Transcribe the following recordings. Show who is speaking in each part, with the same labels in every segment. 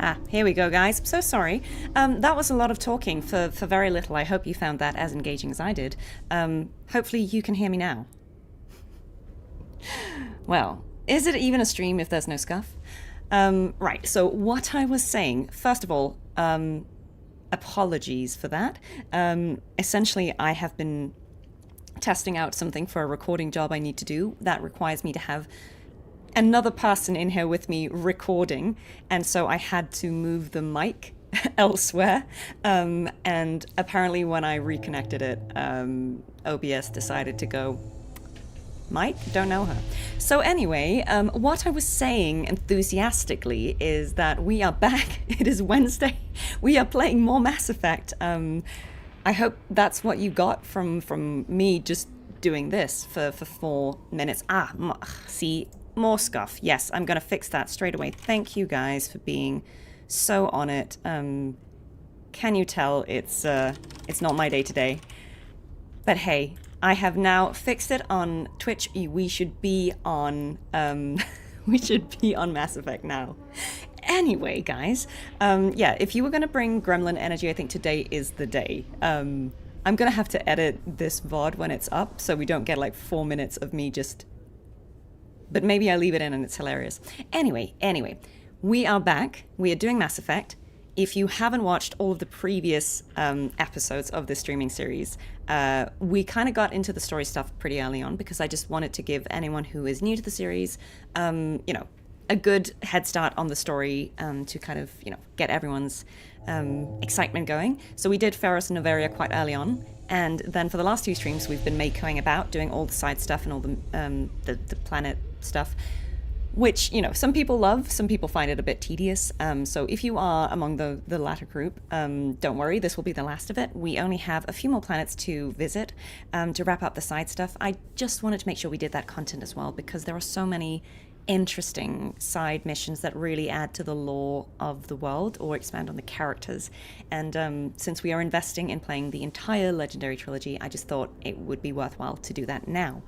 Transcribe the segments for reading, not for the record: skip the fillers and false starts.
Speaker 1: Ah, here we go, guys. I'm so sorry. That was a lot of talking for very little. I hope you found that as engaging as I did. Hopefully you can hear me now. Well, is it even a stream if there's no scuff? Right, so what I was saying, first of all, apologies for that. Essentially, I have been testing out something for a recording job I need to do that requires me to have another person in here with me recording, and so I had to move the mic elsewhere, and apparently when I reconnected it, OBS decided to go, Mike? Don't know her. So anyway, what I was saying enthusiastically is that we are back. It is Wednesday. We are playing more Mass Effect. I hope that's what you got from me just doing this for 4 minutes. See, more scuff. Yes, I'm going to fix that straight away. Thank you guys for being so on it. Can you tell it's not my day today? But hey, I have now fixed it on Twitch. We should be on we should be on Mass Effect now. Anyway, guys, yeah, if you were going to bring Gremlin energy, I think today is the day. I'm going to have to edit this VOD when it's up, so we don't get like 4 minutes of me just... But maybe I leave it in and it's hilarious. Anyway, we are back. We are doing Mass Effect. If you haven't watched all of the previous episodes of this streaming series, we kind of got into the story stuff pretty early on because I just wanted to give anyone who is new to the series, you know, a good head start on the story to kind of, you know, get everyone's excitement going. So we did Ferros and Noveria quite early on, and then for the last 2 streams we've been Makoing about, doing all the side stuff and all the planet stuff, which, you know, some people love, some people find it a bit tedious. So if you are among the latter group, don't worry, this will be the last of it. We only have a few more planets to visit to wrap up the side stuff. I just wanted to make sure we did that content as well, because there are so many interesting side missions that really add to the lore of the world or expand on the characters. And since we are investing in playing the entire Legendary Trilogy, I just thought it would be worthwhile to do that now.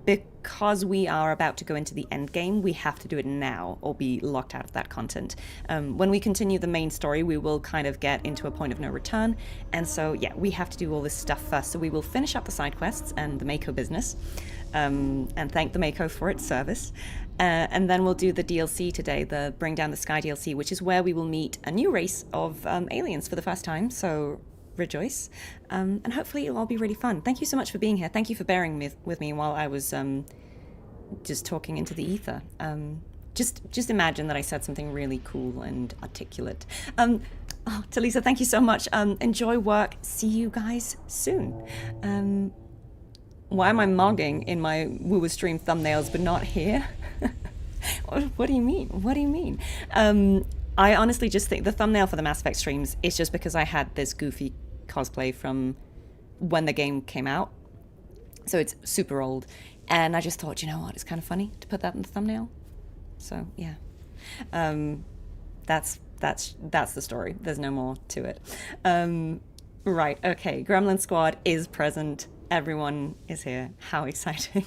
Speaker 1: Because we are about to go into the end game, we have to do it now or be locked out of that content. When we continue the main story, we will kind of get into a point of no return. And so, yeah, we have to do all this stuff first. So we will finish up the side quests and the Mako business. And thank the Mako for its service. And then we'll do the DLC today, the Bring Down the Sky DLC, which is where we will meet a new race of aliens for the first time. So rejoice. And hopefully it'll all be really fun. Thank you so much for being here. Thank you for bearing with me while I was just talking into the ether. Just imagine that I said something really cool and articulate. Oh, Talisa, thank you so much. Enjoy work. See you guys soon. Why am I mugging in my Woo Stream thumbnails but not here? What do you mean? What do you mean? I honestly just think the thumbnail for the Mass Effect streams is just because I had this goofy cosplay from when the game came out. So it's super old. And I just thought, you know what, it's kind of funny to put that in the thumbnail. So, yeah. That's the story. There's no more to it. Right, okay. Gremlin Squad is present. Everyone is here. How exciting.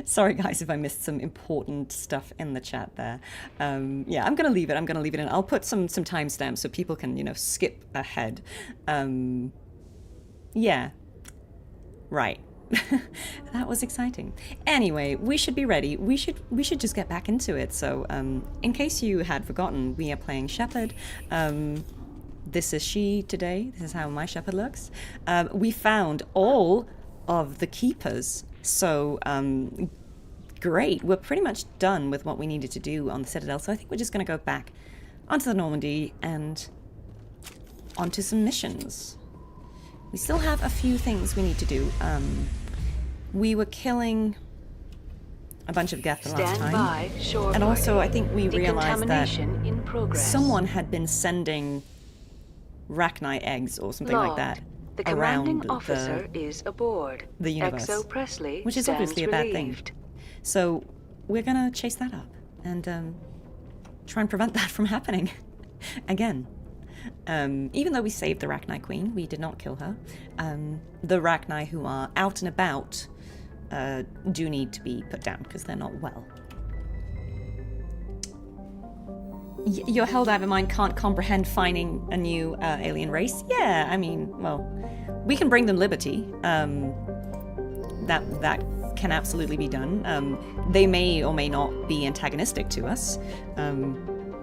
Speaker 1: Sorry guys if I missed some important stuff in the chat there. Yeah, I'm gonna leave it in. I'll put some timestamps so people can, you know, skip ahead. Yeah. Right. That was exciting. Anyway, we should be ready. We should just get back into it. So in case you had forgotten, we are playing Shepard. This is she today. This is how my Shepard looks. We found all of the keepers, so great. We're pretty much done with what we needed to do on the Citadel, so I think we're just going to go back onto the Normandy and onto some missions. We still have a few things we need to do. We were killing a bunch of Geth the last time, and also I think we realized that someone had been sending Rachni eggs or something like that around the universe, which is obviously a bad thing. So we're gonna chase that up and try and prevent that from happening again. Even though we saved the Rachni Queen, we did not kill her. The Rachni who are out and about do need to be put down because they're not well. Your Helldiver mind can't comprehend finding a new alien race? Yeah, I mean, well, we can bring them liberty. That can absolutely be done. They may or may not be antagonistic to us,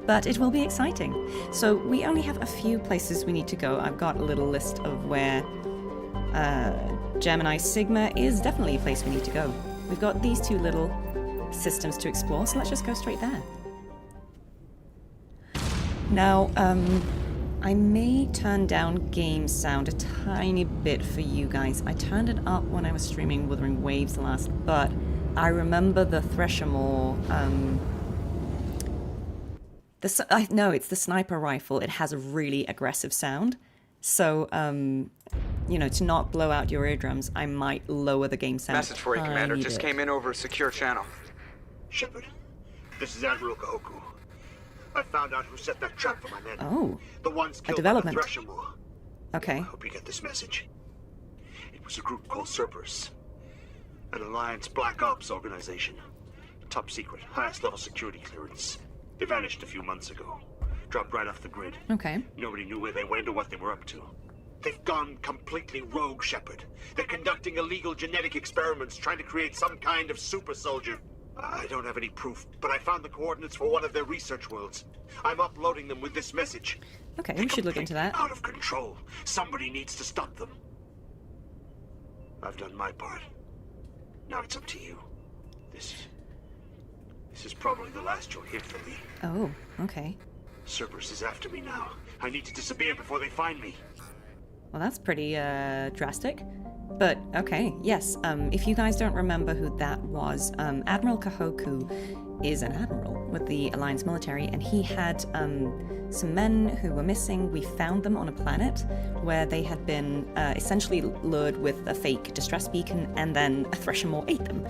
Speaker 1: but it will be exciting. So we only have a few places we need to go. I've got a little list of where Gemini Sigma is definitely a place we need to go. We've got these two little systems to explore, so let's just go straight there. Now, I may turn down game sound a tiny bit for you guys. I turned it up when I was streaming Wuthering Waves last, but I remember the Threshamore, no, it's the sniper rifle. It has a really aggressive sound. So, you know, to not blow out your eardrums, I might lower the game sound.
Speaker 2: Message for you, Commander. Just came in over a secure channel.
Speaker 3: Shepard, this is Admiral Kahoku. I found out who set that trap for my men.
Speaker 1: Oh,
Speaker 3: the ones killed
Speaker 1: a development.
Speaker 3: by the Threshamore.
Speaker 1: Okay.
Speaker 3: I hope you get this message. It was a group called Cerberus, an Alliance Black Ops organization. Top secret, highest level security clearance. They vanished a few months ago. Dropped right off the grid.
Speaker 1: Okay.
Speaker 3: Nobody knew where they went or what they were up to. They've gone completely rogue, Shepard. They're conducting illegal genetic experiments, trying to create some kind of super soldier. I don't have any proof, but I found the coordinates for one of their research worlds. I'm uploading them with this message.
Speaker 1: Okay, we should look into that.
Speaker 3: Out of control. Somebody needs to stop them. I've done my part. Now it's up to you. This is probably the last you'll hear from me.
Speaker 1: Oh, okay.
Speaker 3: Cerberus is after me now. I need to disappear before they find me.
Speaker 1: Well, that's pretty drastic. But, okay, yes, if you guys don't remember who that was, Admiral Kahoku is an admiral with the Alliance military, and he had some men who were missing. We found them on a planet where they had been essentially lured with a fake distress beacon, and then a Threshamore ate them,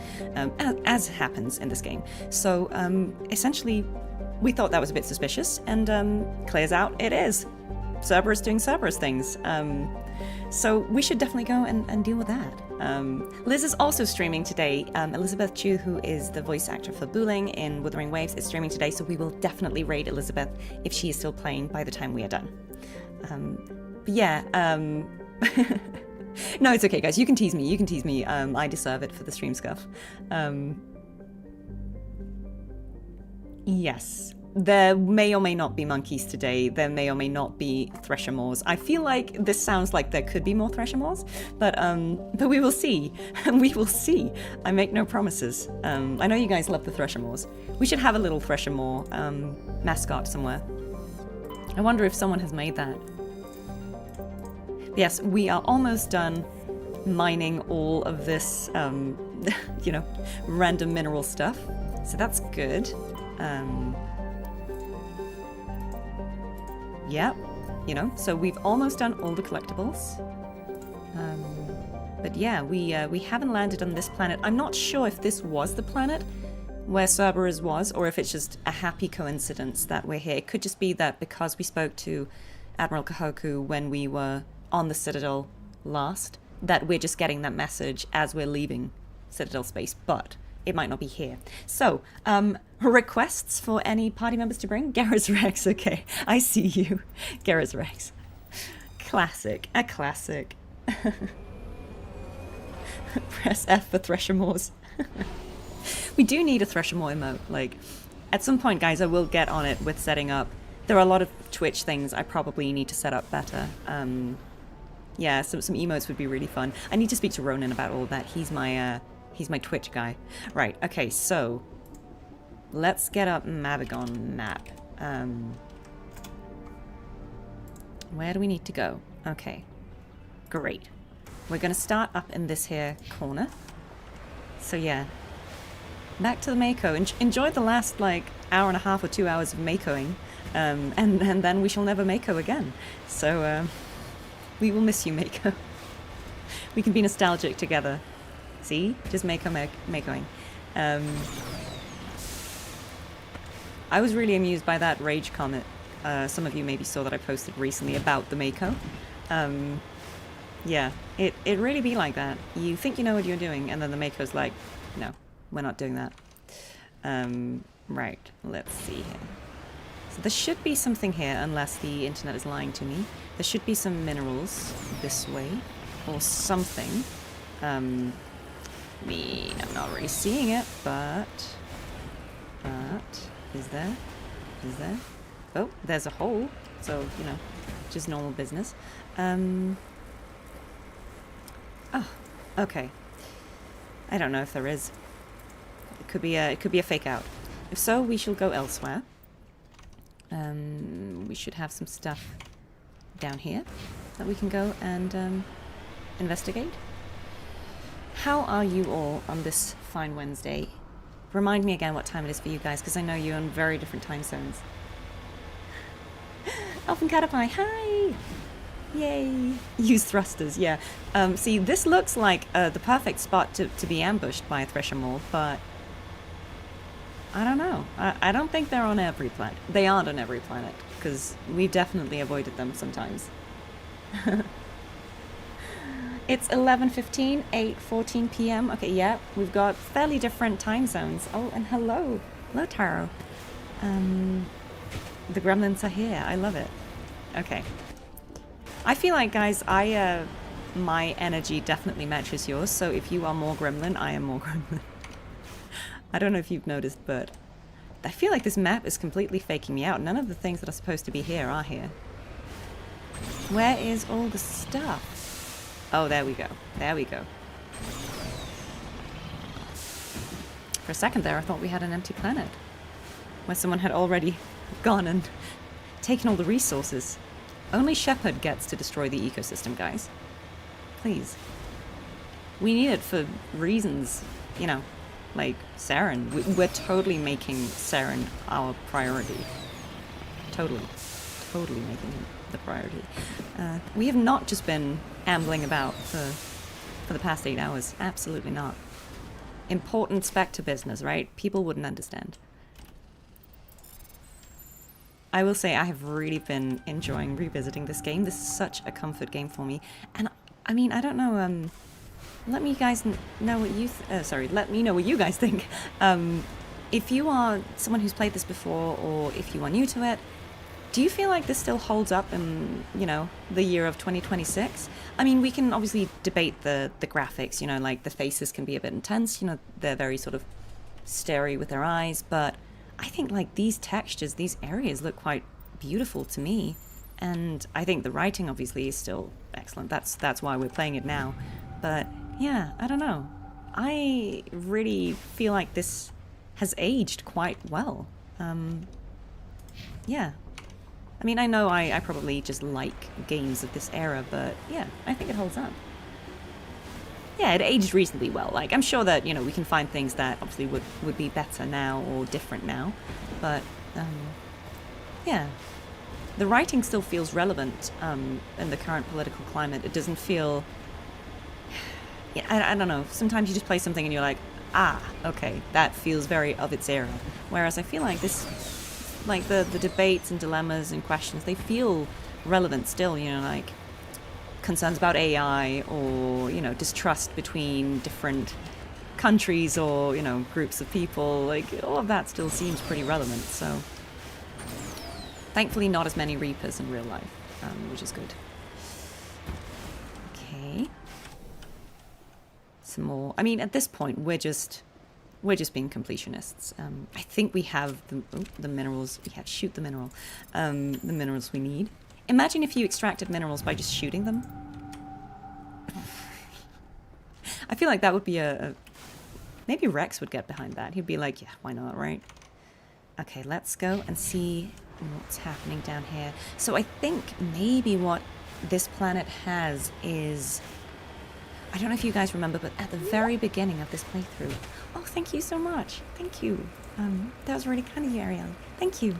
Speaker 1: as happens in this game. So, essentially, we thought that was a bit suspicious, and clears out it is. Cerberus doing Cerberus things. So we should definitely go and deal with that. Liz is also streaming today. Elizabeth Chu, who is the voice actor for Booling in Wuthering Waves, is streaming today, so we will definitely raid Elizabeth if she is still playing by the time we are done. But yeah, no, it's okay, guys. You can tease me. You can tease me. I deserve it for the stream scuff. Yes. There may or may not be monkeys today. There may or may not be Threshamores. I feel like this sounds like there could be more Threshamores, but we will see. We will see. I make no promises. I know you guys love the Threshamores. We should have a little Threshamore mascot somewhere. I wonder if someone has made that. Yes, we are almost done mining all of this, you know, random mineral stuff. So that's good. Yeah, you know, so we've almost done all the collectibles. But yeah, we haven't landed on this planet. I'm not sure if this was the planet where Cerberus was, or if it's just a happy coincidence that we're here. It could just be that because we spoke to Admiral Kahoku when we were on the Citadel last, that we're just getting that message as we're leaving Citadel space, but it might not be here. So, requests for any party members to bring? Garrus Rex, okay. I see you. Garrus Rex. Classic. A classic. Press F for Threshamores. We do need a Threshamore emote. Like, at some point, guys, I will get on it with setting up. There are a lot of Twitch things I probably need to set up better. Yeah, some emotes would be really fun. I need to speak to Ronan about all of that. He's my Twitch guy. Right, okay, so let's get up Mavigon map. Where do we need to go? Okay, great. We're gonna start up in this here corner. So yeah, back to the Mako. Enjoy the last like hour and a half or 2 hours of Makoing, and then we shall never Mako again. So we will miss you, Mako. We can be nostalgic together. See? Just Makoing. I was really amused by that Rage comment. Some of you maybe saw that I posted recently about the Mako. Yeah, it really be like that. You think you know what you're doing, and then the Mako's like, no, we're not doing that. Right, let's see here. So there should be something here, unless the internet is lying to me. There should be some minerals this way, or something. I'm not really seeing it, but is there? Is there? Oh, there's a hole, so, you know, just normal business. Oh, okay. I don't know if there is. It could be a fake out. If so, we shall go elsewhere. We should have some stuff down here that we can go and investigate. How are you all on this fine Wednesday? Remind me again what time it is for you guys, because I know you're on very different time zones. Elfin Caterpie, hi! Yay! Use thrusters, yeah. See, this looks like the perfect spot to be ambushed by a Thresher Maw, but I don't know. I don't think they're on every planet. They aren't on every planet, because we've definitely avoided them sometimes. It's 11:15, 8:14 p.m. Okay, yeah, we've got fairly different time zones. Oh, and hello. Hello, Taro. The gremlins are here. I love it. Okay. I feel like, guys, my energy definitely matches yours, so if you are more gremlin, I am more gremlin. I don't know if you've noticed, but I feel like this map is completely faking me out. None of the things that are supposed to be here are here. Where is all the stuff? Oh, there we go. There we go. For a second there, I thought we had an empty planet, where someone had already gone and taken all the resources. Only Shepard gets to destroy the ecosystem, guys. Please. We need it for reasons, you know, like Saren. We're totally making Saren our priority. Totally making him the priority. We have not just been ambling about for the past 8 hours. Absolutely not. Important Spectre business, right? People wouldn't understand. I will say I have really been enjoying revisiting this game. This is such a comfort game for me. And I mean, I don't know, let me guys know what you let me know what you guys think. If you are someone who's played this before, or if you are new to it, do you feel like this still holds up in, you know, the year of 2026? I mean, we can obviously debate the graphics, you know, like the faces can be a bit intense, you know, they're very sort of starey with their eyes, but I think like these textures, these areas look quite beautiful to me. And I think the writing obviously is still excellent. That's why we're playing it now. But yeah, I don't know. I really feel like this has aged quite well. Yeah. I mean, I know I probably just like games of this era, but yeah, I think it holds up. Yeah, it aged reasonably well. Like, I'm sure that, you know, we can find things that obviously would be better now or different now. But, yeah. The writing still feels relevant in the current political climate. It doesn't feel... Yeah, I don't know. Sometimes you just play something and you're like, ah, okay, that feels very of its era. Whereas I feel like this... Like, the debates and dilemmas and questions, they feel relevant still, you know, like... concerns about AI, or, you know, distrust between different countries or, you know, groups of people, like, all of that still seems pretty relevant, so... Thankfully not as many Reapers in real life, which is good. Okay. Some more... I mean, at this point, we're just being completionists. I think we have the minerals... Yeah, shoot the mineral. The minerals we need. Imagine if you extracted minerals by just shooting them. I feel like that would be maybe Rex would get behind that. He'd be like, yeah, why not, right? Okay, let's go and see what's happening down here. So I think maybe what this planet has is... I don't know if you guys remember, but at the very beginning of this playthrough... Oh, thank you so much. Thank you. That was really kind of you, Ariel. Thank you.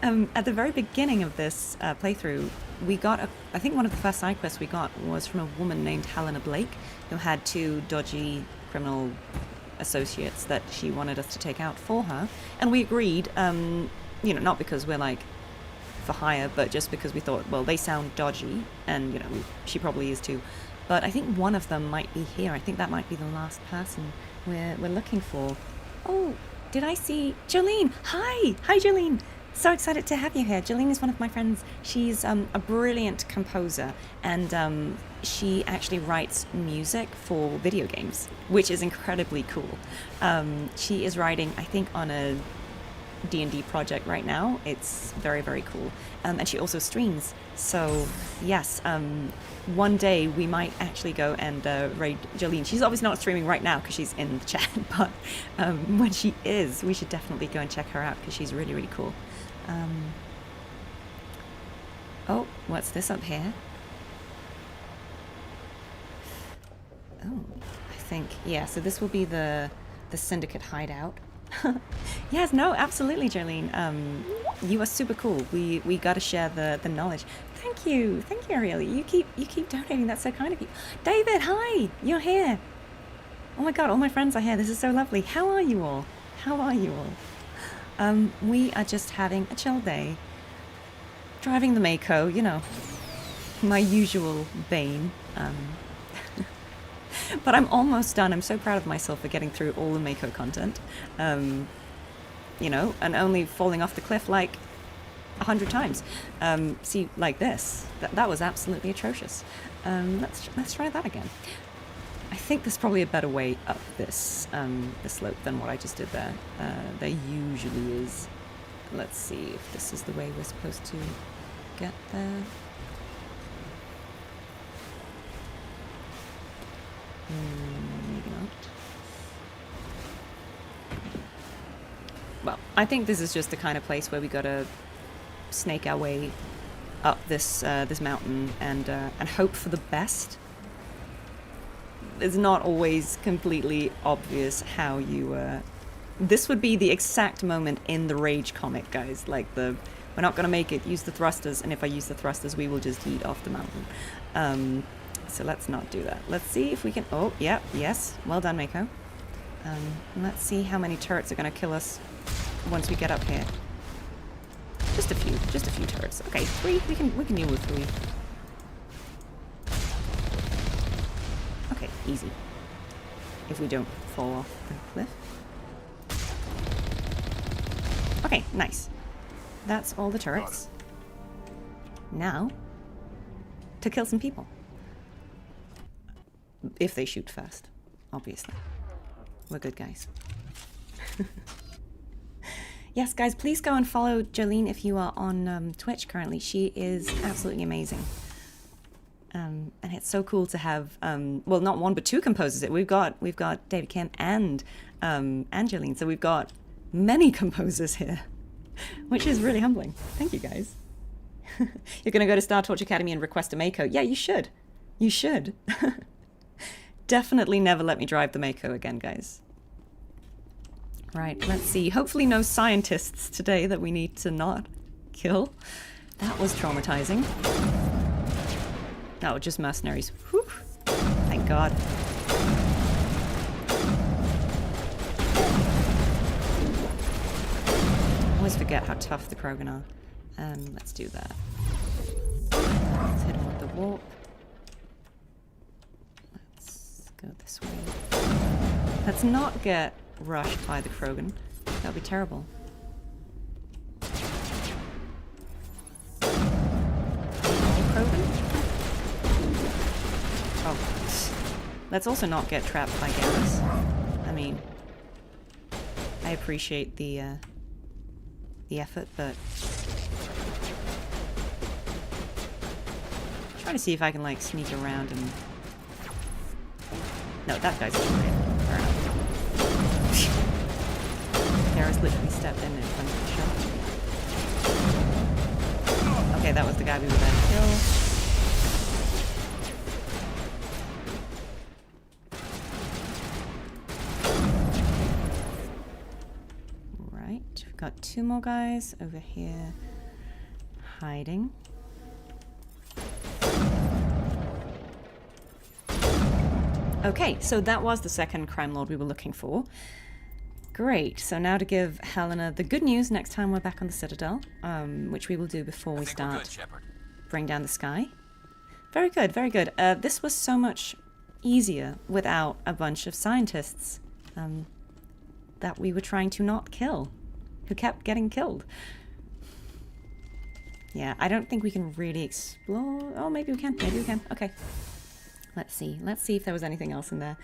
Speaker 1: At the very beginning of this playthrough, we got I think one of the first side quests we got was from a woman named Helena Blake, who had 2 dodgy criminal associates that she wanted us to take out for her, and we agreed, you know, not because we're like for hire, but just because we thought, well, they sound dodgy, and, you know, she probably is too. But I think one of them might be here. I think that might be the last person we're looking for. Oh, did I see Jolene? Hi! Hi, Jolene! So excited to have you here. Jolene is one of my friends. She's a brilliant composer, and she actually writes music for video games, which is incredibly cool. She is writing, I think, on a D&D project right now. It's very, very cool. And she also streams. So, yes, one day we might actually go and raid Jolene. She's obviously not streaming right now because she's in the chat, but when she is, we should definitely go and check her out because she's really, really cool. Oh, what's this up here? Oh, I think, yeah, so this will be the Syndicate hideout. Yes, no, absolutely, Jolene. You are super cool. We got to share the knowledge. Thank you, Ariel. You keep donating. That's so kind of you. David, hi, you're here. Oh my God, all my friends are here. This is so lovely. How are you all? We are just having a chill day. Driving the Mako, you know, my usual bane. But I'm almost done. I'm so proud of myself for getting through all the Mako content. You know, and only falling off the cliff like 100 times. See, like this. That was absolutely atrocious. Let's try that again. I think there's probably a better way up this slope than what I just did there. There usually is. Let's see if this is the way we're supposed to get there. Maybe not. Well, I think this is just the kind of place where we gotta snake our way up this this mountain and hope for the best. It's not always completely obvious how you. This would be the exact moment in the Rage comic, guys. Like we're not gonna make it. Use the thrusters, and if I use the thrusters, we will just yeet off the mountain. So let's not do that. Let's see if we can. Oh, yeah, yes. Well done, Mako. Let's see how many turrets are gonna kill us once we get up here. Just a few turrets. Okay, 3. We can deal with 3. Okay, easy. If we don't fall off the cliff. Okay, nice. That's all the turrets. Now, to kill some people. If they shoot fast, obviously. We're good guys. Yes, guys, please go and follow Jolene if you are on Twitch currently. She is absolutely amazing. And it's so cool to have, well, not one but 2 composers. We've got David Kim and Jolene, so we've got many composers here, which is really humbling. Thank you, guys. You're gonna go to Star Torch Academy and request a Mako. Yeah, you should. You should. Definitely never let me drive the Mako again, guys. Right, let's see. Hopefully no scientists today that we need to not kill. That was traumatizing. Oh, just mercenaries. Whew. Thank God. I always forget how tough the Krogan are. Let's do that. Let's hit him with the warp. Let's go this way. Let's not get rushed by the Krogan. That would be terrible. Krogan? Oh. Let's also not get trapped by Garrus. I mean, I appreciate the effort, but try to see if I can like sneak around and. No, that guy's destroyed. Fair enough. Garrus literally stepped in front of the shot. Okay, that was the guy we were there to kill. Right, we've got 2 more guys over here hiding. Okay, so that was the second crime lord we were looking for. Great. So now to give Helena the good news next time we're back on the Citadel, which we will do before we start Bring Down the Sky. Very good, very good. This was so much easier without a bunch of scientists that we were trying to not kill, who kept getting killed. Yeah, I don't think we can really explore... Oh, maybe we can. Maybe we can. Okay. Let's see. Let's see if there was anything else in there.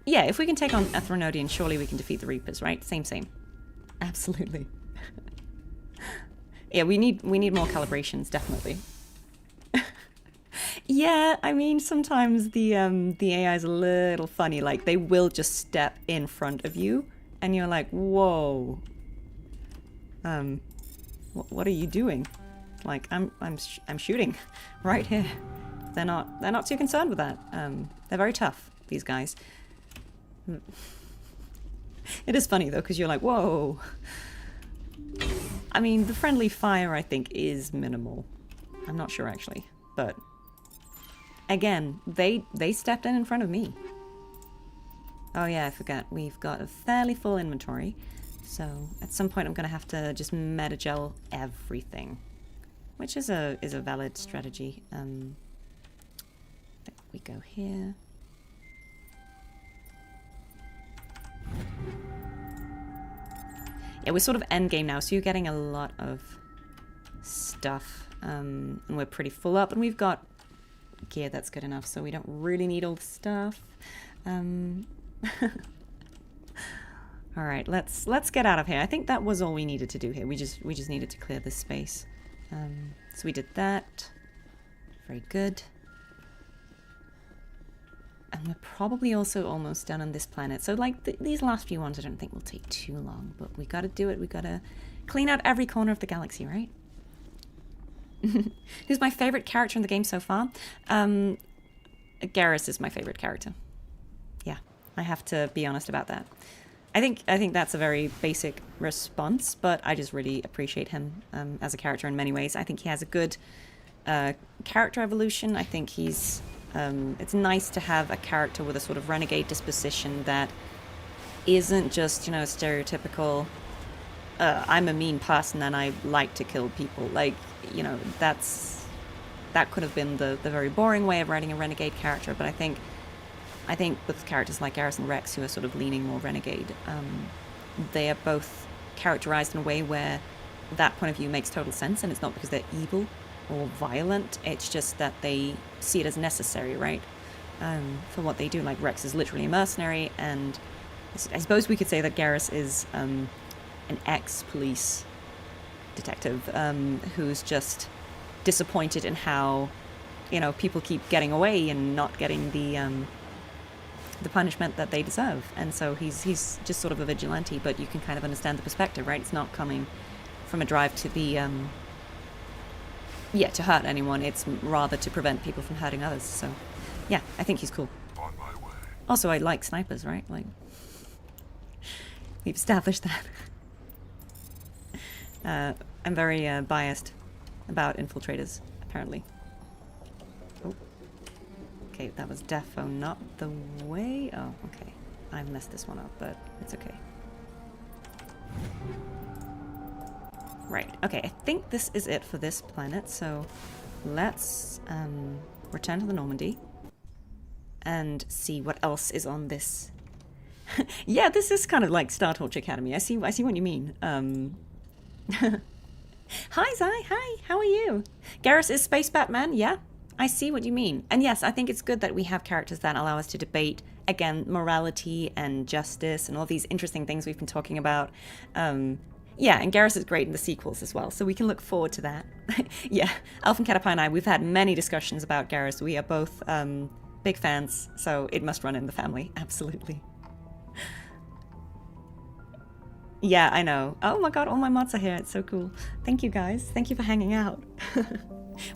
Speaker 1: Yeah, if we can take on Ethronodian, surely we can defeat the Reapers, right? Same, same. Absolutely. Yeah, we need more calibrations, definitely. Yeah, I mean, sometimes the AI is a little funny. Like, they will just step in front of you, and you're like, whoa. What are you doing? Like, I'm shooting right here. They're not too concerned with that. They're very tough, these guys. It is funny though, because you're like, whoa. I mean, the friendly fire, I think, is minimal. I'm not sure actually, but again, they stepped in front of me. Oh yeah, I forgot. We've got a fairly full inventory, so at some point I'm gonna have to just metagel everything, which is a valid strategy. We go here. Yeah, we're sort of endgame now, so you're getting a lot of stuff, and we're pretty full up, and we've got gear that's good enough, so we don't really need all the stuff. All right, let's get out of here. I think that was all we needed to do here. We just needed to clear this space. So we did that. Very good. And we're probably also almost done on this planet. So, like, these last few ones I don't think will take too long. But we gotta do it. We gotta clean out every corner of the galaxy, right? Who's my favorite character in the game so far? Garrus is my favorite character. Yeah, I have to be honest about that. I think that's a very basic response, but I just really appreciate him as a character in many ways. I think he has a good character evolution. I think he's... it's nice to have a character with a sort of renegade disposition that isn't just, you know, stereotypical, I'm a mean person and I like to kill people. Like, you know, that could have been the very boring way of writing a renegade character, but I think with characters like Garrus and Rex, who are sort of leaning more renegade, they are both characterized in a way where that point of view makes total sense, and it's not because they're evil or violent, it's just that they see it as necessary, right? For what they do. Like, Rex is literally a mercenary, and I suppose we could say that Garrus is an ex-police detective who's just disappointed in how, you know, people keep getting away and not getting the punishment that they deserve. And so he's just sort of a vigilante, but you can kind of understand the perspective, right? It's not coming from a drive to be... to hurt anyone. It's rather to prevent people from hurting others. So, yeah, I think he's cool.
Speaker 4: On my way.
Speaker 1: Also, I like snipers, right? Like, we've established that. I'm very biased about infiltrators, apparently. Oh. Okay, that was defo not the way. Oh, okay. I messed this one up, but it's okay. Right, okay, I think this is it for this planet, so let's return to the Normandy and see what else is on this. Yeah, this is kind of like Star Torch Academy. I see what you mean. Hi, Zai, hi, how are you? Garrus is Space Batman, yeah, I see what you mean. And yes, I think it's good that we have characters that allow us to debate, again, morality and justice and all these interesting things we've been talking about. Yeah, and Garrus is great in the sequels as well, so we can look forward to that. Yeah, Elf and Caterpie and I, we've had many discussions about Garrus. We are both big fans, so it must run in the family, absolutely. Yeah, I know. Oh my god, all my mods are here, it's so cool. Thank you guys, thank you for hanging out.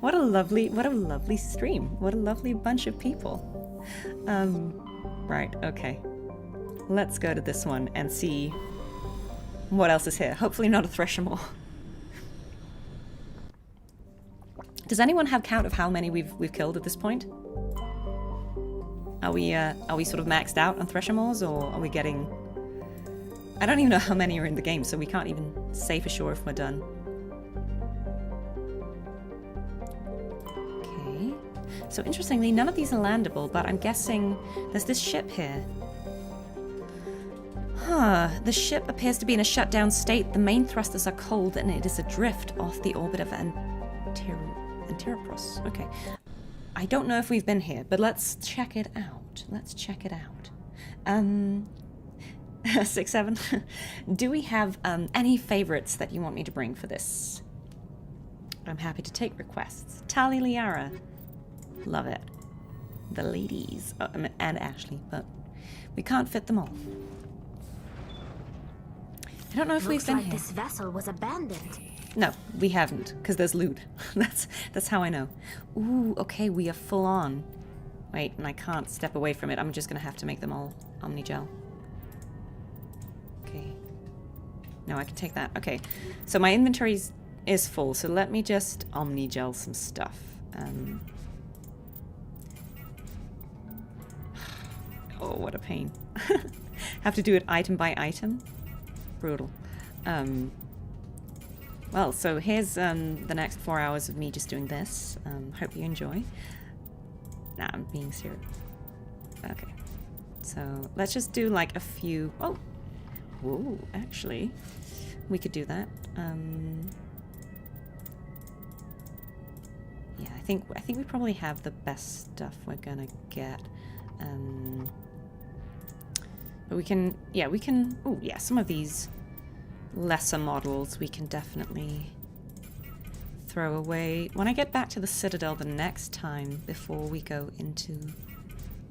Speaker 1: What a lovely stream. What a lovely bunch of people. Right, okay. Let's go to this one and see what else is here? Hopefully not a Thresher. Does anyone have count of how many we've killed at this point? Are we sort of maxed out on Thresher, or are we getting I don't even know how many are in the game, so we can't even say for sure if we're done. Okay. So interestingly, none of these are landable, but I'm guessing there's this ship here. Huh. The ship appears to be in a shutdown state. The main thrusters are cold, and it is adrift off the orbit of Antiropos. Okay. I don't know if we've been here, but let's check it out. Let's check it out. 6-7. Do we have any favorites that you want me to bring for this? I'm happy to take requests. Tali Liara. Love it. The ladies. Oh, and Ashley, but we can't fit them all. I don't know if we've been here.
Speaker 4: This vessel was abandoned.
Speaker 1: No, we haven't, because there's loot. That's how I know. Ooh, okay, we are full on. Wait, and I can't step away from it. I'm just gonna have to make them all Omnigel. Okay. No, I can take that. Okay, so my inventory is full, so let me just Omnigel some stuff. Oh, what a pain. Have to do it item by item. Brutal. Well, so here's the next 4 hours of me just doing this. Hope you enjoy. Nah, I'm being serious. Okay. So let's just do like a few. Oh, whoa! Actually, we could do that. Yeah, I think we probably have the best stuff we're gonna get. But we can, yeah, we can. Oh, yeah, some of these lesser models we can definitely throw away. When I get back to the Citadel the next time, before we go into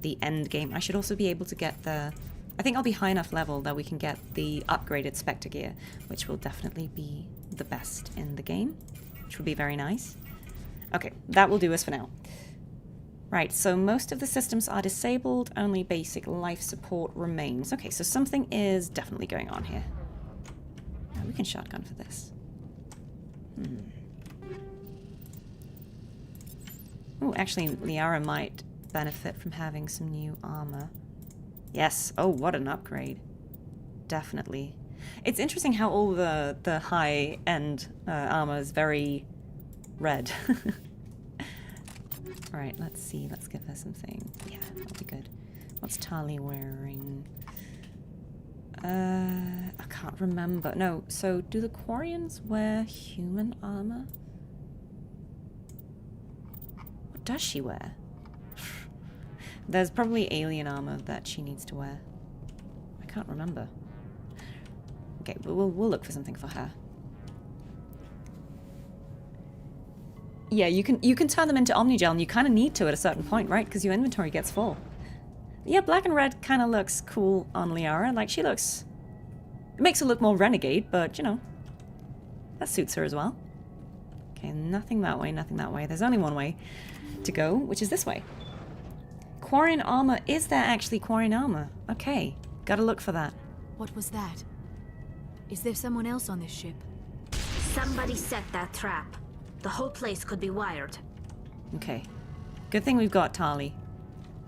Speaker 1: the end game, I should also be able to get the... I think I'll be high enough level that we can get the upgraded Spectre gear, which will definitely be the best in the game, which will be very nice. Okay, that will do us for now. Right, so most of the systems are disabled, only basic life support remains. Okay, so something is definitely going on here. Oh, we can shotgun for this. Oh, actually, Liara might benefit from having some new armor. Yes. Oh, what an upgrade. Definitely. It's interesting how all the high-end armor is very red. Alright, let's see. Let's give her something. Yeah, that'll be good. What's Tali wearing? I can't remember. No, so do the Quarians wear human armor? What does she wear? There's probably alien armor that she needs to wear. I can't remember. Okay, we'll look for something for her. Yeah, you can turn them into Omnigel, and you kind of need to at a certain point, right? Because your inventory gets full. Yeah, black and red kind of looks cool on Liara. Like, she looks... It makes her look more renegade, but, you know, that suits her as well. Okay, nothing that way, nothing that way. There's only one way to go, which is this way. Quarian armor. Is there actually Quarian armor? Okay, gotta look for that.
Speaker 5: What was that? Is there someone else on this ship?
Speaker 4: Somebody set that trap. The whole place could be wired.
Speaker 1: Okay. Good thing we've got Tali.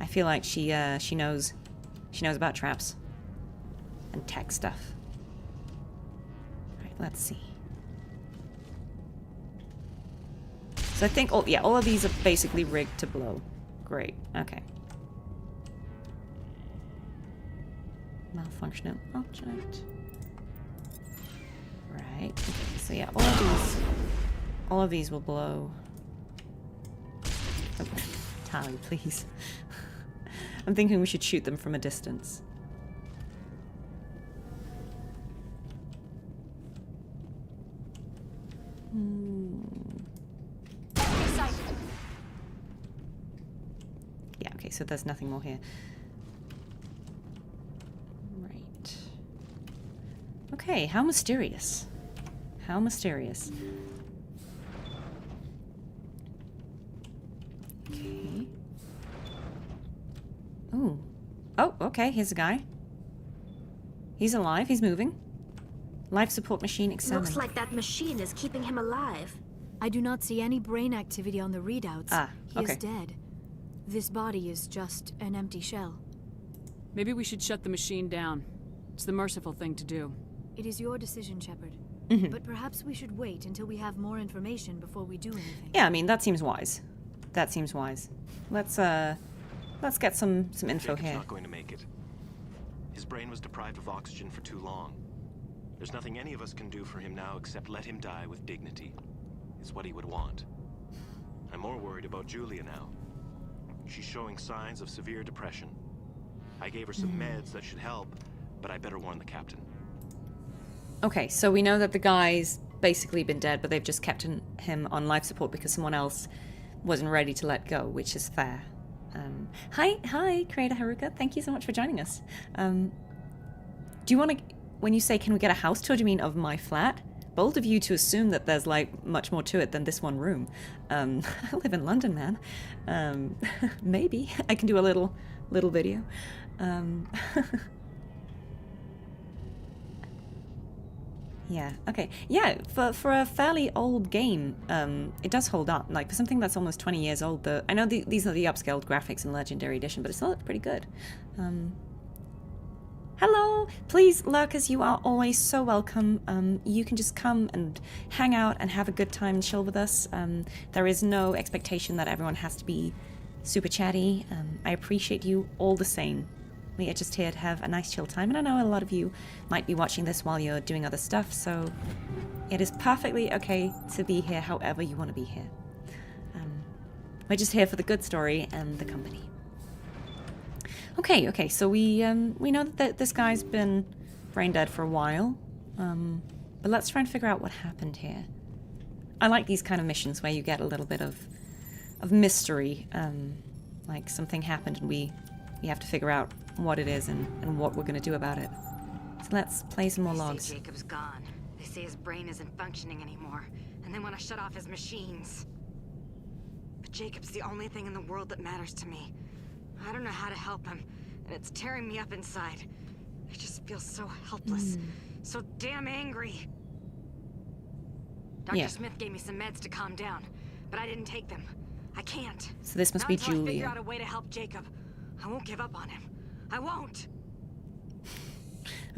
Speaker 1: I feel like she knows about traps and tech stuff. Right, let's see. So I think all of these are basically rigged to blow. Great. Okay. Malfunctional object. Right. Okay, so yeah, all of these will blow. Oh, Tali, please. I'm thinking we should shoot them from a distance. Yeah, okay, so there's nothing more here. Right. Okay, how mysterious. How mysterious. Okay. Ooh. Oh, okay, here's a guy. He's alive, he's moving. Life support machine examined.
Speaker 4: Looks like that machine is keeping him alive.
Speaker 5: I do not see any brain activity on the readouts.
Speaker 1: Ah, okay.
Speaker 5: He is dead. This body is just an empty shell.
Speaker 6: Maybe we should shut the machine down. It's the merciful thing to do.
Speaker 5: It is your decision, Shepard. But perhaps we should wait until we have more information before we do anything.
Speaker 1: Yeah, I mean, that seems wise. That seems wise. Let's get some info
Speaker 7: Jacob's
Speaker 1: here.
Speaker 7: not going to make it. His brain was deprived of oxygen for too long. There's nothing any of us can do for him now except let him die with dignity. It's what he would want. I'm more worried about Julia now. She's showing signs of severe depression. I gave her some meds that should help, but I better warn the captain.
Speaker 1: Okay, so we know that the guy's basically been dead, but they've just kept him on life support because someone else wasn't ready to let go, which is fair. Hi, Creator Haruka. Thank you so much for joining us. Do you want to, when you say, can we get a house tour, do you mean of my flat? Bold of you to assume that there's, like, much more to it than this one room. I live in London, man. Maybe. I can do a little video. Yeah, okay. Yeah, for a fairly old game, it does hold up. Like, for something that's almost 20 years old, I know these are the upscaled graphics in Legendary Edition, but it still looks pretty good. Hello! Please, lurkers, you are always so welcome. You can just come and hang out and have a good time and chill with us. There is no expectation that everyone has to be super chatty. I appreciate you all the same. We are just here to have a nice chill time, and I know a lot of you might be watching this while you're doing other stuff, so it is perfectly okay to be here however you want to be here. We're just here for the good story and the company. Okay, so we know that this guy's been brain dead for a while, but let's try and figure out what happened here. I like these kind of missions where you get a little bit of mystery, like something happened and we have to figure out what it is and what we're going to do about it. So let's play some more logs.
Speaker 8: They say Jacob's gone. They say his brain isn't functioning anymore, and they want to shut off his machines. But Jacob's the only thing in the world that matters to me. I don't know how to help him, and it's tearing me up inside. I just feel so helpless, so damn angry. Dr. Smith gave me some meds to calm down, but I didn't take them. I can't.
Speaker 1: So this must
Speaker 8: Not
Speaker 1: be
Speaker 8: until I figure
Speaker 1: Julia.
Speaker 8: out a way to help Jacob. I won't give up on him. I won't.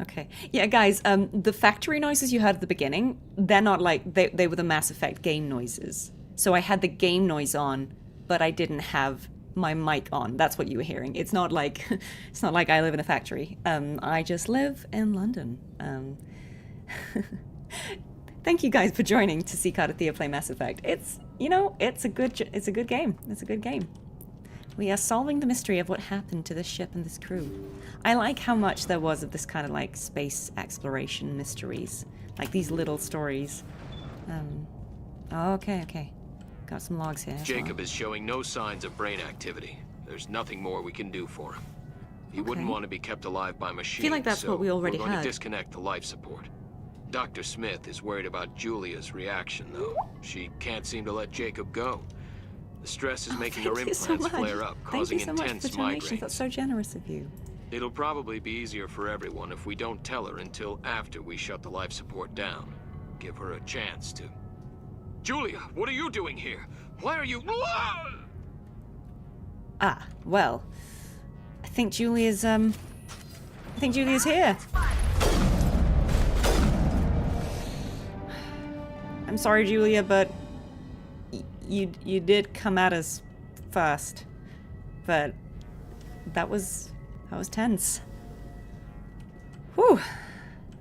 Speaker 1: Okay. Yeah, guys, the factory noises you heard at the beginning, they're not like, they were the Mass Effect game noises. So I had the game noise on, but I didn't have my mic on. That's what you were hearing. It's not like I live in a factory. I just live in London. Thank you guys for joining to see Cardathea play Mass Effect. It's a good game. It's a good game. We are solving the mystery of what happened to this ship and this crew. I like how much there was of this kind of like space exploration mysteries. Like these little stories. Okay. Got some logs here.
Speaker 9: Jacob is showing no signs of brain activity. There's nothing more we can do for him. He wouldn't want to be kept alive by machines.
Speaker 1: I feel like that's what we already
Speaker 9: we're going
Speaker 1: had.
Speaker 9: to disconnect the life support. Dr. Smith is worried about Julia's reaction, though. She can't seem to let Jacob go. The stress is making her implants flare up, causing intense migraines.
Speaker 1: That's so generous of you.
Speaker 9: It'll probably be easier for everyone if we don't tell her until after we shut the life support down. Give her a chance to... Julia, what are you doing here? Why are you...
Speaker 1: Ah, well. I think Julia's here. I'm sorry, Julia, but you did come at us first. But that was tense. Whew.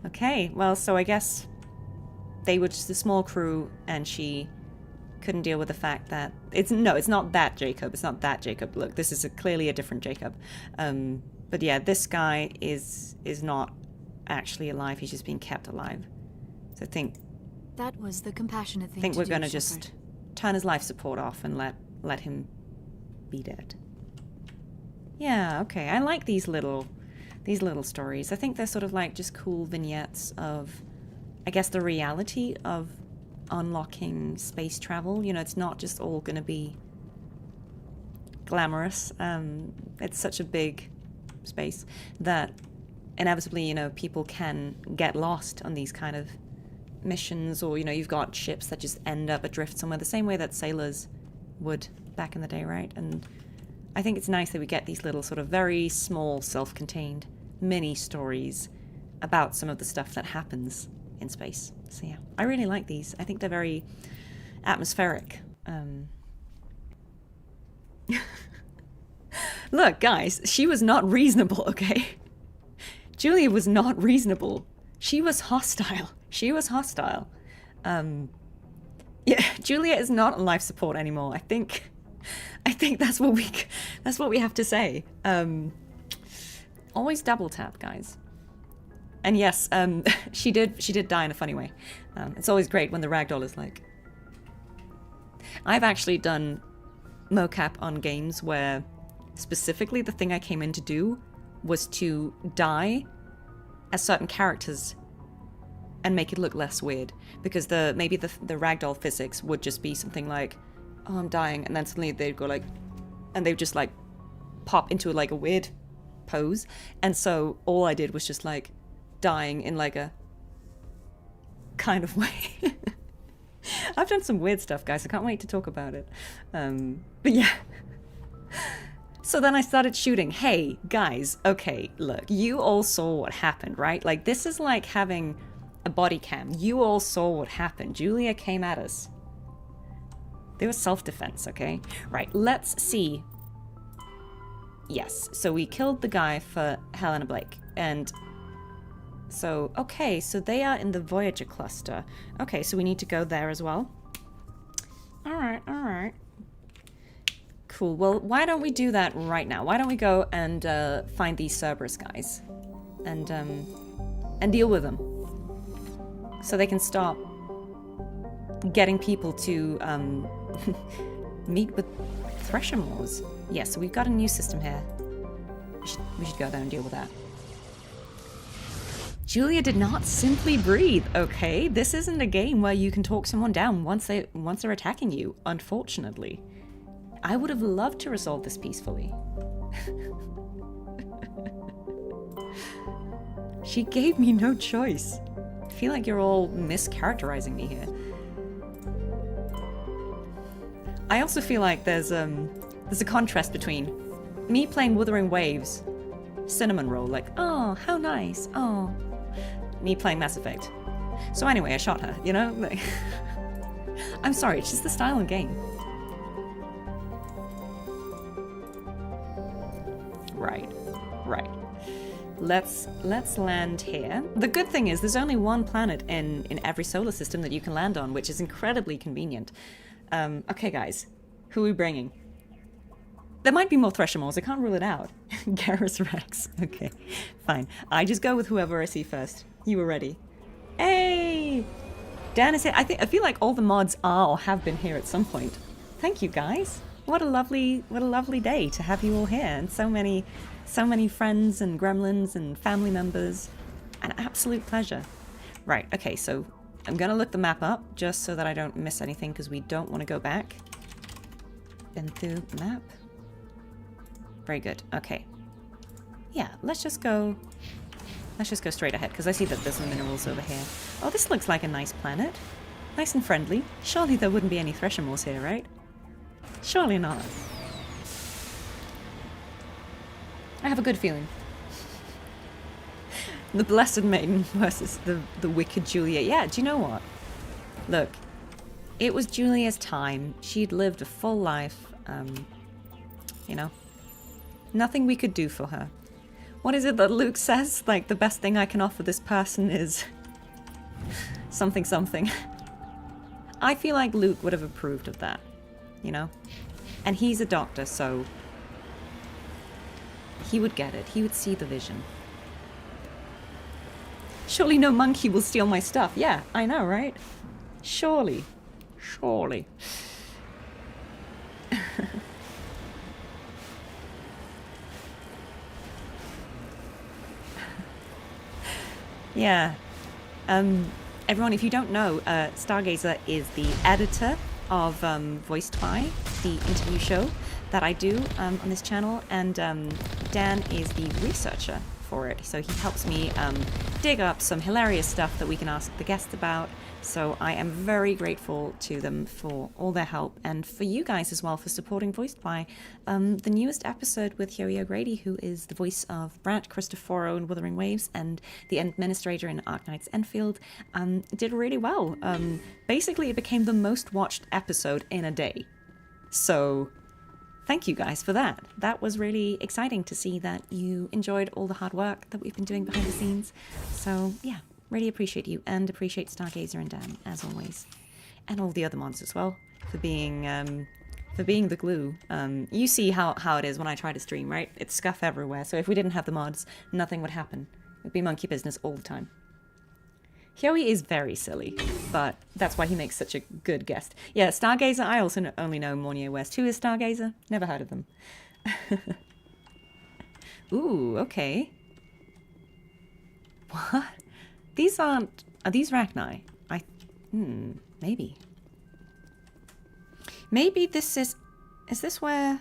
Speaker 1: Okay, well, so I guess they were just a small crew and she couldn't deal with the fact that it's not that Jacob. It's not that Jacob. Look, this is clearly a different Jacob. But yeah, this guy is not actually alive. He's just being kept alive. So I think
Speaker 5: that was the compassionate thing.
Speaker 1: I think
Speaker 5: to
Speaker 1: we're
Speaker 5: do,
Speaker 1: going to
Speaker 5: Shepard.
Speaker 1: just turn his life support off and let him be dead. Yeah, okay. I like these little stories. I think they're sort of like just cool vignettes of, I guess, the reality of unlocking space travel. You know, it's not just all going to be glamorous. It's such a big space that inevitably, you know, people can get lost on these kind of missions, or, you know, you've got ships that just end up adrift somewhere, the same way that sailors would back in the day, right? And I think it's nice that we get these little sort of very small, self-contained mini stories about some of the stuff that happens in space. So yeah, I really like these. I think they're very atmospheric. Look, guys, she was not reasonable, okay? Julia was not reasonable. She was hostile. She was hostile. Yeah, Julia is not on life support anymore. I think that's what we have to say. Always double tap, guys. And yes, she did die in a funny way. It's always great when the ragdoll is like. I've actually done mocap on games where specifically the thing I came in to do was to die as certain characters and make it look less weird, because maybe the ragdoll physics would just be something like, oh, I'm dying, and then suddenly they'd go like, and they'd just like pop into like a weird pose, and so all I did was just like dying in like a kind of way. I've done some weird stuff, guys. I can't wait to talk about it. But yeah. So then I started shooting. Hey, guys, okay, look, you all saw what happened, right? Like, this is like having a body cam. You all saw what happened. Julia came at us. They were self-defense, okay? Right, let's see. Yes, so we killed the guy for Helena Blake, and so, okay, so they are in the Voyager cluster. Okay, so we need to go there as well. Alright. Cool, well, why don't we do that right now? Why don't we go and find these Cerberus guys and deal with them so they can stop getting people to meet with Thresher Moors. Yeah, so we've got a new system here. We should go there and deal with that. Julia did not simply breathe, okay? This isn't a game where you can talk someone down once they're attacking you, unfortunately. I would have loved to resolve this peacefully. She gave me no choice. I feel like you're all mischaracterizing me here. I also feel like there's a contrast between me playing Wuthering Waves, cinnamon roll, like, oh, how nice, oh, me playing Mass Effect. So anyway, I shot her, you know? Like, I'm sorry, it's just the style of game. Right. Let's land here. The good thing is there's only one planet in every solar system that you can land on, which is incredibly convenient. Okay, guys, who are we bringing? There might be more Thresher Moors, I can't rule it out. Garrus Rex. Okay, fine. I just go with whoever I see first. You were ready. Hey! Dan is here. I feel like all the mods are or have been here at some point. Thank you, guys. What a lovely day to have you all here, and so many friends and gremlins and family members. An absolute pleasure. Right, okay, so I'm gonna look the map up just so that I don't miss anything, because we don't want to go back. Been through map. Very good. Okay. Yeah, let's just go straight ahead, because I see that there's some minerals over here. Oh, this looks like a nice planet. Nice and friendly. Surely there wouldn't be any Thresher Moors here, right? Surely not. I have a good feeling. The Blessed Maiden versus the wicked Julia. Yeah, do you know what? Look, it was Julia's time. She'd lived a full life. You know, nothing we could do for her. What is it that Luke says? Like, the best thing I can offer this person is something. I feel like Luke would have approved of that, you know? And he's a doctor, so he would get it. He would see the vision. Surely no monkey will steal my stuff. Yeah, I know, right? Surely. Yeah. Everyone, if you don't know, Stargazer is the editor of Voiced By, the interview show that I do on this channel, and Dan is the researcher for it. So he helps me dig up some hilarious stuff that we can ask the guests about. So I am very grateful to them for all their help, and for you guys as well for supporting, voiced by the newest episode with Huey O'Grady, who is the voice of Brant Cristoforo in Wuthering Waves and the Administrator in Arknight's Enfield. Did really well. Basically, it became the most watched episode in a day. So thank you guys for that. That was really exciting to see that you enjoyed all the hard work that we've been doing behind the scenes. So yeah. Really appreciate you, and appreciate Stargazer and Dan, as always. And all the other mods as well, for being the glue. You see how it is when I try to stream, right? It's scuff everywhere, so if we didn't have the mods, nothing would happen. It'd be monkey business all the time. Huey is very silly, but that's why he makes such a good guest. Yeah, Stargazer, I also only know Mornier West. Who is Stargazer? Never heard of them. Ooh, okay. What? These aren't... Are these Rachni? Maybe. Maybe this is... Is this where...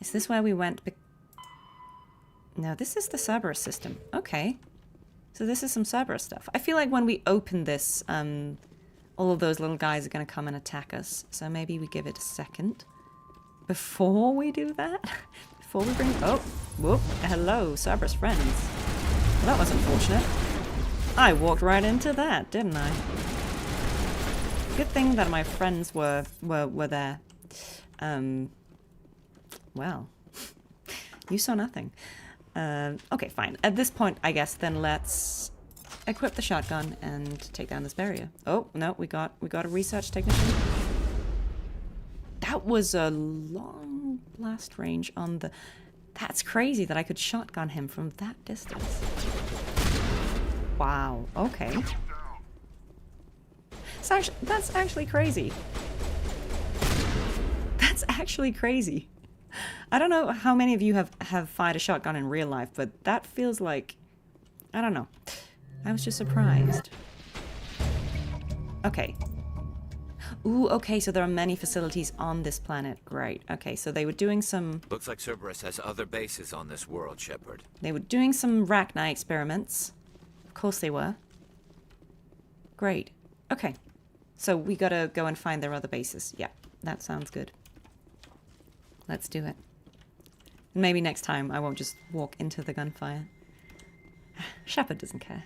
Speaker 1: Is this where we went? No, this is the Cerberus system. Okay. So this is some Cerberus stuff. I feel like when we open this, all of those little guys are going to come and attack us. So maybe we give it a second. Before we do that? Before we bring... Oh, whoop. Hello, Cerberus friends. Well, that was unfortunate. I walked right into that, didn't I? Good thing that my friends were there. Well, you saw nothing. Okay, fine. At this point, I guess then let's equip the shotgun and take down this barrier. Oh no, we got a research technician. That was a long blast range on the. That's crazy that I could shotgun him from that distance. Wow, okay. That's actually crazy. That's actually crazy. I don't know how many of you have fired a shotgun in real life, but that feels like... I don't know. I was just surprised. Okay. Ooh, okay, so there are many facilities on this planet. Great. Okay, so they were doing some...
Speaker 6: Looks like Cerberus has other bases on this world, Shepard.
Speaker 1: They were doing some Rachni experiments. Of course they were. Great. Okay. So we gotta go and find their other bases. Yeah, that sounds good. Let's do it. Maybe next time I won't just walk into the gunfire. Shepard doesn't care.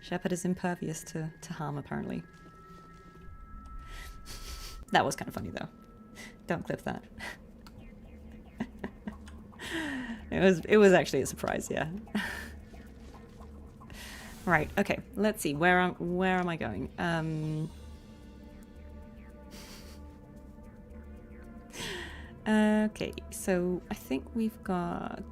Speaker 1: Shepard is impervious to harm, apparently. That was kind of funny, though. Don't clip that. It was actually a surprise, yeah. Right, okay, let's see, where am I going? Okay, so I think we've got...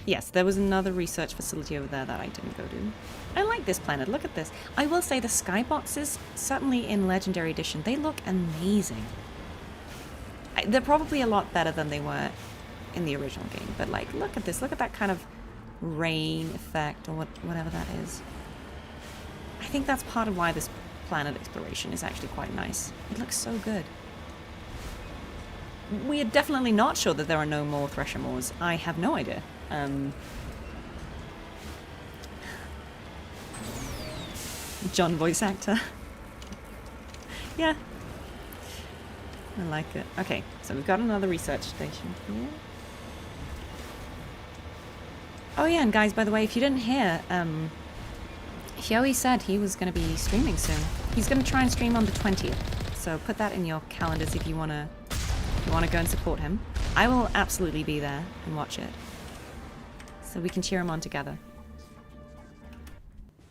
Speaker 1: Yes, there was another research facility over there that I didn't go to. I like this planet, look at this. I will say the skyboxes, certainly in Legendary Edition, they look amazing. They're probably a lot better than they were in the original game, but like, look at this, look at that kind of rain effect, or whatever that is. I think that's part of why this planet exploration is actually quite nice. It looks so good. We are definitely not sure that there are no more Thresher Moors. I have no idea. John voice actor. Yeah. I like it. Okay, so we've got another research station here. Oh yeah, and guys, by the way, if you didn't hear, Huey said he was going to be streaming soon. He's going to try and stream on the 20th. So put that in your calendars if you want to go and support him. I will absolutely be there and watch it. So we can cheer him on together.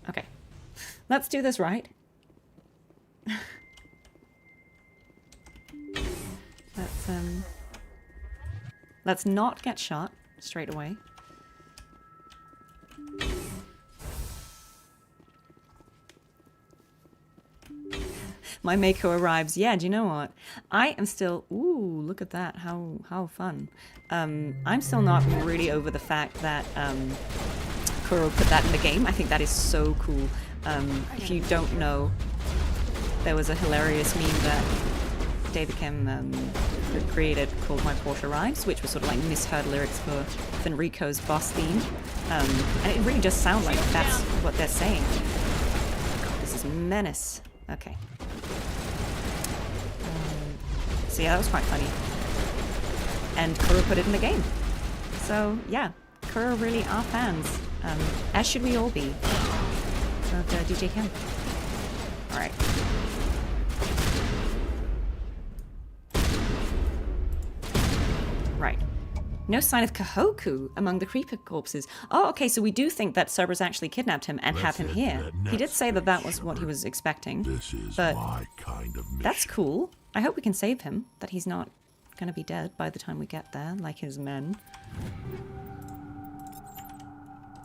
Speaker 1: Okay. Let's do this right. Let's not get shot straight away. My Mako arrives. Yeah, do you know what? I am still... Ooh, look at that. How fun. I'm still not really over the fact that Kuro put that in the game. I think that is so cool. If you don't know, there was a hilarious meme that David Kim created called My Portia Rides, which was sort of like misheard lyrics for Fenrico's boss theme. And it really does sound like that's what they're saying. This is menace. Okay. So yeah, that was quite funny. And Kuro put it in the game. So yeah, Kuro really are fans. As should we all be. Of DJ Kim. Alright. Right. No sign of Kahoku among the creeper corpses. Oh, okay, so we do think that Cerberus actually kidnapped him and have him here. He did say that that was what he was expecting. But that's cool. I hope we can save him, that he's not going to be dead by the time we get there, like his men.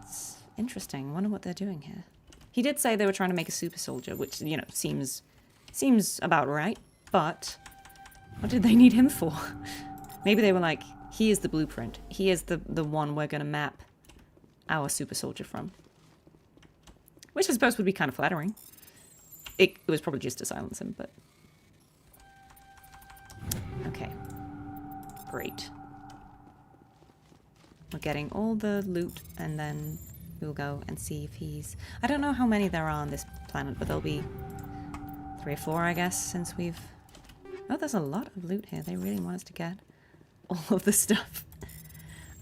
Speaker 1: It's interesting. I wonder what they're doing here. He did say they were trying to make a super soldier, which, you know, seems about right. But what did they need him for? Maybe they were like, he is the blueprint. He is the one we're going to map our super soldier from. Which I suppose would be kind of flattering. It was probably just to silence him, but... Okay. Great. We're getting all the loot, and then we'll go and see if he's... I don't know how many there are on this planet, but there'll be 3 or 4, I guess, since we've... Oh, there's a lot of loot here. They really want us to get all of the stuff.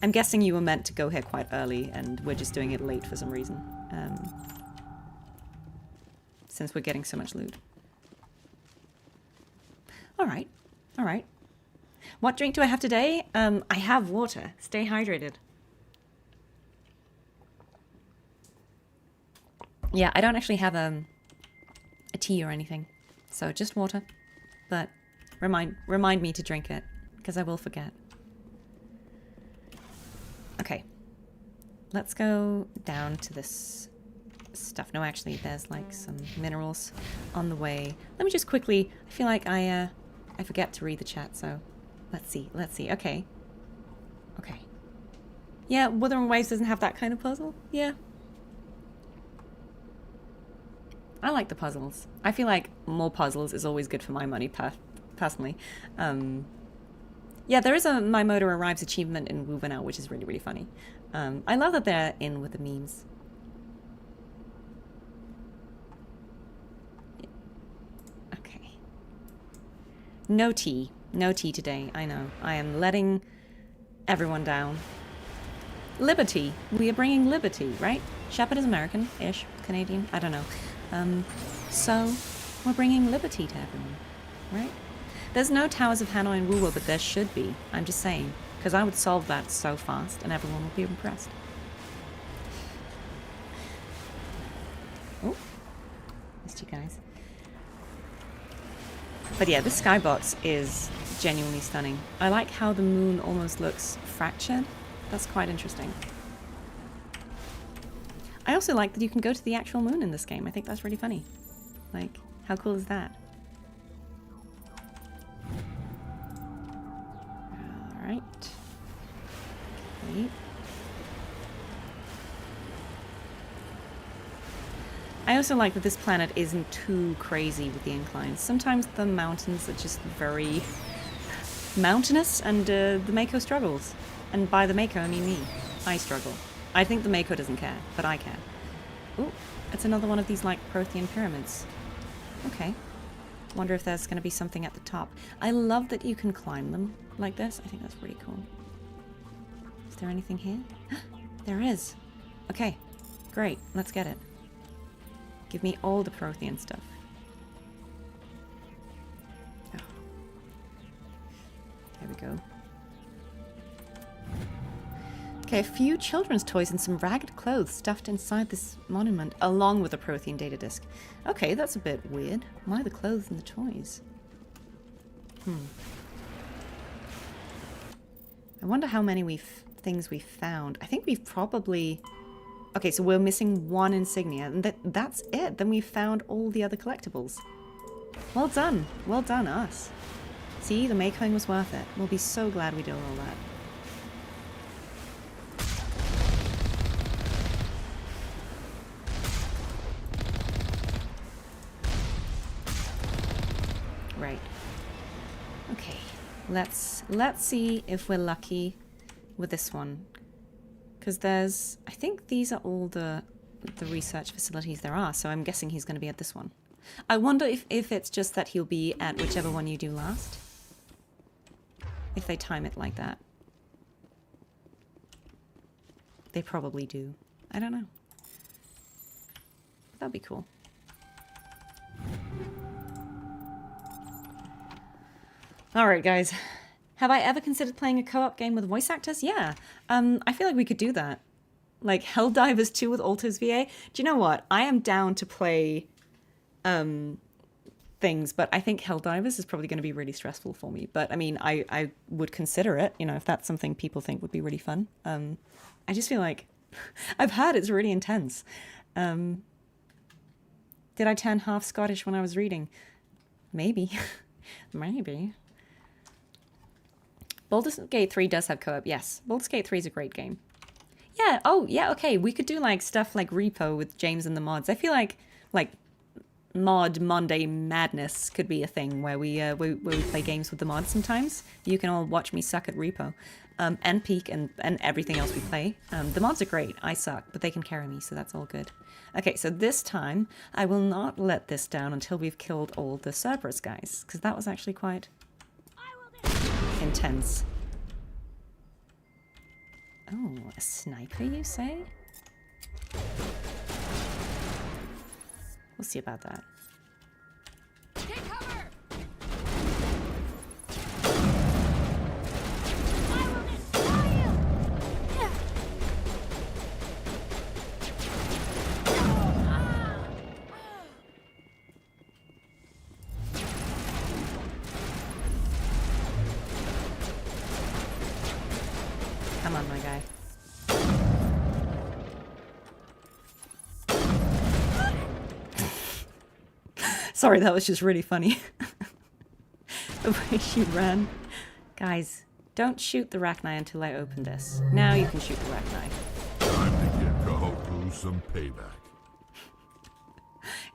Speaker 1: I'm guessing you were meant to go here quite early, and we're just doing it late for some reason. Since we're getting so much loot. Alright. Alright. What drink do I have today? I have water. Stay hydrated. Yeah, I don't actually have a tea or anything. So just water. But remind me to drink it, because I will forget. Okay. Let's go down to this stuff. No, actually, there's like some minerals on the way. Let me just quickly... I feel like I forget to read the chat, so... Let's see. Okay. Okay. Yeah, Wuthering Waves doesn't have that kind of puzzle. Yeah. I like the puzzles. I feel like more puzzles is always good for my money, personally. Yeah, there is a My Motor Arrives achievement in Wu now, which is really, really funny. I love that they're in with the memes. Okay. No tea. No tea today, I know. I am letting everyone down. Liberty. We are bringing liberty, right? Shepard is American-ish, Canadian, I don't know. So, we're bringing liberty to everyone, right? There's no Towers of Hanoi and Wuwo, but there should be. I'm just saying, because I would solve that so fast, and everyone would be impressed. Oh, missed you guys. But yeah, this skybox is genuinely stunning. I like how the moon almost looks fractured. That's quite interesting. I also like that you can go to the actual moon in this game. I think that's really funny. Like, how cool is that? Alright. Okay. I also like that this planet isn't too crazy with the inclines. Sometimes the mountains are just very mountainous, and the Mako struggles. And by the Mako, I mean me. I struggle. I think the Mako doesn't care, but I care. Ooh, it's another one of these, like, Prothean pyramids. Okay. Wonder if there's going to be something at the top. I love that you can climb them like this. I think that's pretty cool. Is there anything here? There is. Okay. Great. Let's get it. Give me all the Prothean stuff. Oh. There we go. Okay, a few children's toys and some ragged clothes stuffed inside this monument, along with a Prothean data disk. Okay, that's a bit weird. Why the clothes and the toys? I wonder how many things we've found. I think we've probably... Okay, so we're missing one insignia, and that's it. Then we've found all the other collectibles. Well done. Well done, us. See, the Makoing was worth it. We'll be so glad we did all that. Right. Okay, let's see if we're lucky with this one. Because there's... I think these are all the research facilities there are, so I'm guessing he's going to be at this one. I wonder if it's just that he'll be at whichever one you do last. If they time it like that. They probably do. I don't know. That'd be cool. Alright, guys. Have I ever considered playing a co-op game with voice actors? Yeah. I feel like we could do that. Like Helldivers 2 with Altos VA. Do you know what? I am down to play things, but I think Helldivers is probably going to be really stressful for me. But I mean, I would consider it, you know, if that's something people think would be really fun. I just feel like I've heard it's really intense. Did I turn half Scottish when I was reading? Maybe. Maybe. Baldur's Gate 3 does have co-op, yes. Baldur's Gate 3 is a great game. Yeah, oh, yeah, okay. We could do, like, stuff like Repo with James and the mods. I feel like Mod Monday Madness could be a thing where we play games with the mods sometimes. You can all watch me suck at Repo. And Peak and everything else we play. The mods are great. I suck, but they can carry me, so that's all good. Okay, so this time, I will not let this down until we've killed all the Cerberus guys, because that was actually quite intense. Oh, a sniper, you say? We'll see about that.
Speaker 10: Take cover!
Speaker 1: Come on, my guy. Sorry, that was just really funny. The way she ran. Guys, don't shoot the Rachni until I open this. Now you can shoot the Rachni.
Speaker 11: Time to give Kahoku some payback.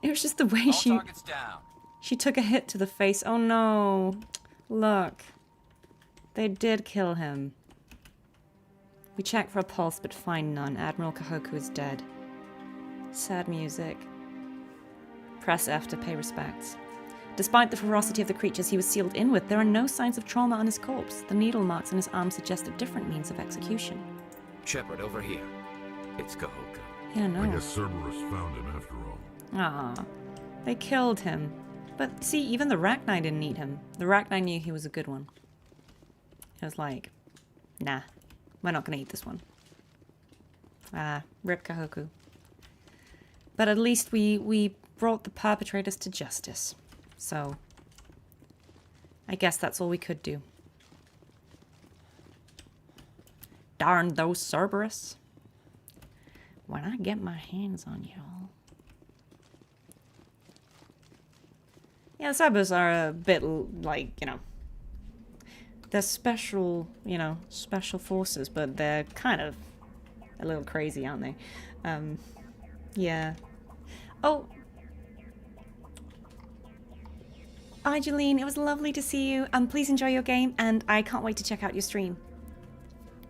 Speaker 1: It was just the way she took a hit to the face. Oh no. Look. They did kill him. We check for a pulse, but find none. Admiral Kahoku is dead. Sad music. Press F to pay respects. Despite the ferocity of the creatures he was sealed in with, there are no signs of trauma on his corpse. The needle marks on his arm suggest a different means of execution.
Speaker 6: Shepard, over here. It's Kahoku.
Speaker 1: Yeah, no.
Speaker 11: I guess Cerberus found him after all.
Speaker 1: Ah, they killed him. But see, even the Rachni didn't eat him. The Rachni knew he was a good one. It was like, nah, we're not gonna eat this one. Ah, rip Kahoku. But at least we brought the perpetrators to justice. So, I guess that's all we could do. Darn those Cerberus. When I get my hands on y'all. Yeah, the Cerberus are a bit like, you know, they're special, you know, special forces, but they're kind of a little crazy, aren't they? Yeah. Oh. Hi, Jolene. It was lovely to see you. Please enjoy your game, and I can't wait to check out your stream.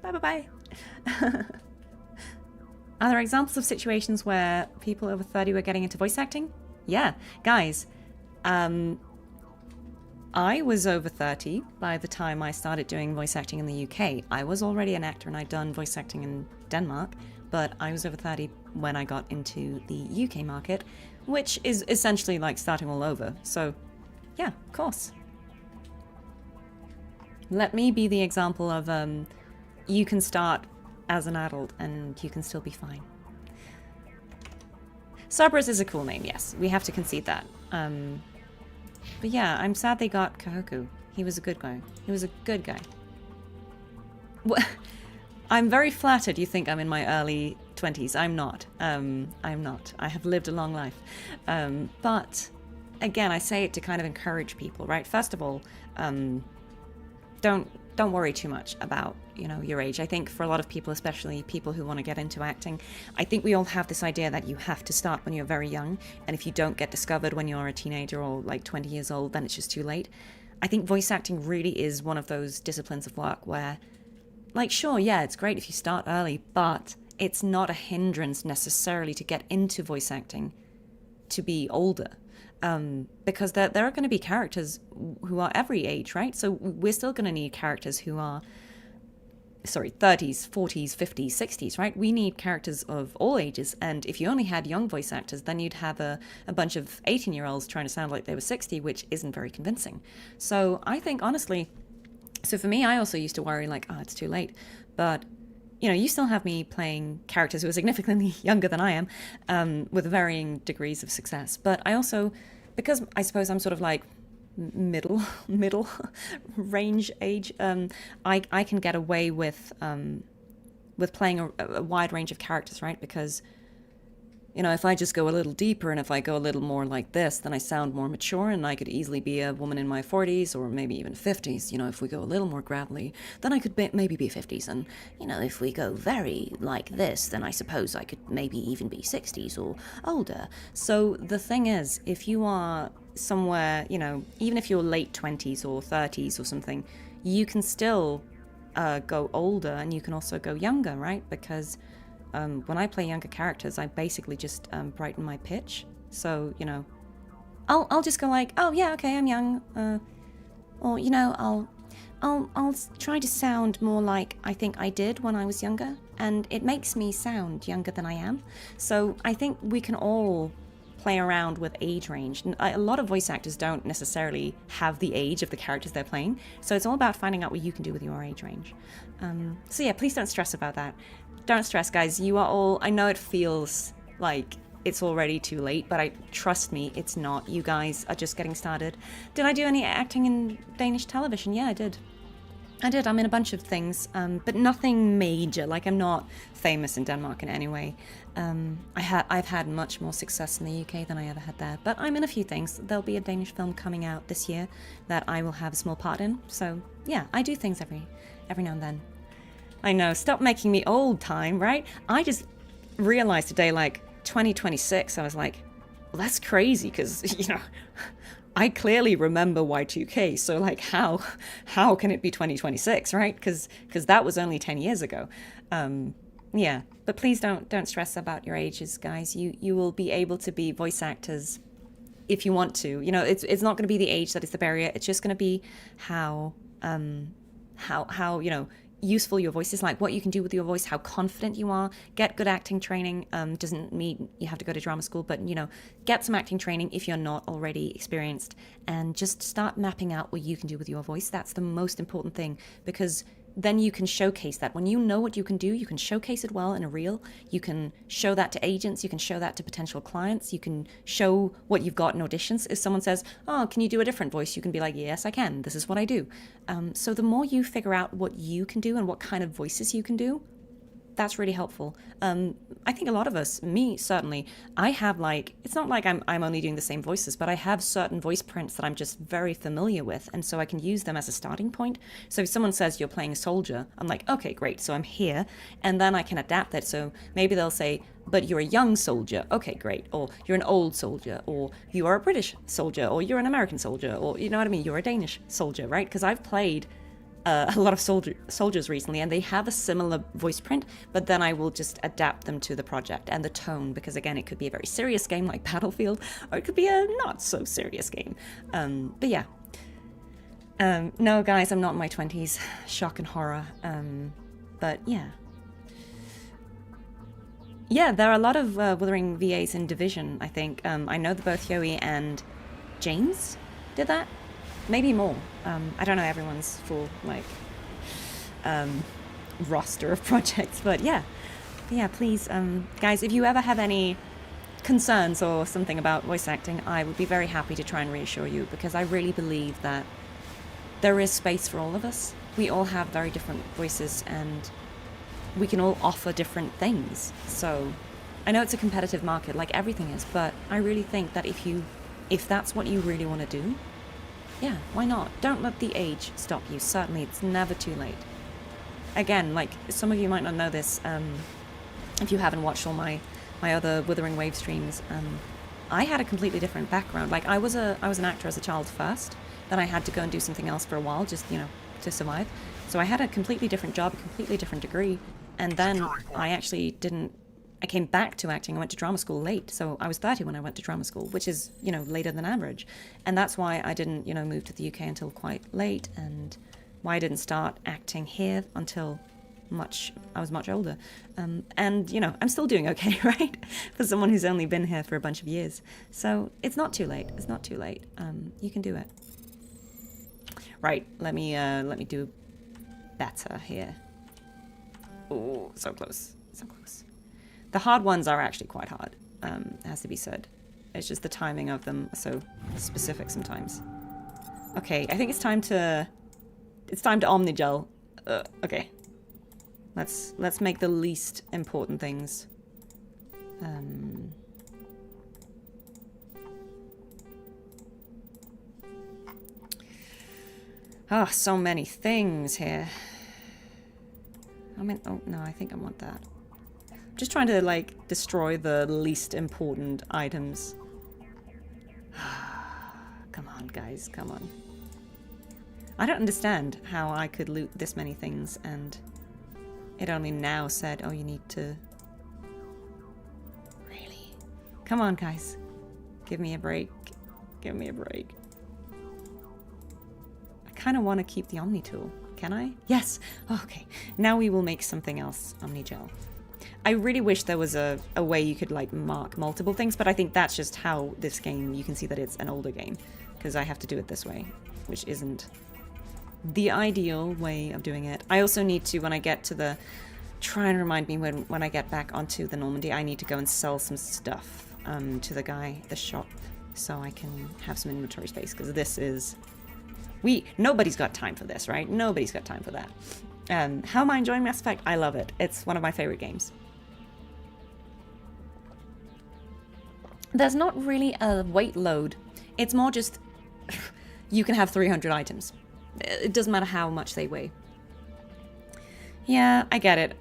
Speaker 1: Bye-bye-bye. Are there examples of situations where people over 30 were getting into voice acting? Yeah. Guys, I was over 30 by the time I started doing voice acting in the UK. I was already an actor and I'd done voice acting in Denmark, but I was over 30 when I got into the UK market, which is essentially like starting all over. So, yeah, of course. Let me be the example of you can start as an adult and you can still be fine. Cerberus is a cool name, yes. We have to concede that. But yeah, I'm sad they got Kahoku. He was a good guy. He was a good guy. I'm very flattered you think I'm in my early 20s. I'm not. I'm not. I have lived a long life. But, again, I say it to kind of encourage people, right? First of all, don't worry too much about, you know, your age. I think for a lot of people, especially people who want to get into acting, I think we all have this idea that you have to start when you're very young, and if you don't get discovered when you're a teenager or like 20 years old, then it's just too late. I think voice acting really is one of those disciplines of work where, like, sure, yeah, it's great if you start early, but it's not a hindrance necessarily to get into voice acting to be older. Because there are going to be characters who are every age, right? So we're still going to need characters who are, 30s, 40s, 50s, 60s, right? We need characters of all ages. And if you only had young voice actors, then you'd have a bunch of 18-year-olds trying to sound like they were 60, which isn't very convincing. So I think, honestly, so for me, I also used to worry, like, oh, it's too late. But, you know, you still have me playing characters who are significantly younger than I am, with varying degrees of success. But I also, because I suppose I'm sort of like middle range age, I can get away with playing a wide range of characters, right? Because, you know, if I just go a little deeper and if I go a little more like this, then I sound more mature, and I could easily be a woman in my 40s or maybe even 50s. You know, if we go a little more gravelly, then I could maybe be 50s. And, you know, if we go very like this, then I suppose I could maybe even be 60s or older. So the thing is, if you are somewhere, you know, even if you're late 20s or 30s or something, you can still go older, and you can also go younger, right? Because when I play younger characters, I basically just brighten my pitch. So, you know, I'll just go like, oh yeah, okay, I'm young, or, you know, I'll try to sound more like I think I did when I was younger, and it makes me sound younger than I am. So I think we can all play around with age range. A lot of voice actors don't necessarily have the age of the characters they're playing, so it's all about finding out what you can do with your age range. So yeah, please don't stress about that. Don't stress, guys. You are all, I know it feels like it's already too late, but trust me, it's not. You guys are just getting started. Did I do any acting in Danish television? Yeah, I did. I'm in a bunch of things, but nothing major. Like, I'm not famous in Denmark in any way. I've had much more success in the UK than I ever had there, but I'm in a few things. There'll be a Danish film coming out this year that I will have a small part in. So yeah, I do things every now and then. I know, stop making me old, time, right? I just realized today, like, 2026, I was like, well, that's crazy, because, you know, I clearly remember Y2K, so, like, how can it be 2026, right? Because that was only 10 years ago. Yeah, but please don't stress about your ages, guys. You will be able to be voice actors if you want to. You know, it's not going to be the age that is the barrier. It's just going to be how you know, useful your voice is, like what you can do with your voice, how confident you are. Get good acting training. Doesn't mean you have to go to drama school, but, you know, get some acting training if you're not already experienced, and just start mapping out what you can do with your voice. That's the most important thing, because then you can showcase that. When you know what you can do, you can showcase it well in a reel. You can show that to agents. You can show that to potential clients. You can show what you've got in auditions. If someone says, oh, can you do a different voice? You can be like, yes, I can. This is what I do. So the more you figure out what you can do and what kind of voices you can do, that's really helpful. I think a lot of us, me certainly, I have, like, it's not like I'm only doing the same voices, but I have certain voice prints that I'm just very familiar with, and so I can use them as a starting point. So if someone says you're playing a soldier, I'm like, okay, great, so I'm here, and then I can adapt that. So maybe they'll say, but you're a young soldier. Okay, great. Or you're an old soldier, or you are a British soldier, or you're an American soldier, or, you know what I mean, you're a Danish soldier, right? Because I've played a lot of soldiers recently, and they have a similar voice print, but then I will just adapt them to the project and the tone, because, again, it could be a very serious game like Battlefield, or it could be a not so serious game. But yeah. No, guys, I'm not in my 20s. Shock and horror. But yeah. Yeah, there are a lot of Withering VAs in Division, I think. I know that both Yoey and James did that. Maybe more. I don't know everyone's full, like, roster of projects, but yeah. Please, guys, if you ever have any concerns or something about voice acting, I would be very happy to try and reassure you, because I really believe that there is space for all of us. We all have very different voices, and we can all offer different things. So I know it's a competitive market, like everything is, but I really think that if that's what you really want to do, yeah, why not? Don't let the age stop you. Certainly, it's never too late. Again, like, some of you might not know this, if you haven't watched all my other Withering Wave streams. I had a completely different background. Like, I was an actor as a child first, then I had to go and do something else for a while, just, you know, to survive. So I had a completely different job, a completely different degree, and then I actually didn't... I came back to acting. I went to drama school late, so I was 30 when I went to drama school, which is, you know, later than average. And that's why I didn't, you know, move to the UK until quite late, and why I didn't start acting here until I was much older. And, you know, I'm still doing okay, right? For someone who's only been here for a bunch of years. So it's not too late. It's not too late. You can do it. Right, let me do better here. Oh, so close. So close. The hard ones are actually quite hard, has to be said. It's just the timing of them are so specific sometimes. Okay, I think it's time to Omnigel. Okay. Let's make the least important things. Ah, so many things here. I mean, oh no, I think I want that. I'm just trying to, like, destroy the least important items. Come on, guys, come on. I don't understand how I could loot this many things and it only now said, oh, you need to... Really? Come on, guys. Give me a break. Give me a break. I kind of want to keep the Omni tool. Can I? Yes! Okay. Now we will make something else Omnigel. I really wish there was a way you could, like, mark multiple things, but I think that's just how this game, you can see that it's an older game, because I have to do it this way, which isn't the ideal way of doing it. I also need to, when I get to the... Try and remind me when I get back onto the Normandy, I need to go and sell some stuff to the guy, the shop, so I can have some inventory space, because this is... Nobody's got time for this, right? Nobody's got time for that. How am I enjoying Mass Effect? I love it. It's one of my favorite games. There's not really a weight load. It's more just... you can have 300 items. It doesn't matter how much they weigh. Yeah, I get it.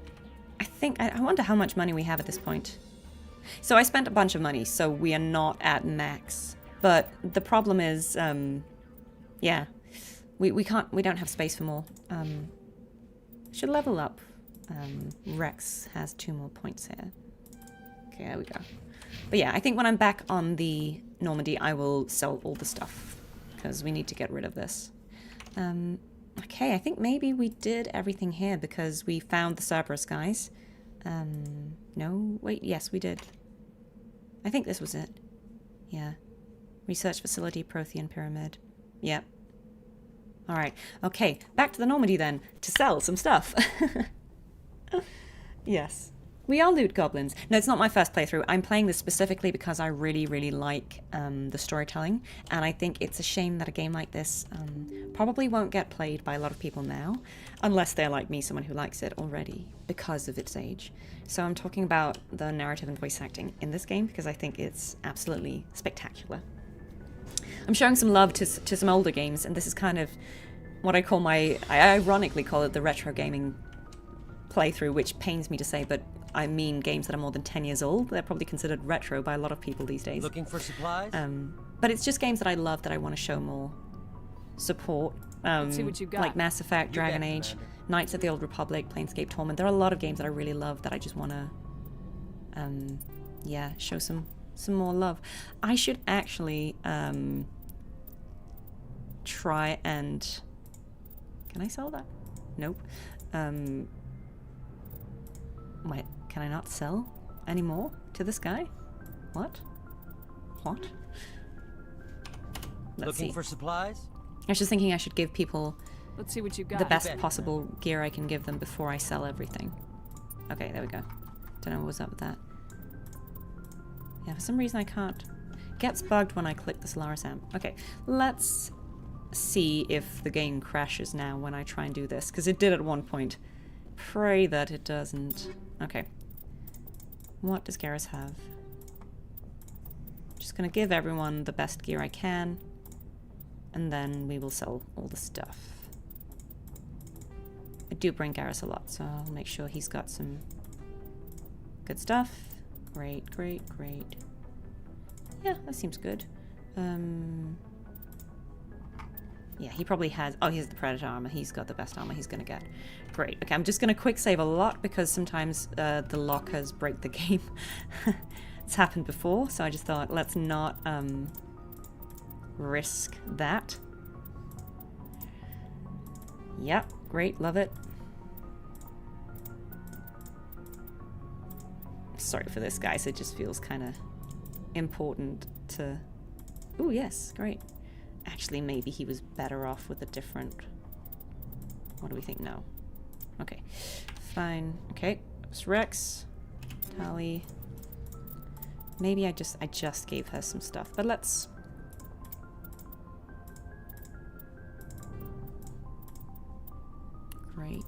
Speaker 1: I wonder how much money we have at this point. So I spent a bunch of money, so we are not at max. But the problem is, yeah, we don't have space for more. Should level up. Rex has 2 more points here. Okay, there we go. But yeah, I think when I'm back on the Normandy, I will sell all the stuff, because we need to get rid of this. Okay, I think maybe we did everything here because we found the Cerberus guys. No, wait, yes, we did. I think this was it. Yeah. Research facility, Prothean pyramid. Yep. Alright, okay, back to the Normandy then, to sell some stuff. Yes. We are loot goblins. No, it's not my first playthrough. I'm playing this specifically because I really, really like the storytelling, and I think it's a shame that a game like this probably won't get played by a lot of people now, unless they're like me, someone who likes it already because of its age. So I'm talking about the narrative and voice acting in this game because I think it's absolutely spectacular. I'm showing some love to some older games, and this is kind of what I call I ironically call it the retro gaming playthrough, which pains me to say, but I mean games that are more than 10 years old. They're probably considered retro by a lot of people these days.
Speaker 12: Looking for supplies?
Speaker 1: But it's just games that I love that I want to show more support.
Speaker 10: Let's see what you've got.
Speaker 1: Like Mass Effect, Dragon Age, Knights of the Old Republic, Planescape Torment. There are a lot of games that I really love that I just want to, yeah, show some more love. I should actually try and... Can I sell that? Nope. Wait, can I not sell anymore to this guy? What? What? Let's see.
Speaker 12: Looking for supplies?
Speaker 1: I was just thinking I should give people
Speaker 10: Let's see what you've got.
Speaker 1: the best possible gear I can give them before I sell everything. Okay, there we go. Don't know what was up with that. Yeah, for some reason I can't. Gets bugged when I click the Solaris amp. Okay, let's see if the game crashes now when I try and do this, because it did at one point. Pray that it doesn't. Okay. What does Garrus have? Just gonna give everyone the best gear I can, and then we will sell all the stuff. I do bring Garrus a lot, so I'll make sure he's got some good stuff. Great, great, great. Yeah, that seems good. Yeah, he probably has... Oh, he has the Predator armor. He's got the best armor he's going to get. Great. Okay, I'm just going to quick save a lot because sometimes the lockers break the game. It's happened before, so I just thought, let's not risk that. Yep, great. Love it. Sorry for this, guys. It just feels kind of important to... Oh, yes. Great. Actually, maybe he was better off with a different... What do we think? No. Okay. Fine. Okay. It's Rex. Tally. Maybe I just gave her some stuff. But let's... Great.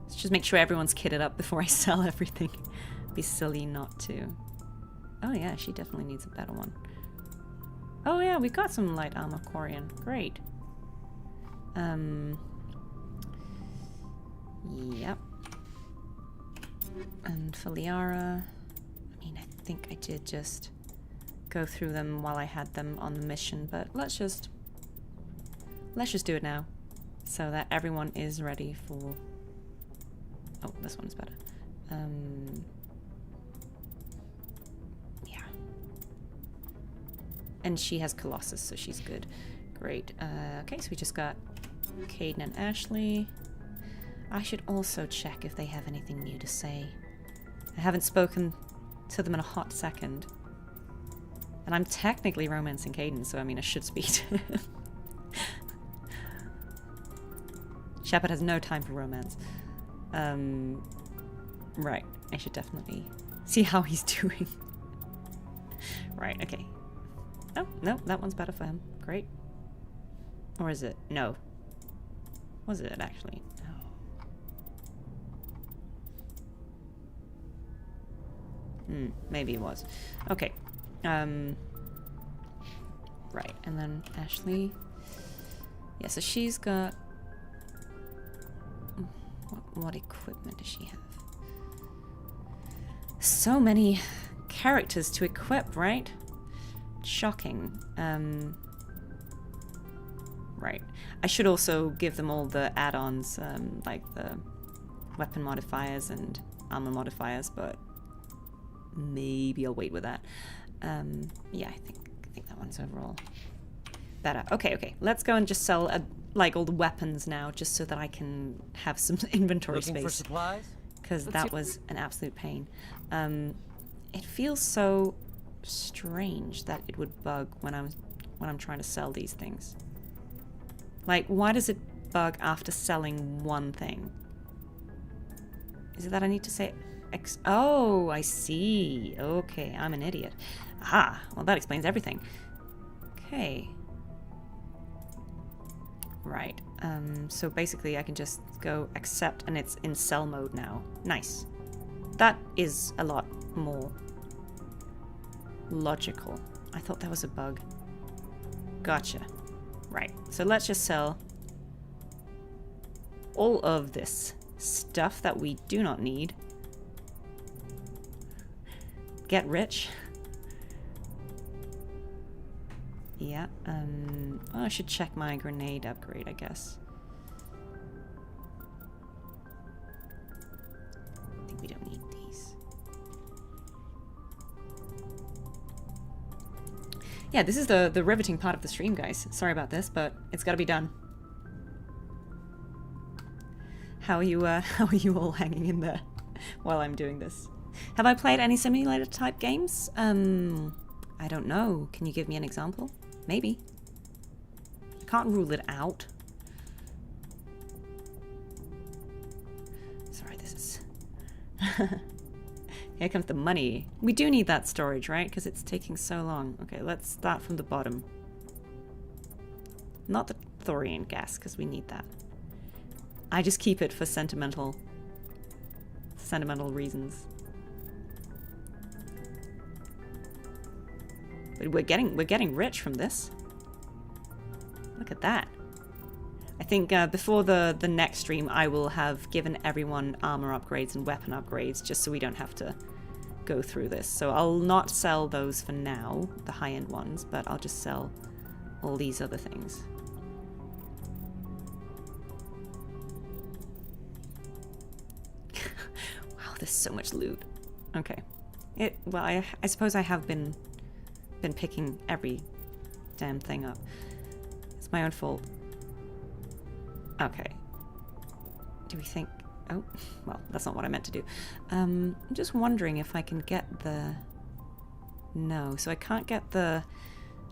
Speaker 1: Let's just make sure everyone's kitted up before I sell everything. It'd be silly not to. Oh yeah, she definitely needs a better one. Oh yeah, we've got some light armor Quarian. Great. Yep. And for Liara, I mean, I think I did just go through them while I had them on the mission, but let's just do it now, so that everyone is ready for... Oh, this one is better. Yeah. And she has Colossus, so she's good. Great. Okay, so we just got Caden and Ashley. I should also check if they have anything new to say. I haven't spoken to them in a hot second. And I'm technically romancing Caden, so I mean I should speak to him. Shepard has no time for romance. Right. I should definitely see how he's doing. Right, okay. Oh, no, that one's better for him. Great. Or is it? No. Was it actually? No. Maybe it was. Okay. Right, and then Ashley. Yeah, so she's got... What equipment does she have? So many characters to equip, right? Shocking. Right. I should also give them all the add-ons, like the weapon modifiers and armor modifiers, but maybe I'll wait with that. Yeah, I think that one's overall better. Okay. Let's go and just sell like all the weapons now, just so that I can have some inventory space.
Speaker 12: For supplies?
Speaker 1: Because that was an absolute pain. It feels so strange that it would bug when I'm trying to sell these things. Like, why does it bug after selling one thing? Is it that I need to say oh, I see. Okay, I'm an idiot. Ah, well that explains everything. Okay. Right. So basically I can just go accept and it's in sell mode now. Nice. That is a lot more logical. I thought that was a bug. Gotcha. Right. So let's just sell all of this stuff that we do not need. Get rich. Yeah, well, I should check my grenade upgrade, I guess. I think we don't need these. Yeah, this is the riveting part of the stream, guys. Sorry about this, but it's gotta be done. How are you all hanging in there while I'm doing this? Have I played any simulator type games? I don't know. Can you give me an example? Maybe. Can't rule it out. Sorry, this is... Here comes the money. We do need that storage, right? Because it's taking so long. Okay, let's start from the bottom. Not the thorium gas, because we need that. I just keep it for sentimental reasons. But we're getting rich from this. Look at that. I think before the next stream, I will have given everyone armor upgrades and weapon upgrades, just so we don't have to go through this. So I'll not sell those for now, the high-end ones, but I'll just sell all these other things. there's so much loot. Okay. Well, I suppose I have been picking every damn thing up. It's my own fault. Okay. Do we think... Oh, well, that's not what I meant to do. I'm just wondering if I can get the... No, so I can't get the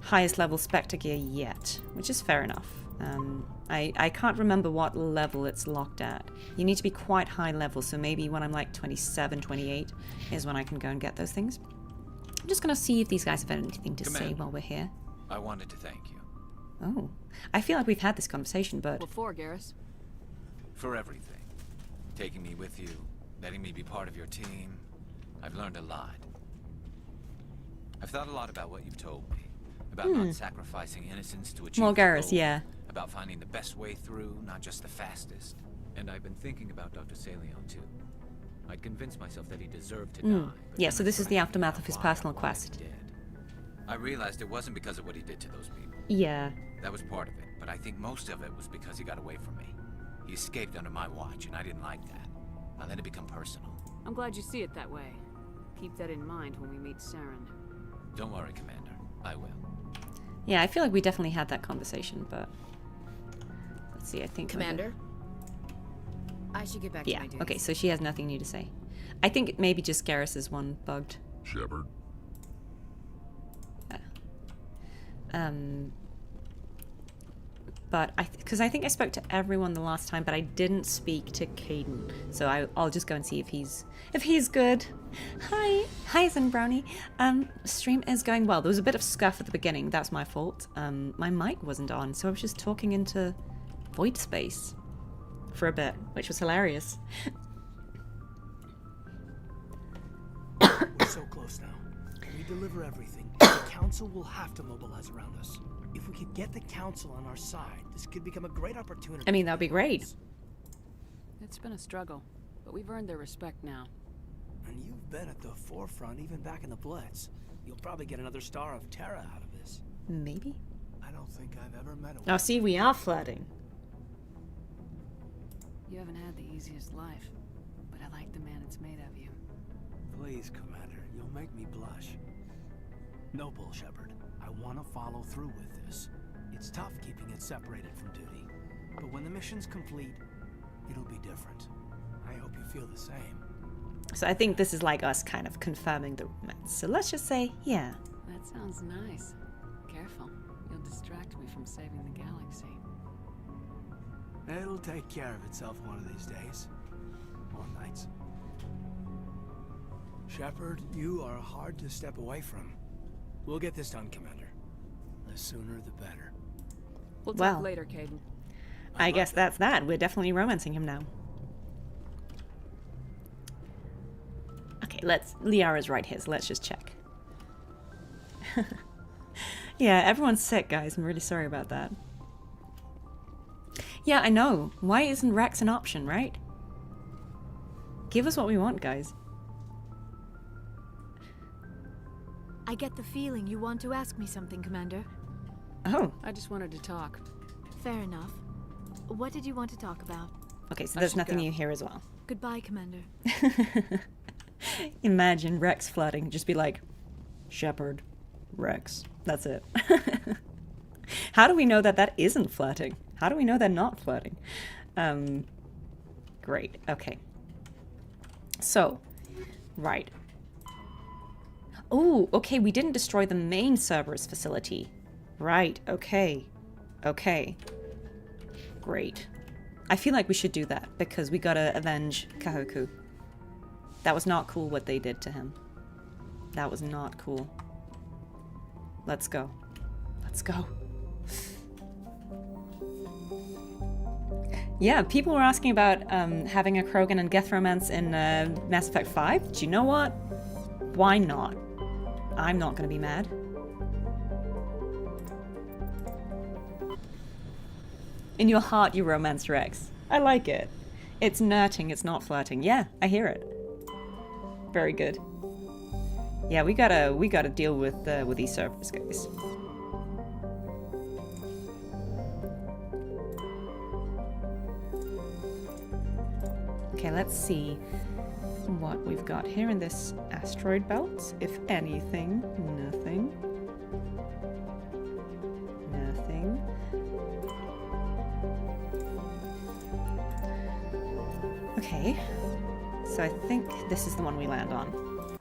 Speaker 1: highest level Spectre gear yet, which is fair enough. I can't remember what level it's locked at. You need to be quite high level, so maybe when I'm like 27, 28 is when I can go and get those things. I'm just going to see if these guys have anything to say while we're here.
Speaker 6: I wanted to thank you.
Speaker 1: Oh, I feel like we've had this conversation, but...
Speaker 10: What for, Garrus?
Speaker 6: For everything. Taking me with you, letting me be part of your team. I've learned a lot. I've thought a lot about what you've told me. About not sacrificing innocence to achieve
Speaker 1: More
Speaker 6: the
Speaker 1: Garrus,
Speaker 6: goal.
Speaker 1: yeah.
Speaker 6: About finding the best way through, not just the fastest. And I've been thinking about Dr. Saleon too. I'd convinced myself that he deserved to die.
Speaker 1: Yeah, so this is the aftermath of his personal quest.
Speaker 6: I realized it wasn't because of what he did to those people.
Speaker 1: Yeah.
Speaker 6: That was part of it, but I think most of it was because he got away from me. He escaped under my watch, and I didn't like that. I let it become personal.
Speaker 10: I'm glad you see it that way. Keep that in mind when we meet Saren.
Speaker 6: Don't worry, Commander. I will.
Speaker 1: Yeah, I feel like we definitely had that conversation, but... Let's see, I think...
Speaker 5: Commander? I should get back to my duties.
Speaker 1: Okay, so she has nothing new to say. I think maybe just Garrus is one bugged.
Speaker 11: Shepard?
Speaker 1: But because I think I spoke to everyone the last time, but I didn't speak to Caden. So I'll just go and see if he's good. Hi, Zen Brownie. Stream is going well. There was a bit of scuff at the beginning. That's my fault. My mic wasn't on, so I was just talking into void space for a bit, which was hilarious.
Speaker 12: We're so close now. When we deliver everything, the Council will have to mobilize around us. If we could get the Council on our side, this could become a great opportunity.
Speaker 1: I mean, that'd be great.
Speaker 10: It's been a struggle, but we've earned their respect now.
Speaker 12: And you've been at the forefront even back in the Blitz. You'll probably get another Star of Terra out of this.
Speaker 1: Maybe.
Speaker 12: I don't think I've ever met a...
Speaker 1: Now see, we are flirting.
Speaker 10: You haven't had the easiest life, but I like the man it's made of you.
Speaker 12: Please, Commander, you'll make me blush. No bull, Shepard. I want to follow through with this. It's tough keeping it separated from duty, but when the mission's complete, it'll be different. I hope you feel the same.
Speaker 1: So I think this is like us kind of confirming the romance. So let's just say, yeah.
Speaker 10: That sounds nice. Careful. You'll distract me from saving the galaxy.
Speaker 12: It'll take care of itself one of these days. Or nights. Shepard, you are hard to step away from. We'll get this done, Commander. The sooner the better.
Speaker 10: We'll talk later, Caden.
Speaker 1: I guess that's that. We're definitely romancing him now. Okay, Liara's right here, so let's just check. Yeah, everyone's sick, guys. I'm really sorry about that. Yeah, I know. Why isn't Rex an option, right? Give us what we want, guys.
Speaker 5: I get the feeling you want to ask me something, Commander.
Speaker 1: Oh.
Speaker 10: I just wanted to talk.
Speaker 5: Fair enough. What did you want to talk about?
Speaker 1: Okay, so there's nothing new here as well.
Speaker 5: Goodbye, Commander.
Speaker 1: Imagine Rex flirting. Just be like, Shepard, Rex. That's it. How do we know that that isn't flirting? How do we know they're not flirting? Great. Okay. So, right. Oh, okay, we didn't destroy the main Cerberus facility. Right, okay. Okay. Great. I feel like we should do that, because we gotta avenge Kahoku. That was not cool what they did to him. That was not cool. Let's go. Let's go. Yeah, people were asking about having a Krogan and Geth romance in Mass Effect 5. Do you know what? Why not? I'm not gonna be mad. In your heart, you romance Rex. I like it. It's nerding, it's not flirting. Yeah, I hear it. Very good. Yeah, we gotta deal with these Cerberus guys. Okay, let's see. what we've got here in this asteroid belt. If anything, nothing. Nothing. Okay, so I think this is the one we land on.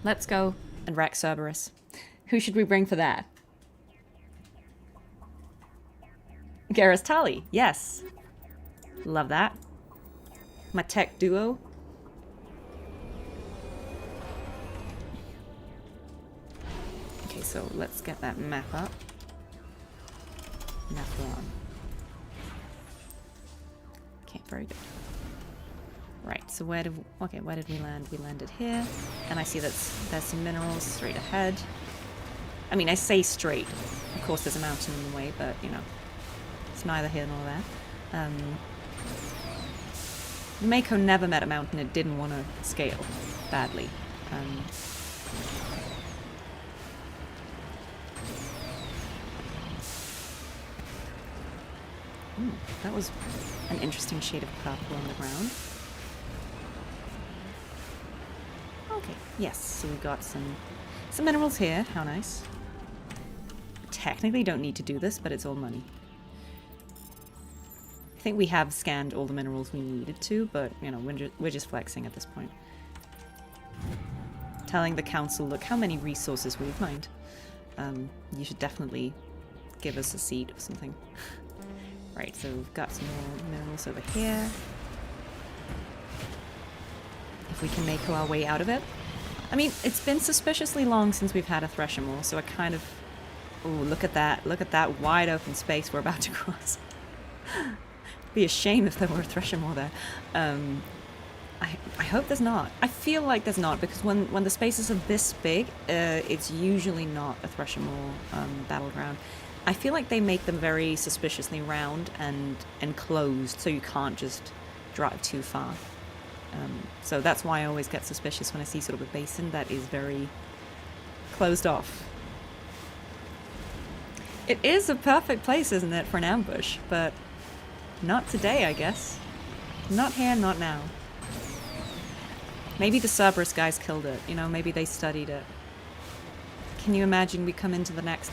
Speaker 1: Let's go and wreck Cerberus. Who should we bring for that? Garrus Tali, yes. Love that. My tech duo. Okay, so let's get that map up. Map one. Okay, very good. Right, so where did we land? We landed here, and I see that there's some minerals straight ahead. I mean, I say straight. Of course, there's a mountain in the way, but you know, it's neither here nor there. Mako never met a mountain it didn't want to scale badly. That was an interesting shade of purple on the ground. Okay, yes, so we've got some minerals here. How nice. Technically don't need to do this, but it's all money. I think we have scanned all the minerals we needed to, but, you know, we're just flexing at this point. Telling the council, look how many resources we've mined. You should definitely give us a seat or something. Right, so we've got some more minerals over here. If we can make our way out of it. I mean, it's been suspiciously long since we've had a Thresher Maw, so I kind of... Ooh, look at that. Look at that wide open space we're about to cross. It'd be a shame if there were a Thresher Maw there. I hope there's not. I feel like there's not, because when the spaces are this big, it's usually not a Thresher Maw battleground. I feel like they make them very suspiciously round and enclosed, so you can't just drive too far. So that's why I always get suspicious when I see sort of a basin that is very closed off. It is a perfect place, isn't it, for an ambush, but not today, I guess. Not here, not now. Maybe the Cerberus guys killed it, you know, maybe they studied it. Can you imagine we come into the next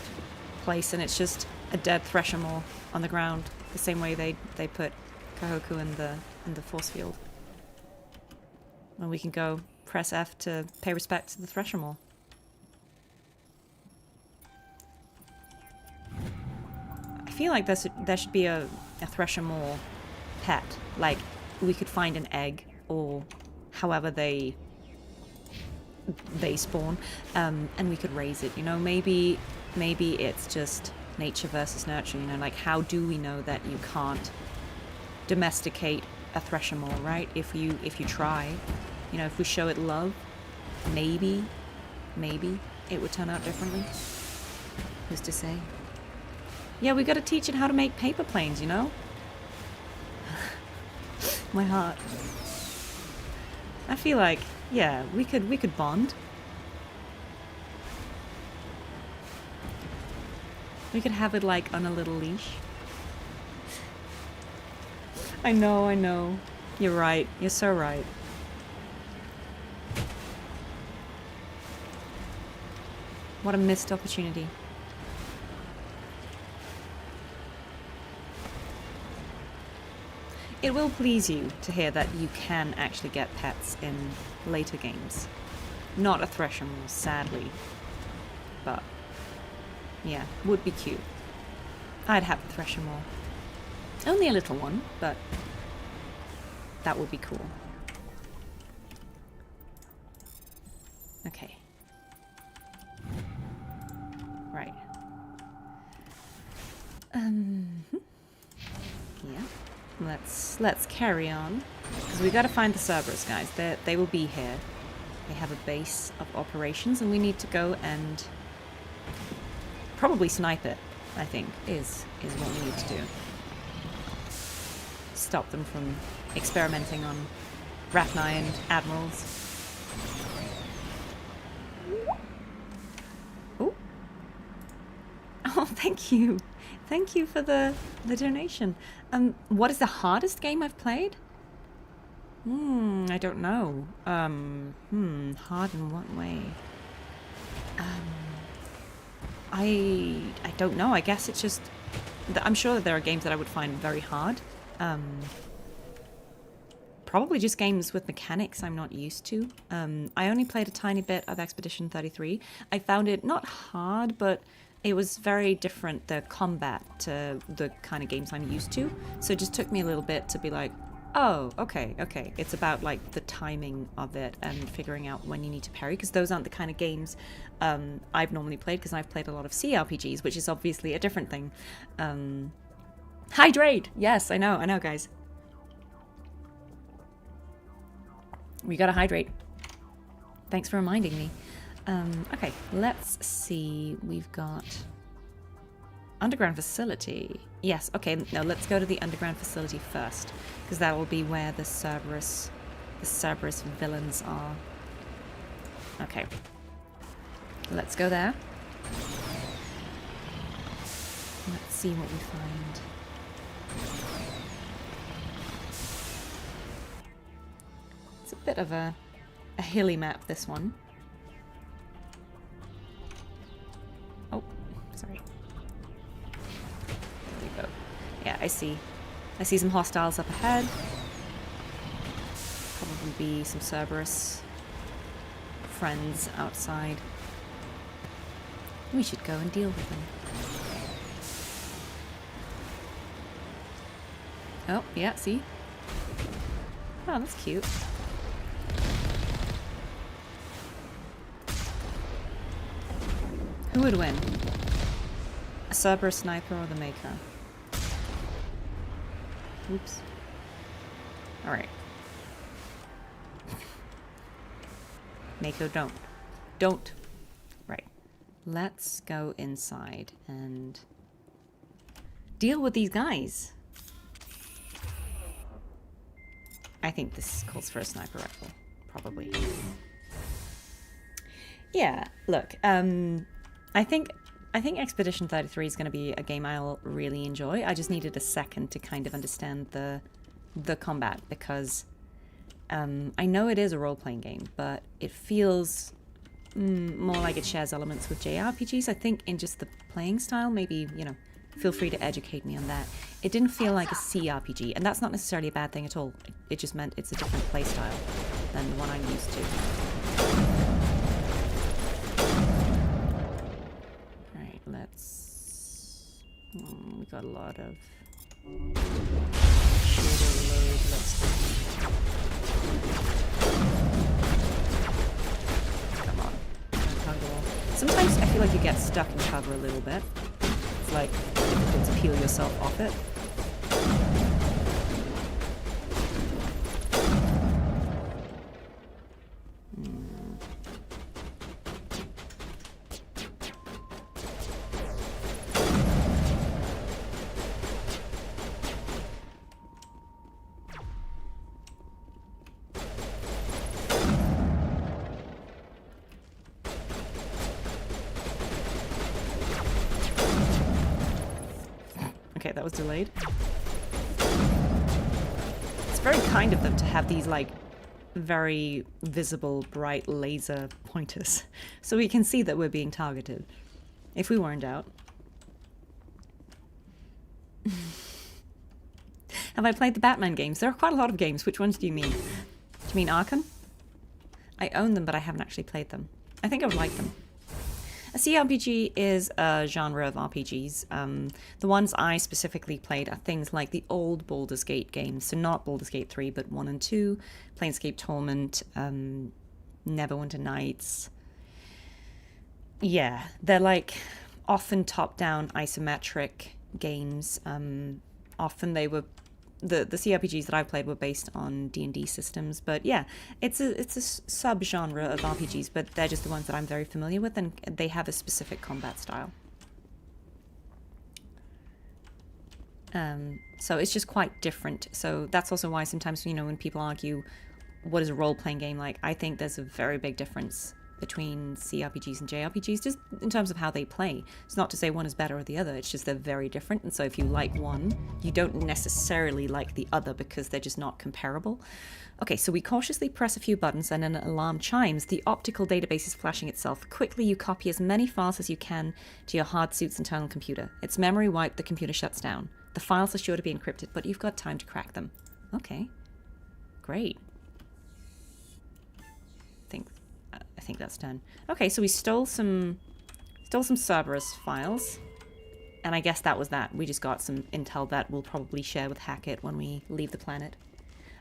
Speaker 1: place and it's just a dead Thresher Maw on the ground, the same way they put Kahoku in the force field? And we can go press F to pay respect to the Thresher Maw. I feel like there should be a Thresher Maw pet. Like, we could find an egg, or however they spawn, and we could raise it. You know, maybe it's just nature versus nurture. You know, like, how do we know that you can't domesticate a Thresher Maw, right? If you try, you know, if we show it love, maybe it would turn out differently. Who's to say? Yeah, we got to teach it how to make paper planes, you know? My heart. I feel like, yeah, we could bond. We could have it like on a little leash. I know. You're right. You're so right. What a missed opportunity. It will please you to hear that you can actually get pets in later games. Not a Thresher Maw, sadly. But, yeah, would be cute. I'd have a Thresher Maw. Only a little one, but that would be cool. Okay. Right. Yeah. Let's carry on, because we got to find the Cerberus guys. They will be here. They have a base of operations, and we need to go and probably snipe it. I think is what we need to do. Stop them from experimenting on Rachni and admirals. Oh, thank you. Thank you for the donation. What is the hardest game I've played? I don't know. Hard in what way? I don't know. I guess it's just... I'm sure that there are games that I would find very hard. Probably just games with mechanics I'm not used to. I only played a tiny bit of Expedition 33. I found it not hard, but it was very different, the combat, to the kind of games I'm used to. So it just took me a little bit to be like, oh, okay. It's about like the timing of it and figuring out when you need to parry, because those aren't the kind of games I've normally played, because I've played a lot of CRPGs, which is obviously a different thing. Hydrate! Yes, I know, guys. We gotta hydrate. Thanks for reminding me. Okay, let's see. We've got underground facility. Yes, okay, no, let's go to the underground facility first, because that will be where the Cerberus villains are. Okay. Let's go there. Let's see what we find. It's a bit of a hilly map, this one. Oh, sorry. There we go. Yeah, I see some hostiles up ahead. Probably be some Cerberus friends outside. We should go and deal with them. Oh, yeah, see? Oh, that's cute. Who would win? A Cerberus sniper or the Mako? Oops. Alright. Mako, don't. Don't. Right. Let's go inside and deal with these guys. I think this calls for a sniper rifle. Probably. Yeah, look, I think Expedition 33 is going to be a game I'll really enjoy. I just needed a second to kind of understand the combat, because I know it is a role-playing game, but it feels more like it shares elements with JRPGs. I think in just the playing style, maybe, you know, feel free to educate me on that. It didn't feel like a CRPG, and that's not necessarily a bad thing at all. It just meant it's a different play style than the one I'm used to. Alright, let's... we got a lot of... shader load. Let's... come on. Sometimes I feel like you get stuck in cover a little bit. It's like difficult to peel yourself off it. Okay, that was delayed. It's very kind of them to have these, like, very visible, bright laser pointers, so we can see that we're being targeted, if we weren't out. Have I played the Batman games? There are quite a lot of games. Which ones do you mean? Do you mean Arkham? I own them, but I haven't actually played them. I think I would like them. A CRPG is a genre of RPGs. The ones I specifically played are things like the old Baldur's Gate games, so not Baldur's Gate 3, but 1 and 2, Planescape Torment, Neverwinter Nights. Yeah, they're like often top-down isometric games. Often they were... The CRPGs that I played were based on D&D systems, but yeah, it's a sub-genre of RPGs, but they're just the ones that I'm very familiar with, and they have a specific combat style. So it's just quite different. So that's also why sometimes, you know, when people argue, what is a role-playing game like, I think there's a very big difference between CRPGs and JRPGs, just in terms of how they play. It's not to say one is better or the other, it's just they're very different, and so if you like one, you don't necessarily like the other because they're just not comparable. Okay, so we cautiously press a few buttons and an alarm chimes. The optical database is flashing itself. Quickly, you copy as many files as you can to your hard suit's internal computer. Its memory wiped, the computer shuts down. The files are sure to be encrypted, but you've got time to crack them. Okay. Great. I think that's done. Okay, so we stole some Cerberus files. And I guess that was that. We just got some intel that we'll probably share with Hackett when we leave the planet.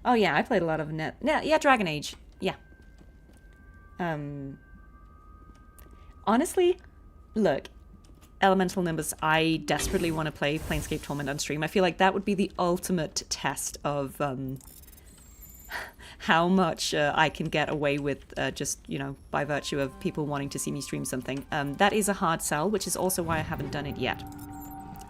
Speaker 1: Oh yeah, I played a lot of yeah, Dragon Age. Yeah. Honestly, look, Elemental Nimbus, I desperately want to play Planescape Torment on stream. I feel like that would be the ultimate test of how much I can get away with just, you know, by virtue of people wanting to see me stream something. That is a hard sell, which is also why I haven't done it yet.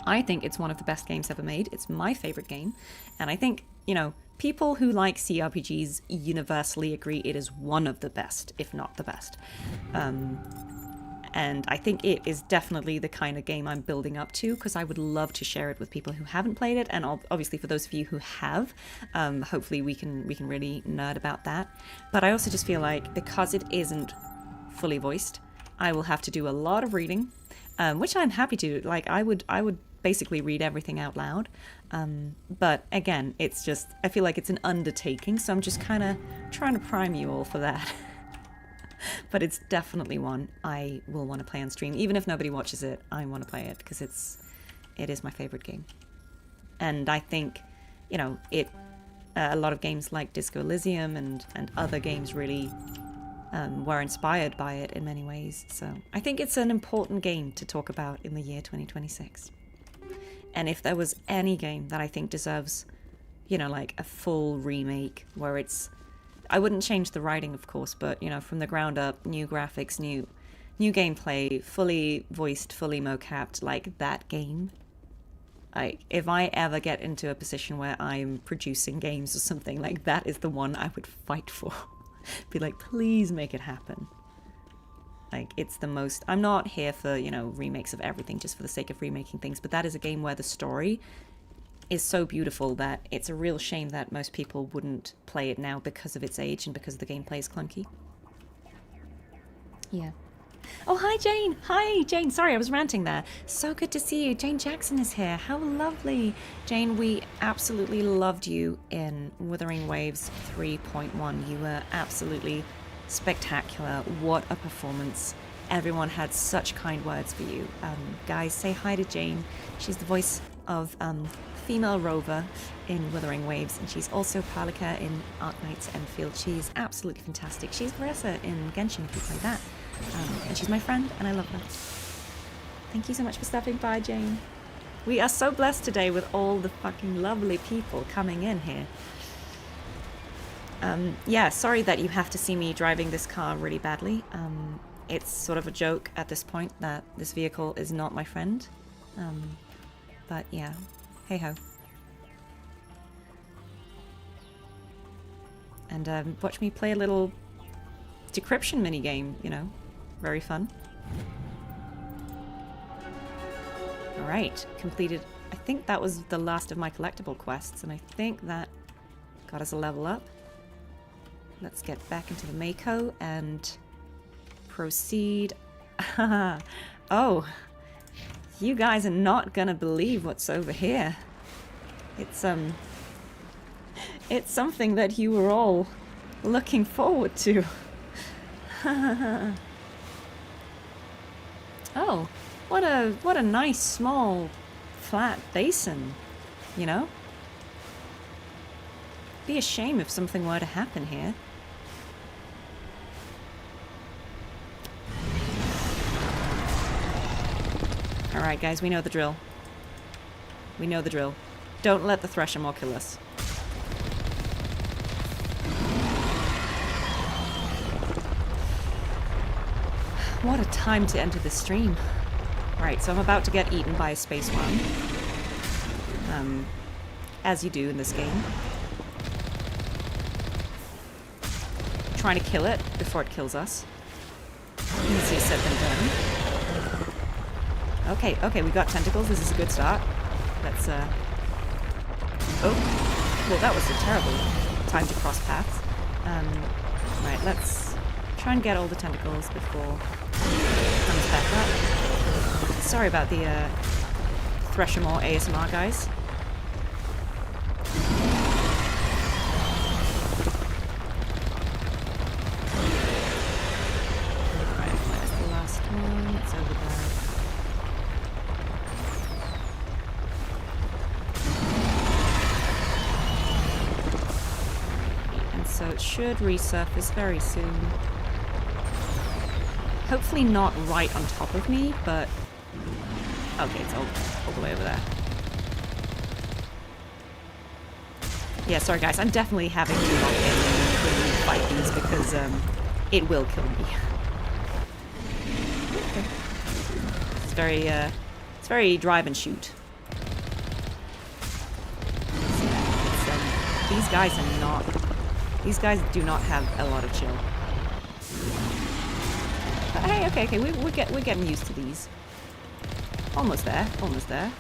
Speaker 1: I think it's one of the best games ever made. It's my favorite game. And I think, you know, people who like CRPGs universally agree it is one of the best, if not the best. And I think it is definitely the kind of game I'm building up to, because I would love to share it with people who haven't played it, and obviously for those of you who have, hopefully we can really nerd about that. But I also just feel like because it isn't fully voiced, I will have to do a lot of reading, which I'm happy to. Like I would basically read everything out loud. But again, it's just, I feel like it's an undertaking, so I'm just kind of trying to prime you all for that. But it's definitely one I will want to play on stream. Even if nobody watches it, I want to play it because it is my favorite game. And I think, you know, a lot of games like Disco Elysium and other games really were inspired by it in many ways. So I think it's an important game to talk about in the year 2026. And if there was any game that I think deserves, you know, like a full remake where it's, I wouldn't change the writing, of course, but, you know, from the ground up, new graphics, new gameplay, fully voiced, fully mocapped, like that game. Like, if I ever get into a position where I'm producing games or something, like that is the one I would fight for. Be like, please make it happen. Like, it's the most, I'm not here for, you know, remakes of everything just for the sake of remaking things, but that is a game where the story is so beautiful that it's a real shame that most people wouldn't play it now because of its age and because the gameplay is clunky. Yeah. Oh, hi, Jane. Hi, Jane. Sorry, I was ranting there. So good to see you. Jane Jackson is here. How lovely. Jane, we absolutely loved you in Wuthering Waves 3.1. You were absolutely spectacular. What a performance. Everyone had such kind words for you. Guys, say hi to Jane. She's the voice of female rover in Wuthering Waves, and she's also Palika in Arknights Enfield. She's absolutely fantastic. She's Marissa in Genshin, if you play that. And she's my friend, and I love her. Thank you so much for stopping by, Jane. We are so blessed today with all the fucking lovely people coming in here. Yeah, sorry that you have to see me driving this car really badly. It's sort of a joke at this point that this vehicle is not my friend. But yeah, hey ho. And watch me play a little decryption minigame, you know. Very fun. Alright, completed. I think that was the last of my collectible quests, and I think that got us a level up. Let's get back into the Mako and proceed. Oh, you guys are not gonna believe what's over here. It's something that you were all looking forward to. Oh, what a nice small flat basin, you know? Be a shame if something were to happen here. Alright guys, we know the drill. We know the drill. Don't let the Thresher Maw kill us. What a time to enter the stream. Right, so I'm about to get eaten by a space worm. As you do in this game. Trying to kill it before it kills us. Easier said than done. Okay, okay, we got tentacles. This is a good start. Let's, oh. Well, that was a terrible time to cross paths. Right, let's try and get all the tentacles before it comes back up. Sorry about the, Threshamore ASMR, guys. Right, where's the last one? It's over there. And so it should resurface very soon. Hopefully not right on top of me, but... Okay, it's all the way over there. Yeah, sorry guys, I'm definitely having to lock in when we fight these because it will kill me. It's very drive and shoot. These guys are not. These guys do not have a lot of chill. But hey, okay, we're getting used to these. Almost there, almost there.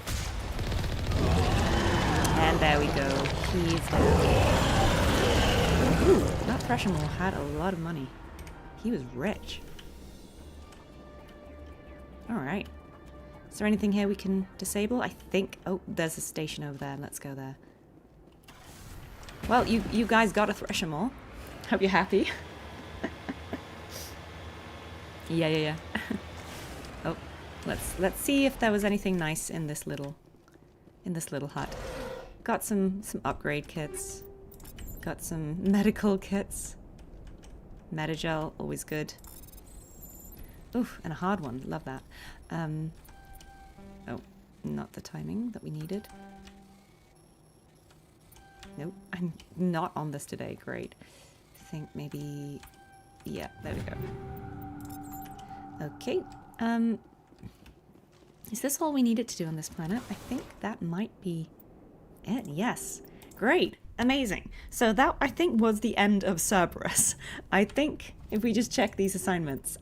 Speaker 1: And there we go. He's down. Ooh, that Threshamore had a lot of money. He was rich. Alright. Is there anything here we can disable? I think... Oh, there's a station over there. Let's go there. Well, you guys got a Threshamore. Hope you're happy. Yeah. Oh, let's see if there was anything nice in this little hut. Got some upgrade kits. Got some medical kits. Metagel, always good. Oof, and a hard one. Love that. Oh, not the timing that we needed. Nope, I'm not on this today. Great. I think maybe... Yeah, there we go. Okay. Is this all we needed to do on this planet? I think that might be it. Yes. Great. Amazing. So that, I think, was the end of Cerberus. I think if we just check these assignments,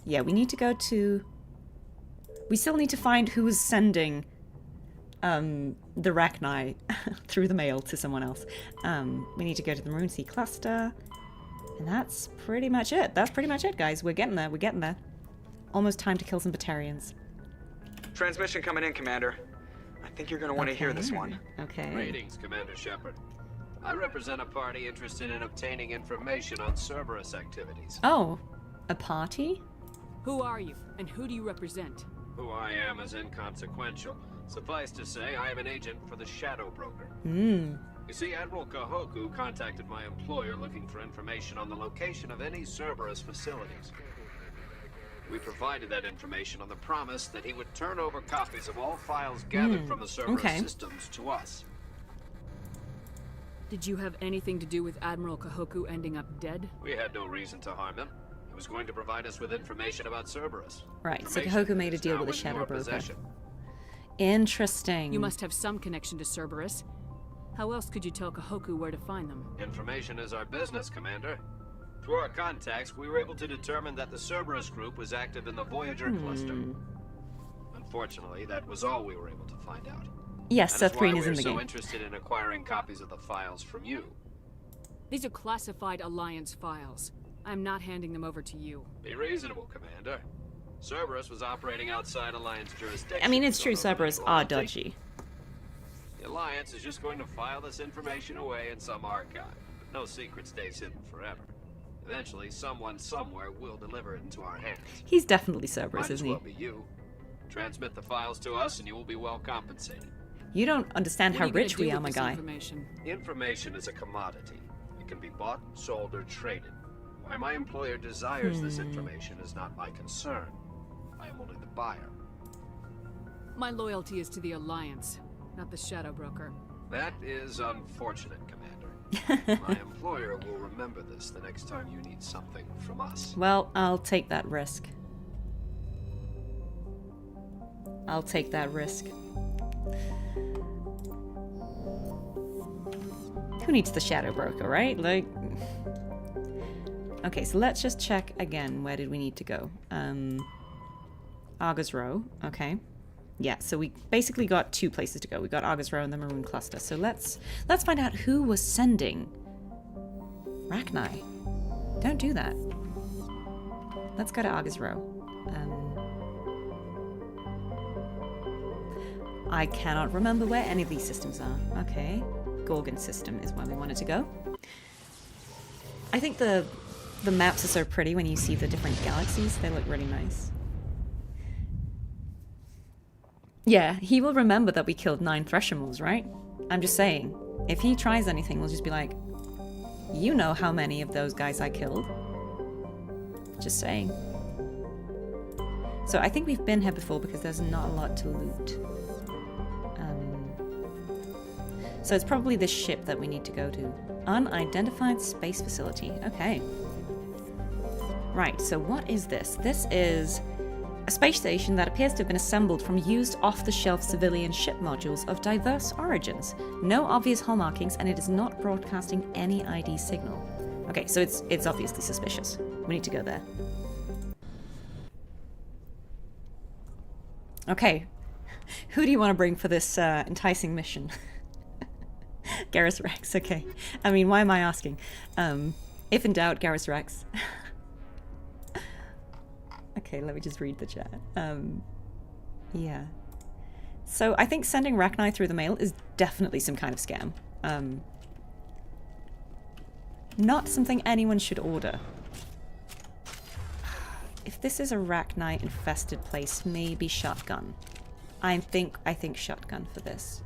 Speaker 1: yeah, we need to go to... We still need to find who is sending the Rachni through the mail to someone else. We need to go to the Maroon Sea cluster. And that's pretty much it. That's pretty much it, guys. We're getting there. We're getting there. Almost time to kill some Batarians.
Speaker 2: Transmission coming in, Commander. I think you're going to want to hear this one.
Speaker 1: Okay.
Speaker 13: Greetings, Commander Shepard. I represent a party interested in obtaining information on Cerberus activities.
Speaker 1: Oh, a party?
Speaker 10: Who are you, and who do you represent?
Speaker 13: Who I am is inconsequential. Suffice to say, I am an agent for the Shadow Broker.
Speaker 1: Hmm.
Speaker 13: You see, Admiral Kahoku contacted my employer looking for information on the location of any Cerberus facilities. We provided that information on the promise that he would turn over copies of all files gathered from the Cerberus systems to us.
Speaker 10: Did you have anything to do with Admiral Kahoku ending up dead?
Speaker 13: We had no reason to harm him. He was going to provide us with information about Cerberus.
Speaker 1: Right, so Kahoku made a deal with the Shadow Broker. Interesting.
Speaker 10: You must have some connection to Cerberus. How else could you tell Kahoku where to find them?
Speaker 13: Information is our business, Commander. Through our contacts, we were able to determine that the Cerberus group was active in the Voyager cluster. Unfortunately, that was all we were able to find out.
Speaker 1: Yes, Seth Green is in the game.
Speaker 13: We're so interested in acquiring copies of the files from you.
Speaker 10: These are classified Alliance files. I'm not handing them over to you.
Speaker 13: Be reasonable, Commander. Cerberus was operating outside Alliance jurisdiction.
Speaker 1: I mean, it's true, Cerberus are dodgy.
Speaker 13: The Alliance is just going to file this information away in some archive. But no secret stays hidden forever. Eventually, someone somewhere will deliver it into our hands.
Speaker 1: He's definitely Cerberus, isn't he?
Speaker 13: Might as well be you. Transmit the files to us, and you will be well compensated.
Speaker 1: You don't understand how rich we are, my guy.
Speaker 13: Information is a commodity. It can be bought, sold, or traded. Why my employer desires this information is not my concern. I am only the buyer.
Speaker 10: My loyalty is to the Alliance, not the Shadow Broker.
Speaker 13: That is unfortunate, Commander. My employer will remember this the next time you need something from us.
Speaker 1: Well, I'll take that risk. I'll take that risk. Who needs the Shadow Broker, right? Like... Okay, so let's just check again. Where did we need to go? Argus Row. Okay. Yeah, so we basically got 2 places to go. We got Argus Row and the Maroon Cluster. So let's find out who was sending Rachni. Don't do that. Let's go to Argus Row. I cannot remember where any of these systems are. Okay. Gorgon system is where we wanted to go. I think the maps are so pretty when you see the different galaxies. They look really nice. Yeah, he will remember that we killed 9 Threshamals, right? I'm just saying. If he tries anything, we'll just be like, you know how many of those guys I killed. Just saying. So I think we've been here before because there's not a lot to loot. So it's probably this ship that we need to go to. Unidentified space facility. Okay. Right, so what is this? This is a space station that appears to have been assembled from used off-the-shelf civilian ship modules of diverse origins. No obvious hallmarkings, and it is not broadcasting any ID signal. Okay, so it's obviously suspicious. We need to go there. Okay. Who do you want to bring for this enticing mission? Garrus Rex, okay. I mean, why am I asking? If in doubt, Garrus Rex. Okay, let me just read the chat. Yeah. So I think sending Rachni through the mail is definitely some kind of scam. Not something anyone should order. If this is a Rachni infested place, maybe shotgun. I think shotgun for this.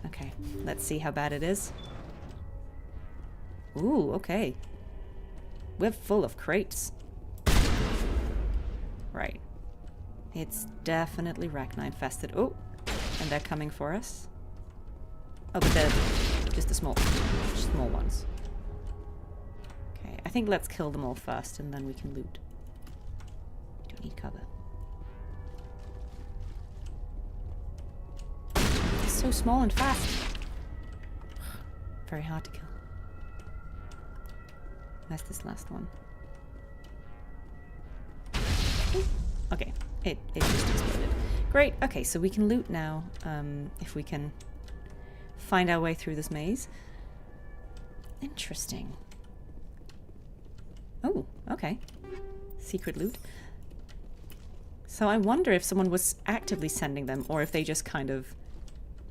Speaker 1: Okay, let's see how bad it is. Ooh, okay. We're full of crates. Right. It's definitely Rachni infested. Oh, and they're coming for us. Oh, but they're just the small ones. Okay, I think let's kill them all first, and then we can loot. We don't need cover. It's so small and fast. Very hard to kill. Where's this last one? Okay, it just exploded. Great, okay, so we can loot now, if we can find our way through this maze. Interesting. Oh, okay. Secret loot. So I wonder if someone was actively sending them, or if they just kind of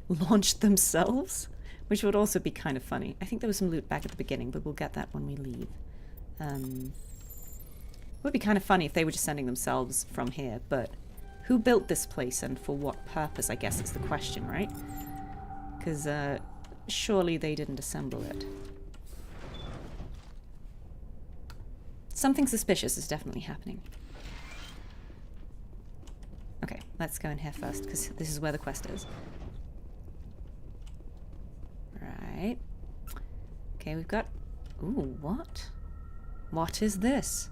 Speaker 1: launched themselves, which would also be kind of funny. I think there was some loot back at the beginning, but we'll get that when we leave. It would be kind of funny if they were just sending themselves from here, but who built this place and for what purpose, I guess is the question, right? Because surely they didn't assemble it. Something suspicious is definitely happening. Okay, let's go in here first, because this is where the quest is. Right. Okay, we've got... Ooh, what? What is this?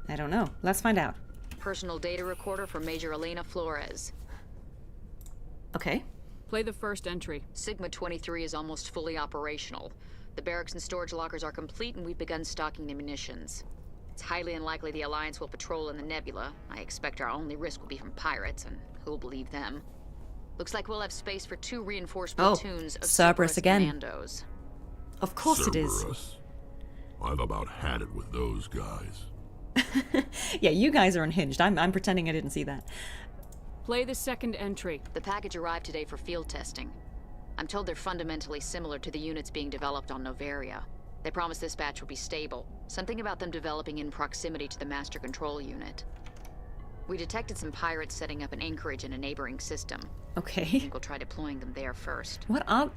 Speaker 1: I don't know. Let's find out.
Speaker 14: Personal data recorder for Major Helena Flores.
Speaker 1: Okay.
Speaker 10: Play the first entry.
Speaker 14: Sigma 23 is almost fully operational. The barracks and storage lockers are complete, and we've begun stocking the munitions. It's highly unlikely the Alliance will patrol in the nebula. I expect our only risk will be from pirates, and who'll believe them? Looks like we'll have space for 2 reinforced platoons of
Speaker 1: Cerberus again.
Speaker 14: commandos.
Speaker 1: Of course
Speaker 11: Cerberus.
Speaker 1: it is.
Speaker 11: I've about had it with those guys.
Speaker 1: Yeah, you guys are unhinged. I'm pretending I didn't see that.
Speaker 10: Play the second entry.
Speaker 14: The package arrived today for field testing. I'm told they're fundamentally similar to the units being developed on Novaria. They promise this batch will be stable. Something about them developing in proximity to the master control unit. We detected some pirates setting up an anchorage in a neighboring system.
Speaker 1: Okay.
Speaker 14: I think we'll try deploying them there first.
Speaker 1: What are...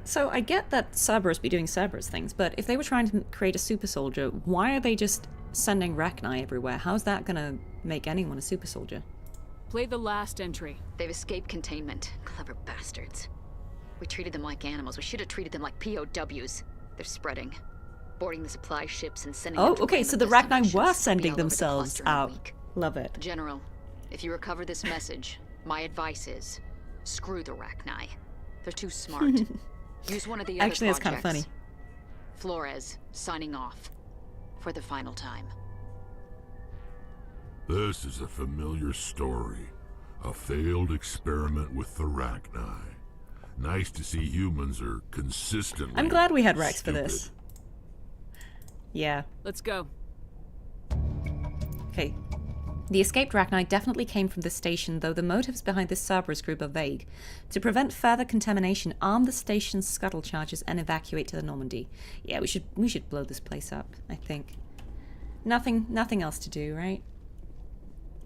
Speaker 1: So I get that Cerberus be doing Cerberus things, but if they were trying to create a super soldier, why are they just sending Rachni everywhere? How's that gonna make anyone a super soldier?
Speaker 10: Play the last entry.
Speaker 14: They've escaped containment. Clever bastards. We treated them like animals. We should have treated them like POWs. They're spreading. Boarding the supply ships and sending them to
Speaker 1: okay, so the Rachni were sending themselves out. Love it.
Speaker 14: General, if you recover this message, my advice is, screw the Rachni. They're too smart. Use one of the other
Speaker 1: Actually, that's kind of funny.
Speaker 14: Flores, signing off. For the final time.
Speaker 11: This is a familiar story. A failed experiment with the Rachni. Nice to see humans are consistently
Speaker 1: I'm glad we had Rex
Speaker 11: stupid.
Speaker 1: for this. Yeah.
Speaker 10: Let's go.
Speaker 1: Okay. The escaped Rachni definitely came from this station, though the motives behind this Cerberus group are vague. To prevent further contamination, arm the station's scuttle charges and evacuate to the Normandy. Yeah, we should blow this place up, I think. Nothing else to do, right?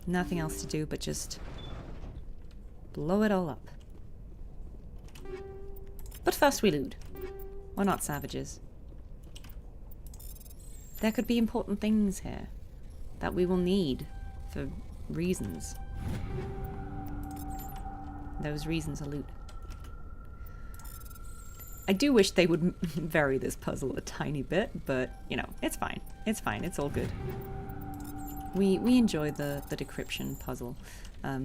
Speaker 1: Nothing else to do but just blow it all up. But first we loot. We're not savages. There could be important things here that we will need for reasons. Those reasons are loot. I do wish they would vary this puzzle a tiny bit, but, you know, it's fine. It's fine. It's all good. We enjoy the decryption puzzle. I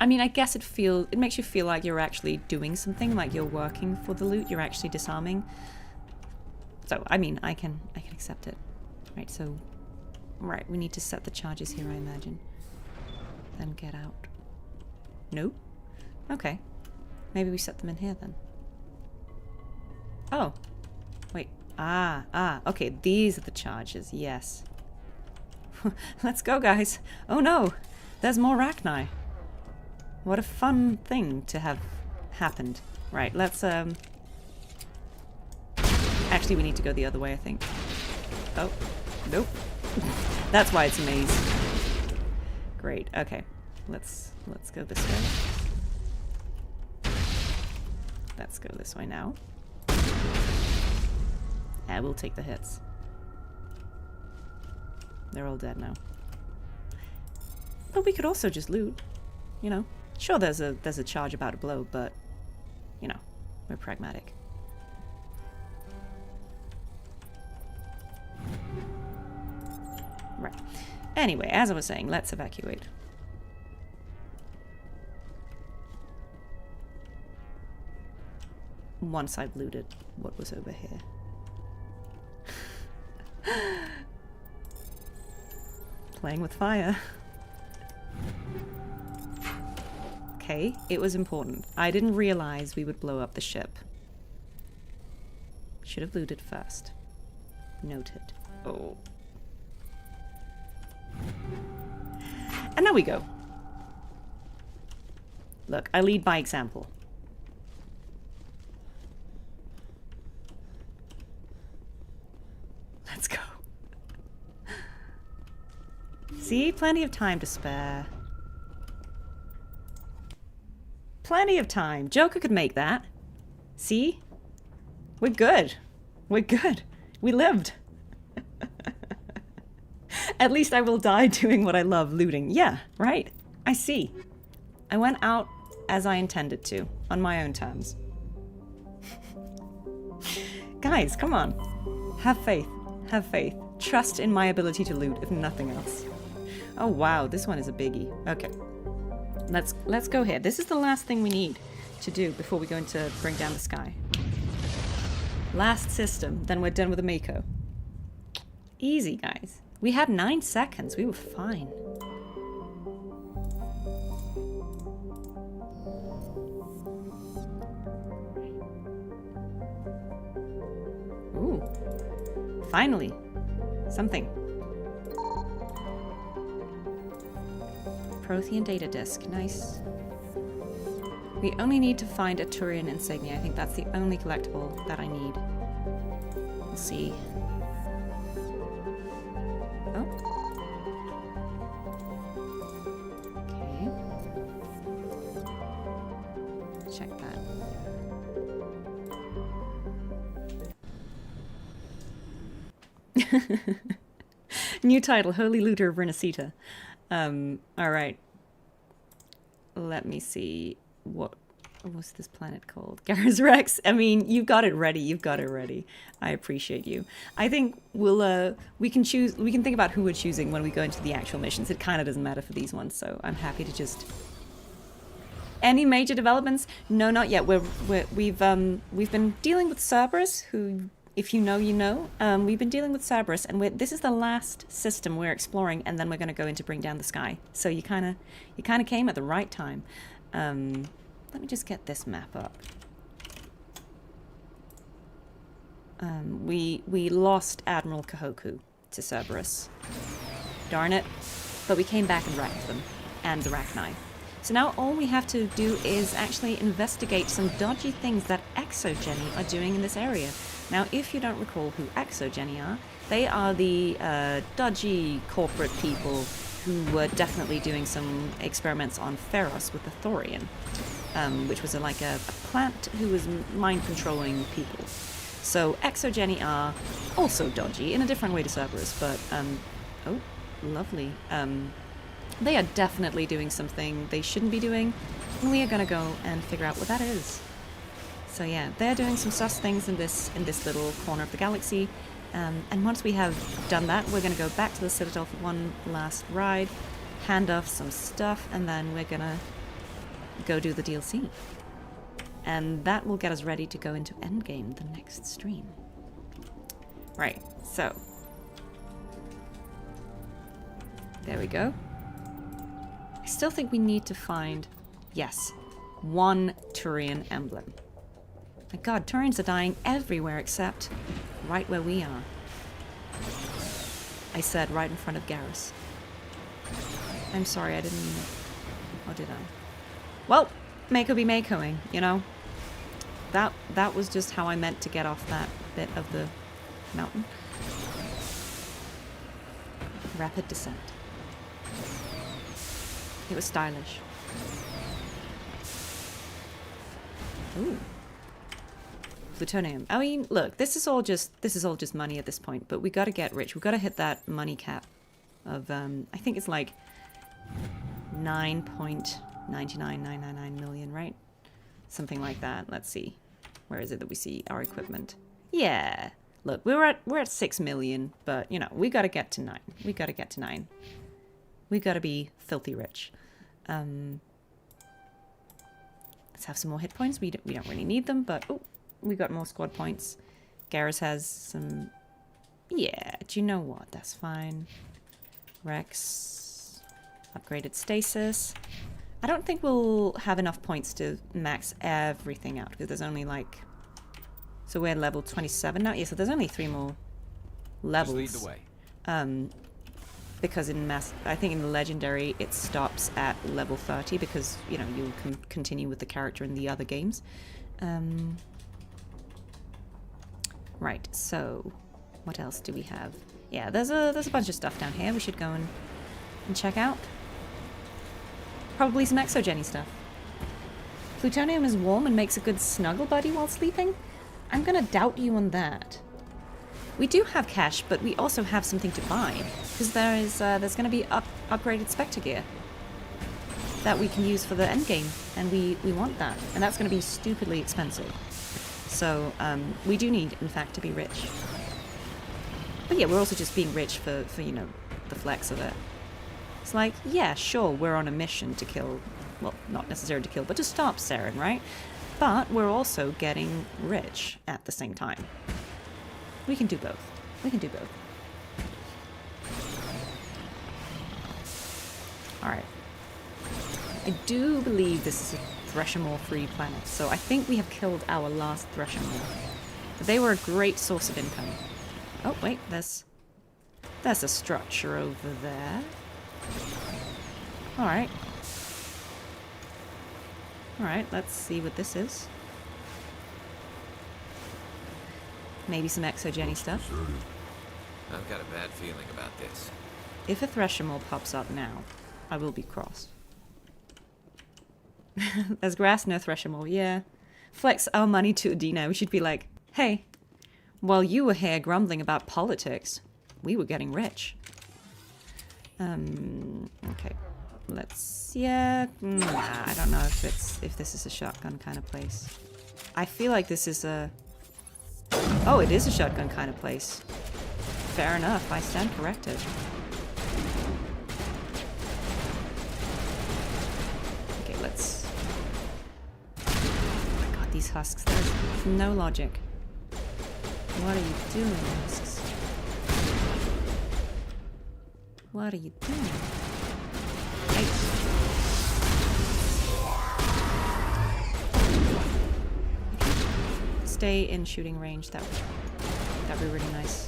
Speaker 1: mean, I guess it makes you feel like you're actually doing something, like you're working for the loot, you're actually disarming. So, I mean, I can accept it. Right, so... Right, we need to set the charges here, I imagine. Then get out. Nope. Okay. Maybe we set them in here, then. Oh. Wait. Okay, these are the charges, yes. Let's go, guys. Oh no! There's more Rachni. What a fun thing to have happened. Right, let's, Actually, we need to go the other way, I think. Oh. Nope. That's why it's a maze. Great, okay. Let's go this way. Let's go this way now. And we'll take the hits. They're all dead now. But we could also just loot, you know. Sure, there's a charge about to blow, but, you know, we're pragmatic. Right. Anyway, as I was saying, let's evacuate. Once I've looted what was over here. Playing with fire. Okay, it was important. I didn't realize we would blow up the ship. Should have looted first. Noted. Oh. And now we go. Look, I lead by example. Let's go. See? Plenty of time to spare. Plenty of time. Joker could make that. See? We're good. We're good. We lived. At least I will die doing what I love, looting. Yeah, right? I see. I went out as I intended to, on my own terms. Guys, come on. Have faith. Have faith. Trust in my ability to loot, if nothing else. Oh wow, this one is a biggie. Okay. Let's go here. This is the last thing we need to do before we go into bring down the sky. Last system, then we're done with the Mako. Easy, guys. We had 9 seconds. We were fine. Ooh. Finally. Something. Prothean data disk. Nice. We only need to find a Turian insignia. I think that's the only collectible that I need. We'll see. Oh. Okay. Check that. New title, Holy Looter of Renacita. Alright. Let me see. What was this planet called? Garrus Rex. I mean, you've got it ready. You've got it ready. I appreciate you. I think we can think about who we're choosing when we go into the actual missions. It kind of doesn't matter for these ones, so I'm happy to just... Any major developments? No, not yet. We've been dealing with Cerberus, who if you know, you know. We've been dealing with Cerberus, and this is the last system we're exploring, and then we're going to go in to bring down the sky. So you kind of came at the right time. Let me just get this map up. We lost Admiral Kahoku to Cerberus. Darn it. But we came back and wrecked them, and the Rachni. So now all we have to do is actually investigate some dodgy things that Exogeny are doing in this area. Now, if you don't recall who Exogeny are, they are the dodgy corporate people who were definitely doing some experiments on Feros with the Thorian, which was like a plant who was mind-controlling people. So Exogeny are also dodgy, in a different way to Cerberus, but, oh, lovely. They are definitely doing something they shouldn't be doing, and we are going to go and figure out what that is. So yeah, they're doing some sus things in this little corner of the galaxy, and once we have done that, we're going to go back to the Citadel for one last ride, hand off some stuff, and then we're going to go do the DLC. And that will get us ready to go into Endgame the next stream. Right, so there we go. I still think we need to find, yes, one Turian emblem. My god, Turians are dying everywhere except right where we are. I said right in front of Garrus. I'm sorry, I didn't mean it. Or did I? Well, Mako be Makoing, you know? That was just how I meant to get off that bit of the mountain. Rapid descent. It was stylish. Ooh. Plutonium. I mean, look, this is all just money at this point, but we gotta get rich. We gotta hit that money cap of I think it's like 9.99999 million, right? Something like that. Let's see. Where is it that we see our equipment? Yeah. Look, we're at 6 million, but you know, we gotta get to 9. We gotta get to 9. We gotta be filthy rich. Let's have some more hit points. We don't really need them, but oh, we got more squad points. Garrus has some. Yeah, do you know what? That's fine. Rex, upgraded stasis. I don't think we'll have enough points to max everything out because there's only like. So we're level 27 now. Yeah, so there's only 3 more levels.
Speaker 6: Just lead the way.
Speaker 1: Because in I think in the legendary it stops at level 30 because you know you can continue with the character in the other games. Right. So, what else do we have? Yeah, there's a bunch of stuff down here we should go and check out. Probably some Exogeny stuff. Plutonium is warm and makes a good snuggle buddy while sleeping. I'm gonna doubt you on that. We do have cash, but we also have something to buy because there's going to be upgraded Spectre gear that we can use for the endgame, and we want that, and that's going to be stupidly expensive. So we do need, in fact, to be rich. But yeah, we're also just being rich for you know the flex of it. It's like, yeah, sure, we're on a mission to kill, well, not necessarily to kill, but to stop Saren, right? But we're also getting rich at the same time. We can do both. We can do both. Alright. I do believe this is a Threshamore-free planet, so I think we have killed our last Threshamore. They were a great source of income. Oh, wait, there's a structure over there. Alright. Alright, let's see what this is. Maybe some Exogeny stuff.
Speaker 6: I've got a bad feeling about this.
Speaker 1: If a Threshamore pops up now, I will be cross. There's grass, no Threshamore, yeah. Flex our money to Adina. We should be like, hey, while you were here grumbling about politics, we were getting rich. Okay. Let's, yeah, I don't know if this is a shotgun kind of place. I feel like this is a... Oh, it is a shotgun kind of place. Fair enough, I stand corrected. Okay, let's... Oh my god, these husks, there's no logic. What are you doing, husks? What are you doing? Hey. Stay in shooting range. That'd be really nice.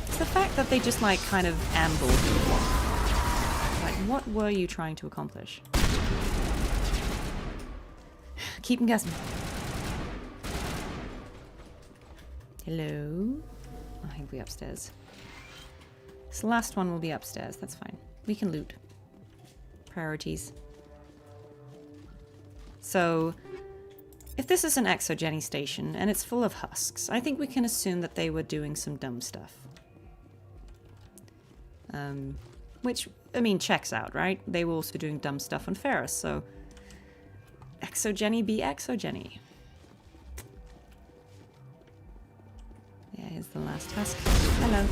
Speaker 1: It's the fact that they just like kind of amble. Like, what were you trying to accomplish? Keep them guessing. Hello? I think we're upstairs. This last one will be upstairs. That's fine. We can loot. Priorities. So, if this is an exogeny station and it's full of husks, I think we can assume that they were doing some dumb stuff. Which, I mean, checks out, right? They were also doing dumb stuff on Ferris, so... Exogeny be exogeny. Yeah, here's the last husk. Hello.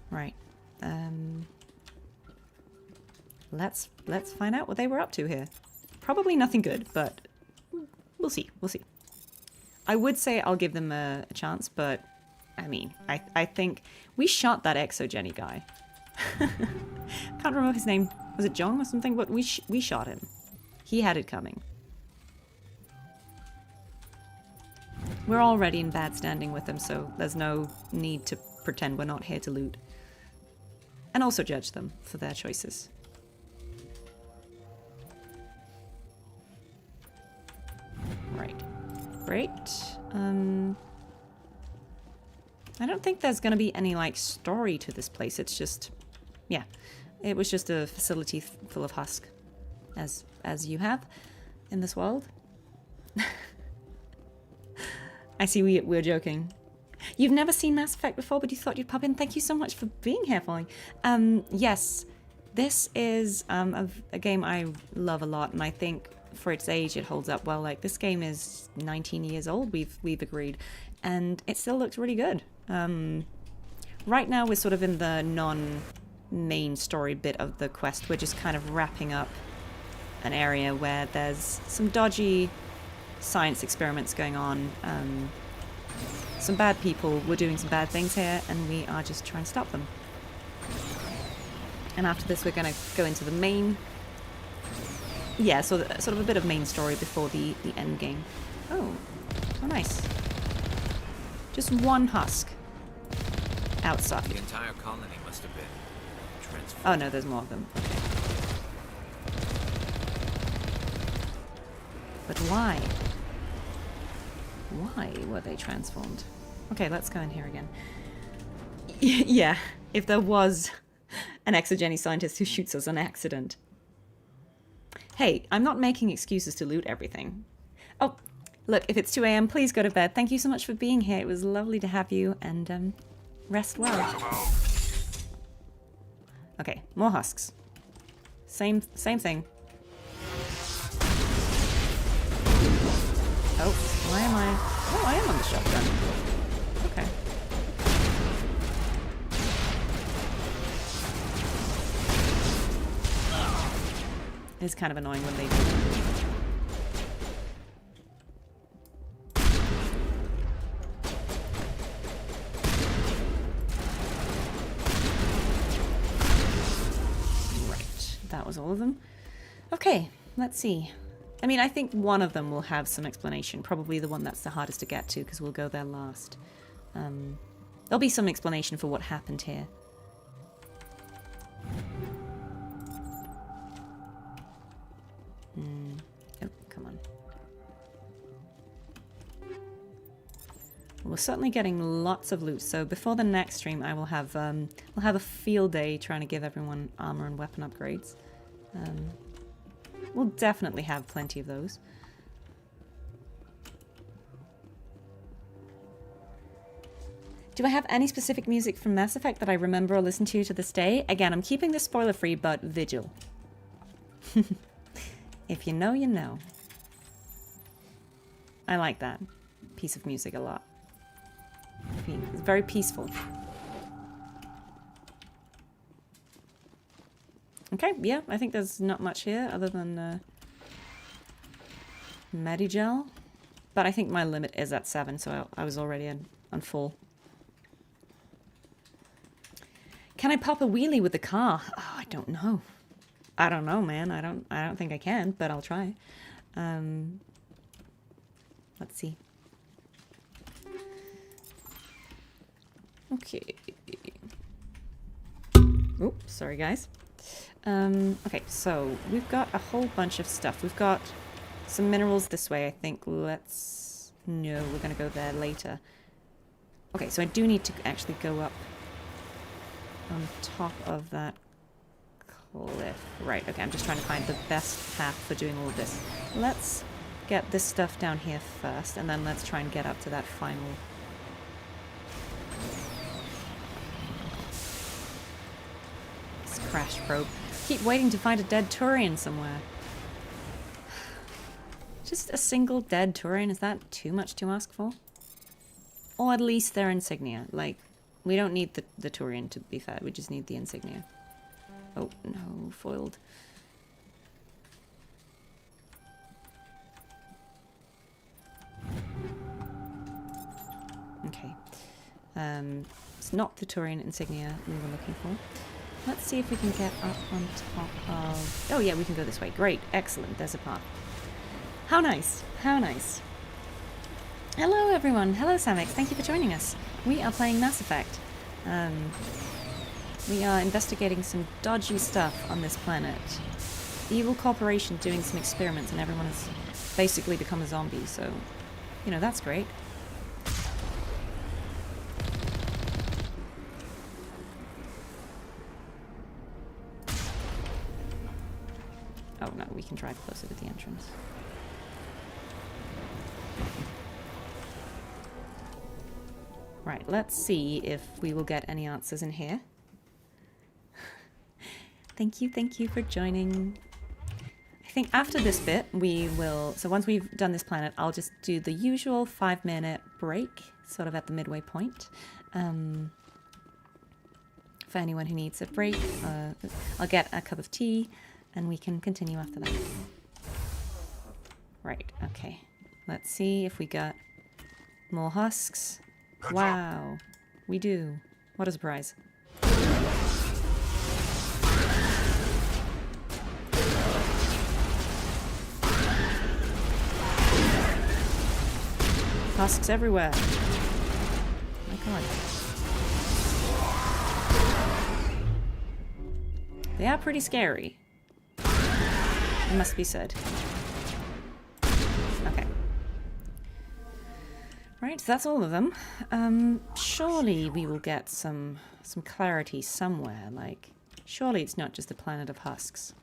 Speaker 1: Right. Let's find out what they were up to here. Probably nothing good, but we'll see. We'll see. I would say I'll give them a chance, but I mean, I think we shot that exogeny guy. Can't remember his name. Was it Jong or something? But we shot him. He had it coming. We're already in bad standing with them, so there's no need to pretend we're not here to loot. And also judge them for their choices. Right. Great. I don't think there's gonna be any, like, story to this place. It's just... yeah. It was just a facility full of husk. As you have in this world. I see we're joking. You've never seen Mass Effect before, but you thought you'd pop in. Thank you so much for being here, Falling. Yes, this is a game I love a lot, and I think for its age it holds up well. Like, this game is 19 years old, we've agreed, and it still looks really good. Right now we're sort of in the non-main story bit of the quest. We're just kind of wrapping up an area where there's some dodgy science experiments going on. Some bad people were doing some bad things here, and we are just trying to stop them. And after this, we're going to go into the main... yeah, so sort of a bit of main story before the end game. Oh nice. Just one husk outside.
Speaker 6: The entire colony must have been transformed.
Speaker 1: Oh no, there's more of them. But why? Why were they transformed? Okay, let's go in here again. Yeah, if there was an exogeny scientist who shoots us on accident. Hey, I'm not making excuses to loot everything. Oh, look, if it's 2 AM, please go to bed. Thank you so much for being here. It was lovely to have you, and rest well. Okay, more husks. Same thing. Oh, why am I... oh, I am on the shotgun. Okay. It's kind of annoying when they do that. Right, that was all of them. Okay, let's see. I mean, I think one of them will have some explanation. Probably the one that's the hardest to get to, because we'll go there last. There'll be some explanation for what happened here. Oh, come on. We're certainly getting lots of loot, so before the next stream I will have, we'll have a field day trying to give everyone armor and weapon upgrades. We'll definitely have plenty of those. Do I have any specific music from Mass Effect that I remember or listen to this day? Again, I'm keeping this spoiler-free, but vigil. If you know, you know. I like that piece of music a lot. It's very peaceful. Okay, yeah, I think there's not much here other than Medigel. But I think my limit is at 7, so I was already on full. Can I pop a wheelie with the car? Oh, I don't know. I don't know, man. I don't think I can, but I'll try. Let's see. Okay. Oops, sorry guys. Okay, so we've got a whole bunch of stuff. We've got some minerals this way, I think. Let's... No, we're gonna go there later. Okay, so I do need to actually go up on top of that cliff. Right, okay, I'm just trying to find the best path for doing all of this. Let's get this stuff down here first, and then let's try and get up to that final... This crash probe. Keep waiting to find a dead Turian somewhere. Just a single dead Turian, is that too much to ask for? Or at least their insignia. Like, we don't need the Turian, to be fair, we just need the insignia. Oh, no, foiled. Okay. It's not the Turian insignia we were looking for. Let's see if we can get up on top of... Oh yeah, we can go this way. Great, excellent, there's a path. How nice, how nice. Hello everyone, hello Samix, thank you for joining us. We are playing Mass Effect. We are investigating some dodgy stuff on this planet. The evil corporation doing some experiments and everyone has basically become a zombie, so, you know, that's great. Oh no, we can drive closer to the entrance. Right, let's see if we will get any answers in here. Thank you for joining. I think after this bit, we will... So once we've done this planet, I'll just do the usual 5-minute break, sort of at the midway point. For anyone who needs a break, I'll get a cup of tea, and we can continue after that. Right, okay. Let's see if we got more husks. Wow, we do. What a surprise. Husks everywhere. My god. They are pretty scary. It must be said. Okay. Right, so that's all of them. Surely we will get some clarity somewhere, like... Surely it's not just a planet of husks.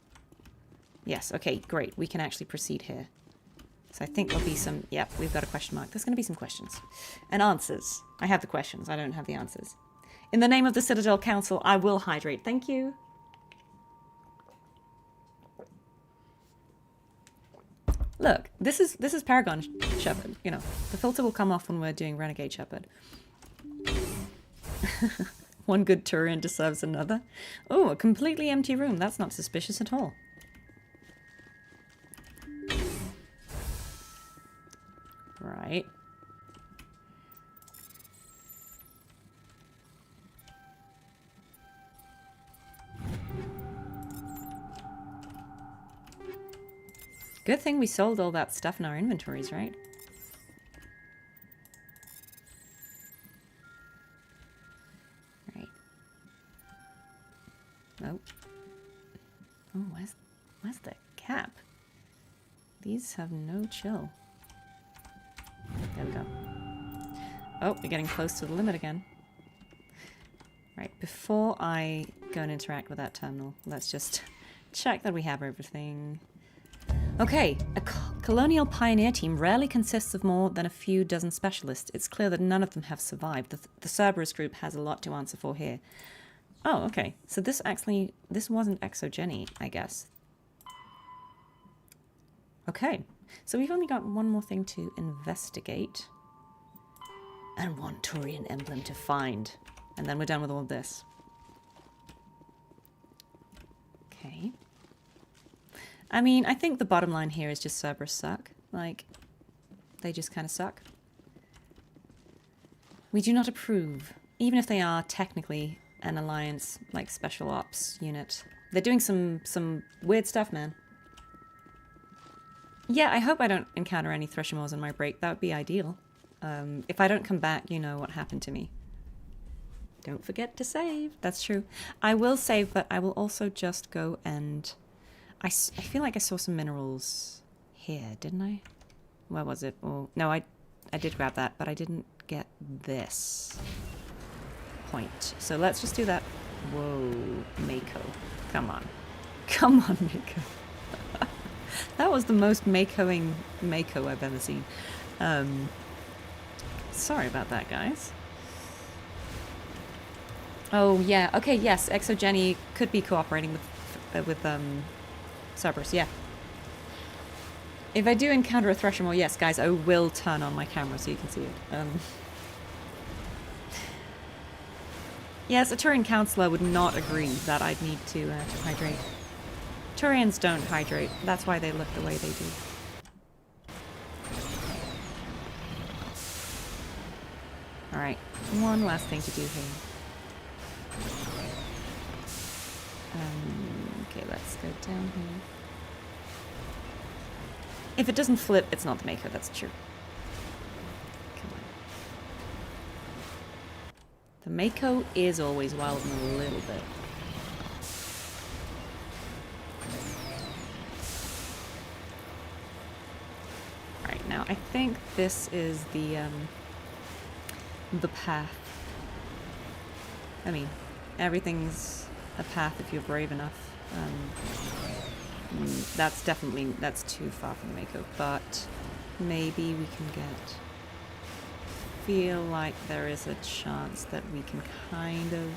Speaker 1: Yes, okay, great. We can actually proceed here. So I think there'll be some... Yep, we've got a question mark. There's going to be some questions. And answers. I have the questions. I don't have the answers. In the name of the Citadel Council, I will hydrate. Thank you. Look, this is Paragon Shepherd. You know, the filter will come off when we're doing Renegade Shepherd. One good Turian deserves another. Oh, a completely empty room. That's not suspicious at all. Right. Good thing we sold all that stuff in our inventories, right? Right. Oh. Oh, where's the cap? These have no chill. There we go. Oh, we're getting close to the limit again. Right, before I go and interact with that terminal, let's just check that we have everything. Okay, a colonial pioneer team rarely consists of more than a few dozen specialists. It's clear that none of them have survived. The Cerberus group has a lot to answer for here. Oh, okay. So this wasn't exogeny, I guess. Okay. So we've only got one more thing to investigate. And one Turian emblem to find. And then we're done with all this. Okay. I mean, I think the bottom line here is just Cerberus suck. Like, They just kind of suck. We do not approve, even if they are technically an Alliance, like, special ops unit. They're doing some weird stuff, man. Yeah, I hope I don't encounter any Threshamores on my break. That would be ideal. If I don't come back, you know what happened to me. Don't forget to save. That's true. I will save, but I will also just go and... I feel like I saw some minerals here, didn't I? Where was it? Oh, no, I did grab that, but I didn't get this point. So let's just do that. Whoa, Mako. Come on. Come on, Mako. That was the most Makoing Mako I've ever seen. Sorry about that, guys. Oh, yeah. Okay, yes. Exogeny could be cooperating with Cerberus, yeah. If I do encounter a Threshamore, yes, guys, I will turn on my camera so you can see it. Yes, a Turian counselor would not agree that I'd need to hydrate. Turians don't hydrate. That's why they look the way they do. Alright, one last thing to do here. Okay, let's go down here. If it doesn't flip, it's not the Mako, that's true. Come on. The Mako is always wilding a little bit. Right, now I think this is the path. I mean, everything's a path if you're brave enough. That's too far from the Mako, but maybe we can get... feel like there is a chance that we can kind of...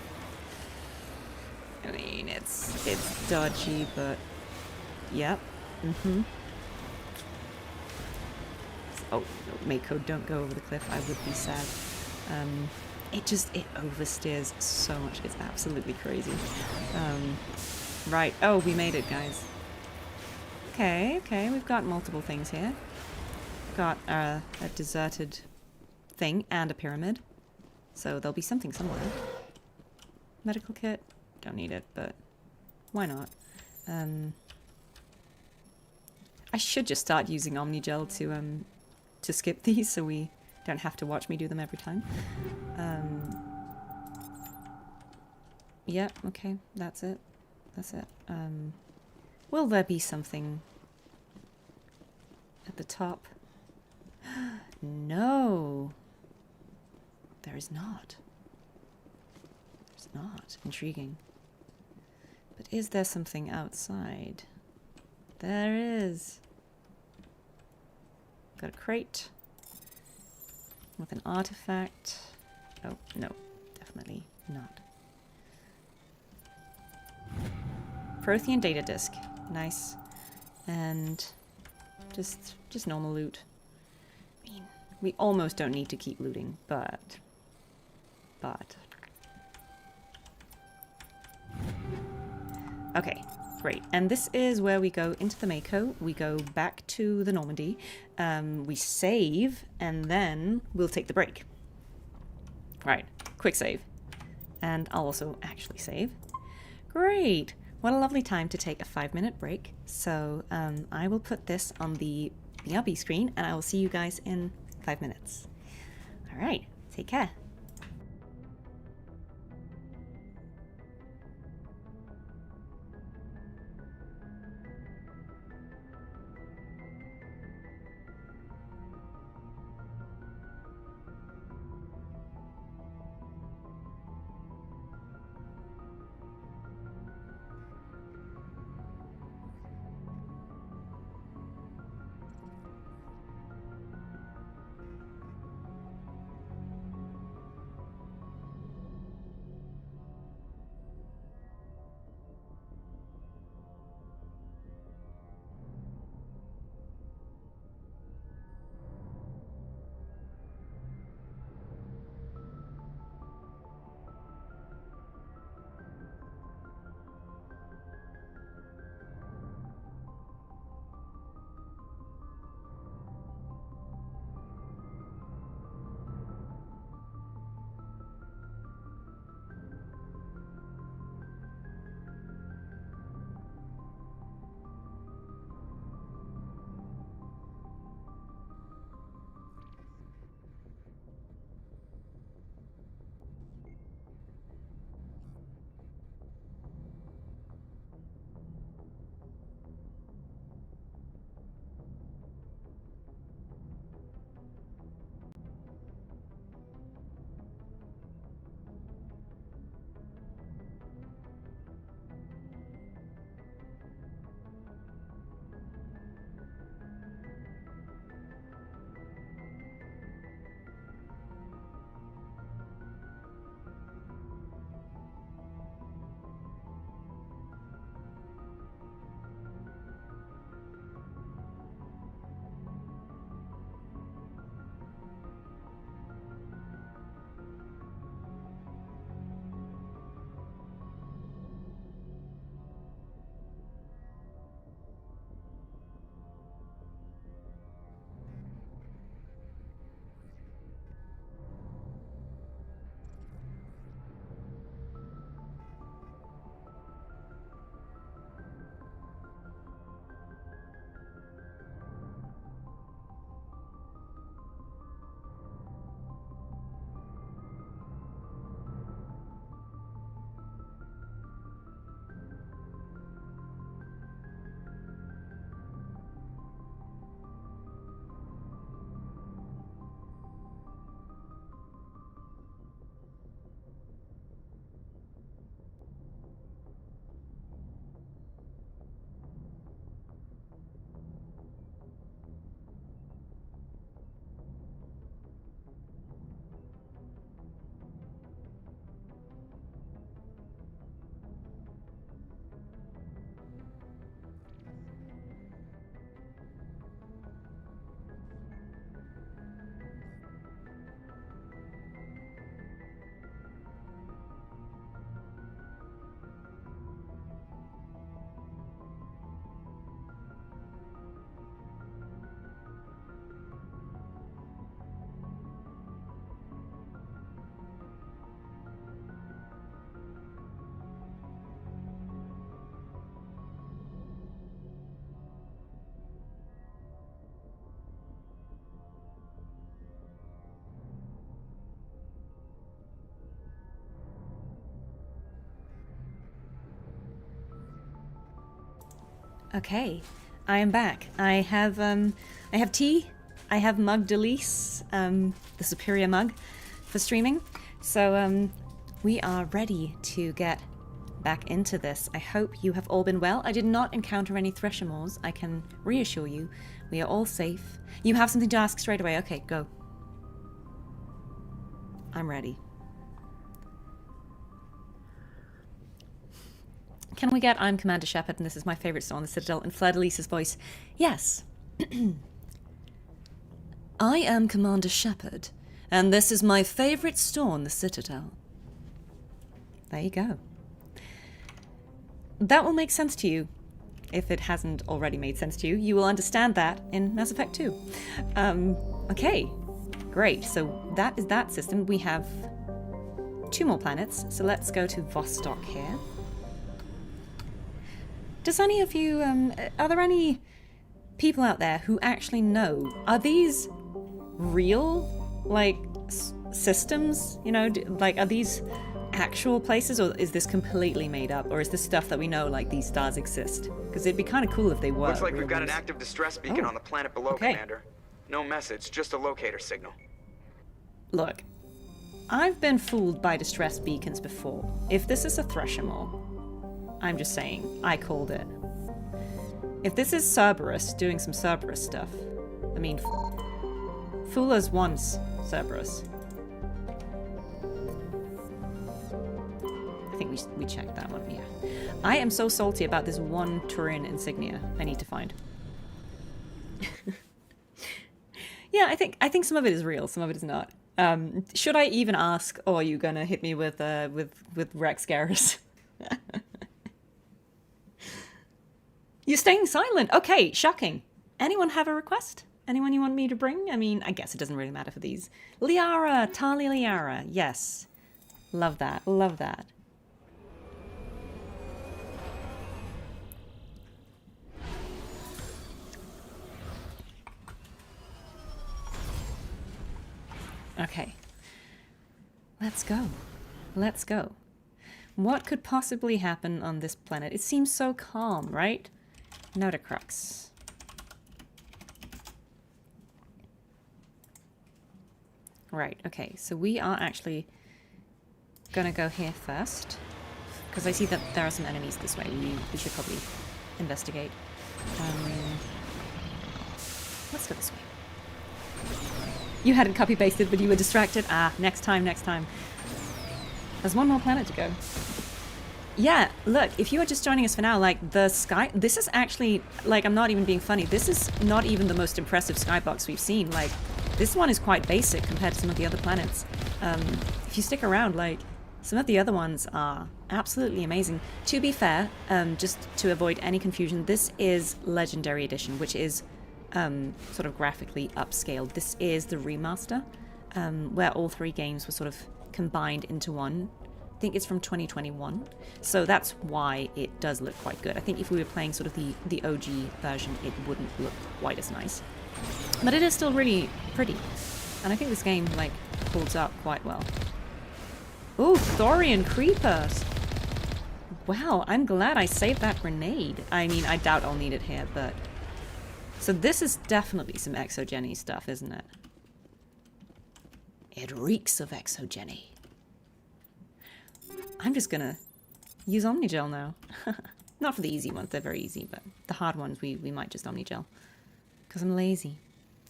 Speaker 1: I mean, it's dodgy, but... Yep. Mm-hmm. Oh, no, Mako, don't go over the cliff. I would be sad. It oversteers so much. It's absolutely crazy. Right. Oh, we made it, guys. Okay, we've got multiple things here. Got a deserted thing and a pyramid. So there'll be something somewhere. Medical kit. Don't need it, but why not? I should just start using Omnigel to skip these so we don't have to watch me do them every time. Yeah, okay, that's it. That's it. Will there be something at the top? No. There is not. There's not. Intriguing. But is there something outside? There is. Got a crate with an artifact. Oh, no, definitely not. Prothean data disk. Nice. And just normal loot. I mean, we almost don't need to keep looting, but... Okay, great. And this is where we go into the Mako. We go back to the Normandy. We save, and then we'll take the break. Right, quick save. And I'll also actually save. Great. What a lovely time to take a 5-minute break. So I will put this on the BRB screen, and I will see you guys in 5 minutes. All right, take care. Okay, I am back. I have tea. I have mug Delise, the superior mug for streaming. So we are ready to get back into this. I hope you have all been well. I did not encounter any Threshamores. I can reassure you, we are all safe. You have something to ask straight away. Okay, go. I'm ready. Can we get I'm Commander Shepard and this is my favorite store on the Citadel in Fleur de Lis's voice? Yes. I am Commander Shepard and this is my favorite store on the Citadel. There you go. That will make sense to you. If it hasn't already made sense to you, you will understand that in Mass Effect 2. Okay, great. So that is that system. We have 2 more planets. So let's go to Vostok here. Does any of you, are there any people out there who actually know? Are these real, like, systems? You know, like, are these actual places, or is this completely made up, or is this stuff that we know, like these stars exist? Because it'd be kind of cool if they were.
Speaker 2: Looks like we've got an active distress beacon on the planet below, Commander. No message, just a locator signal.
Speaker 1: Look, I've been fooled by distress beacons before. If this is a Threshamore, I'm just saying, I called it. If this is Cerberus doing some Cerberus stuff, I mean, fool us once, Cerberus. I think we checked that one, yeah. I am so salty about this one Turin insignia I need to find. Yeah, I think some of it is real, some of it is not. Should I even ask, or are you gonna hit me with Rex Garrus? You're staying silent. Okay, shocking. Anyone have a request? Anyone you want me to bring? I mean, I guess it doesn't really matter for these. Liara, Tali Liara, yes. Love that, love that. Okay, let's go. Let's go. What could possibly happen on this planet? It seems so calm, right? Notacrux. Right, okay, so we are actually gonna go here first, because I see that there are some enemies this way. We should probably investigate. Let's go this way. You hadn't copy-pasted, but you were distracted. Ah, next time, next time. There's one more planet to go. Yeah, look, if you are just joining us for now, like, the sky... This is actually... Like, I'm not even being funny. This is not even the most impressive skybox we've seen. Like, this one is quite basic compared to some of the other planets. If you stick around, like, some of the other ones are absolutely amazing. To be fair, just to avoid any confusion, this is Legendary Edition, which is... sort of graphically upscaled. This is the remaster, where all 3 games were sort of combined into one. I think it's from 2021, so that's why it does look quite good. I think if we were playing sort of the OG version, it wouldn't look quite as nice. But it is still really pretty, and I think this game, like, holds up quite well. Ooh, Thorian Creepers! Wow, I'm glad I saved that grenade. I mean, I doubt I'll need it here, but... So this is definitely some exogeny stuff, isn't it? It reeks of exogeny. I'm just gonna use Omnigel now. Not for the easy ones, they're very easy, but the hard ones we might just Omnigel. Because I'm lazy.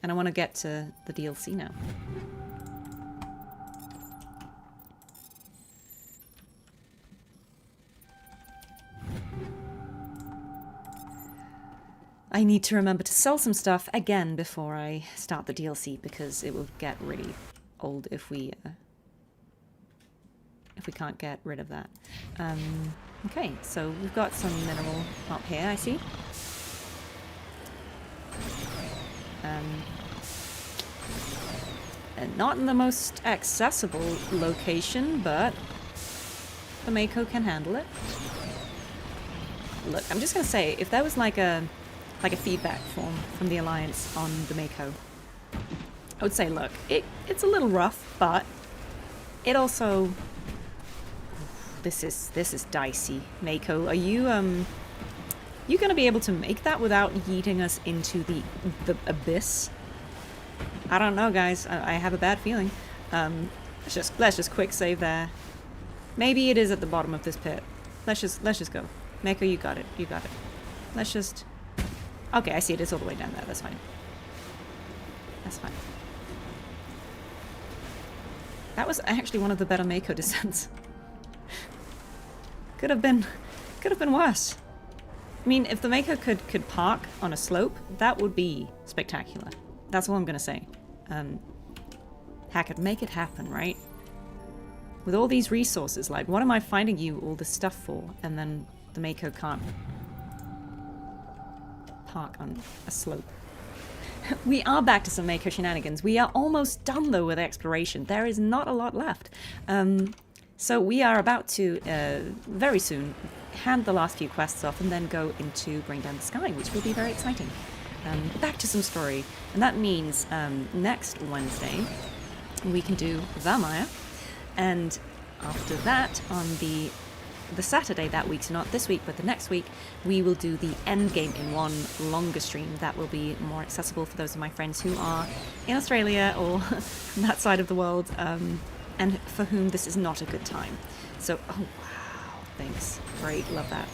Speaker 1: And I want to get to the DLC now. I need to remember to sell some stuff again before I start the DLC, because it will get really old if we can't get rid of that. Okay, so we've got some mineral up here, I see. And not in the most accessible location, but the Mako can handle it. Look, I'm just gonna say, if there was like a feedback form from the Alliance on the Mako, I would say, look, it's a little rough, but it also... This is dicey. Mako, are you You gonna be able to make that without yeeting us into the abyss? I don't know, guys. I have a bad feeling. Let's just quick save there. Maybe it is at the bottom of this pit. Let's just go. Mako, you got it. You got it. Let's just... Okay, I see it. It's all the way down there. That's fine. That's fine. That was actually one of the better Mako descents. Could have been worse. I mean, if the Mako could park on a slope, that would be spectacular. That's all I'm gonna say. Heck, make it happen, right? With all these resources, like, what am I finding you all this stuff for? And then the Mako can't park on a slope. We are back to some Mako shenanigans. We are almost done, though, with exploration. There is not a lot left. So we are about to, very soon, hand the last few quests off and then go into Bring Down the Sky, which will be very exciting. Back to some story. And that means next Wednesday, we can do Valmire. And after that, on the Saturday that week, so not this week, but the next week, we will do the Endgame in one longer stream that will be more accessible for those of my friends who are in Australia or that side of the world, and for whom this is not a good time. So, oh wow, thanks. Great, love that.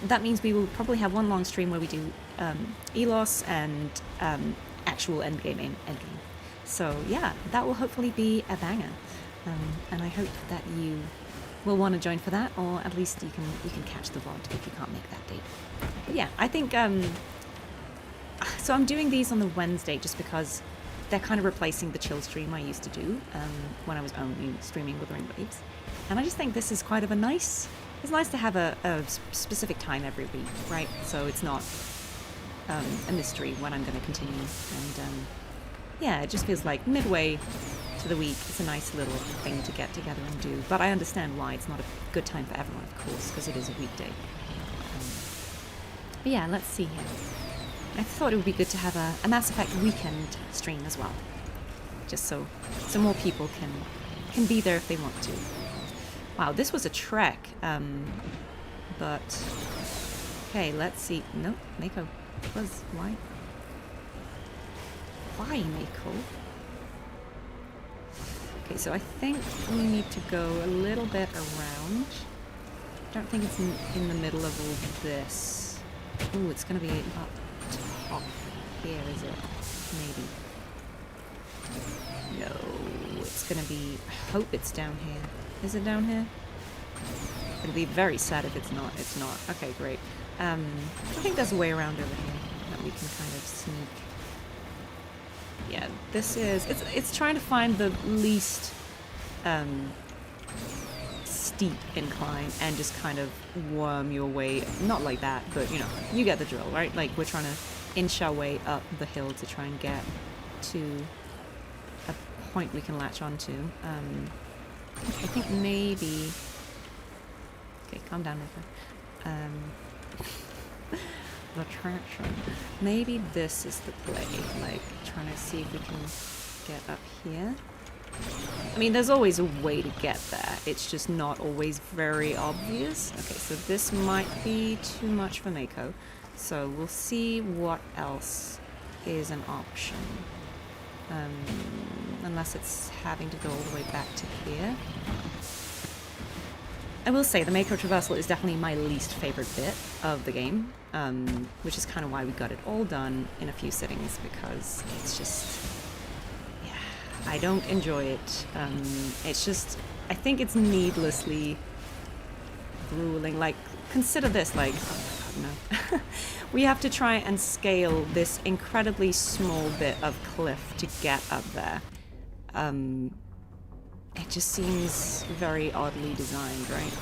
Speaker 1: That means we will probably have one long stream where we do Elos and actual Endgame. So yeah, that will hopefully be a banger. And I hope that you will want to join for that, or at least you can catch the VOD if you can't make that date. But yeah, I think so I'm doing these on the Wednesday just because they're kind of replacing the chill stream I used to do when I was only streaming Wuthering Waves. And I just think this is quite of a nice... It's nice to have a specific time every week, right? So it's not a mystery when I'm going to continue. And yeah, it just feels like midway to the week, it's a nice little thing to get together and do. But I understand why it's not a good time for everyone, of course, because it is a weekday. But yeah, let's see here. I thought it would be good to have a Mass Effect weekend stream as well, just so more people can be there if they want to. Wow, this was a trek, but okay, let's see. Nope, Mako was why Mako? Okay, so I think we need to go a little bit around. I don't think it's in the middle of all this. Ooh, it's gonna be up top here, is it? Maybe. No, it's gonna be... I hope it's down here. Is it down here? It'll be very sad if it's not. It's not. Okay, great. I think there's a way around over here that we can kind of sneak. Yeah, this is... It's trying to find the least steep incline and just kind of worm your way... Not like that, but, you know, you get the drill, right? Like, we're trying to inch our way up the hill to try and get to a point we can latch onto. I think maybe... Okay, calm down, Mako. The traction. Maybe this is the play, like trying to see if we can get up here. I mean, there's always a way to get there. It's just not always very obvious. Okay, so this might be too much for Mako. So we'll see what else is an option. Unless it's having to go all the way back to here. I will say the Mako traversal is definitely my least favorite bit of the game, which is kind of why we got it all done in a few sittings, because it's just, yeah, I don't enjoy it. It's just, I think it's needlessly grueling. Like, consider this, like, oh no. We have to try and scale this incredibly small bit of cliff to get up there. It just seems very oddly designed, right?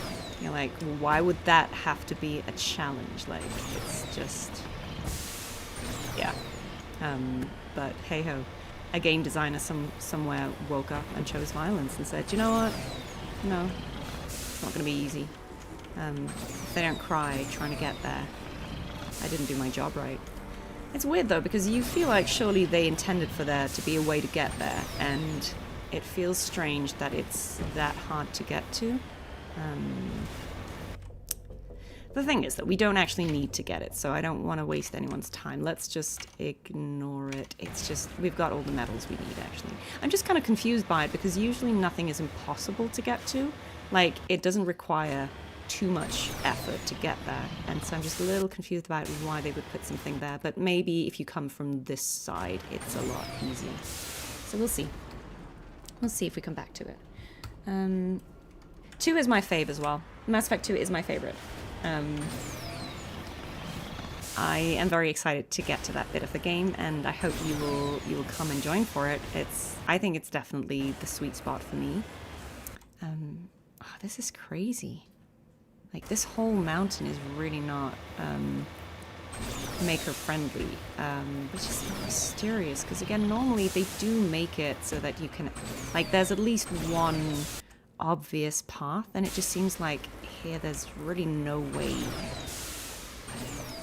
Speaker 1: You're like, well, why would that have to be a challenge? Like, it's just... Yeah. But hey-ho. A game designer somewhere woke up and chose violence and said, you know what? No, it's not going to be easy. If they don't cry trying to get there, I didn't do my job right. It's weird, though, because you feel like surely they intended for there to be a way to get there, and... It feels strange that it's that hard to get to. The thing is that we don't actually need to get it, so I don't want to waste anyone's time. Let's just ignore it. It's just, we've got all the medals we need, actually. I'm just kind of confused by it, because usually nothing is impossible to get to. Like, it doesn't require too much effort to get there, and so I'm just a little confused about why they would put something there, but maybe if you come from this side, it's a lot easier. So we'll see. We'll see if we come back to it. 2 is my fave as well. Mass Effect 2 is my favorite. I am very excited to get to that bit of the game, and I hope you will come and join for it. I think it's definitely the sweet spot for me. Oh, this is crazy. Like, this whole mountain is really not Mako friendly, which is mysterious, because again, normally they do make it so that you can, like, there's at least one obvious path, and it just seems like here there's really no way.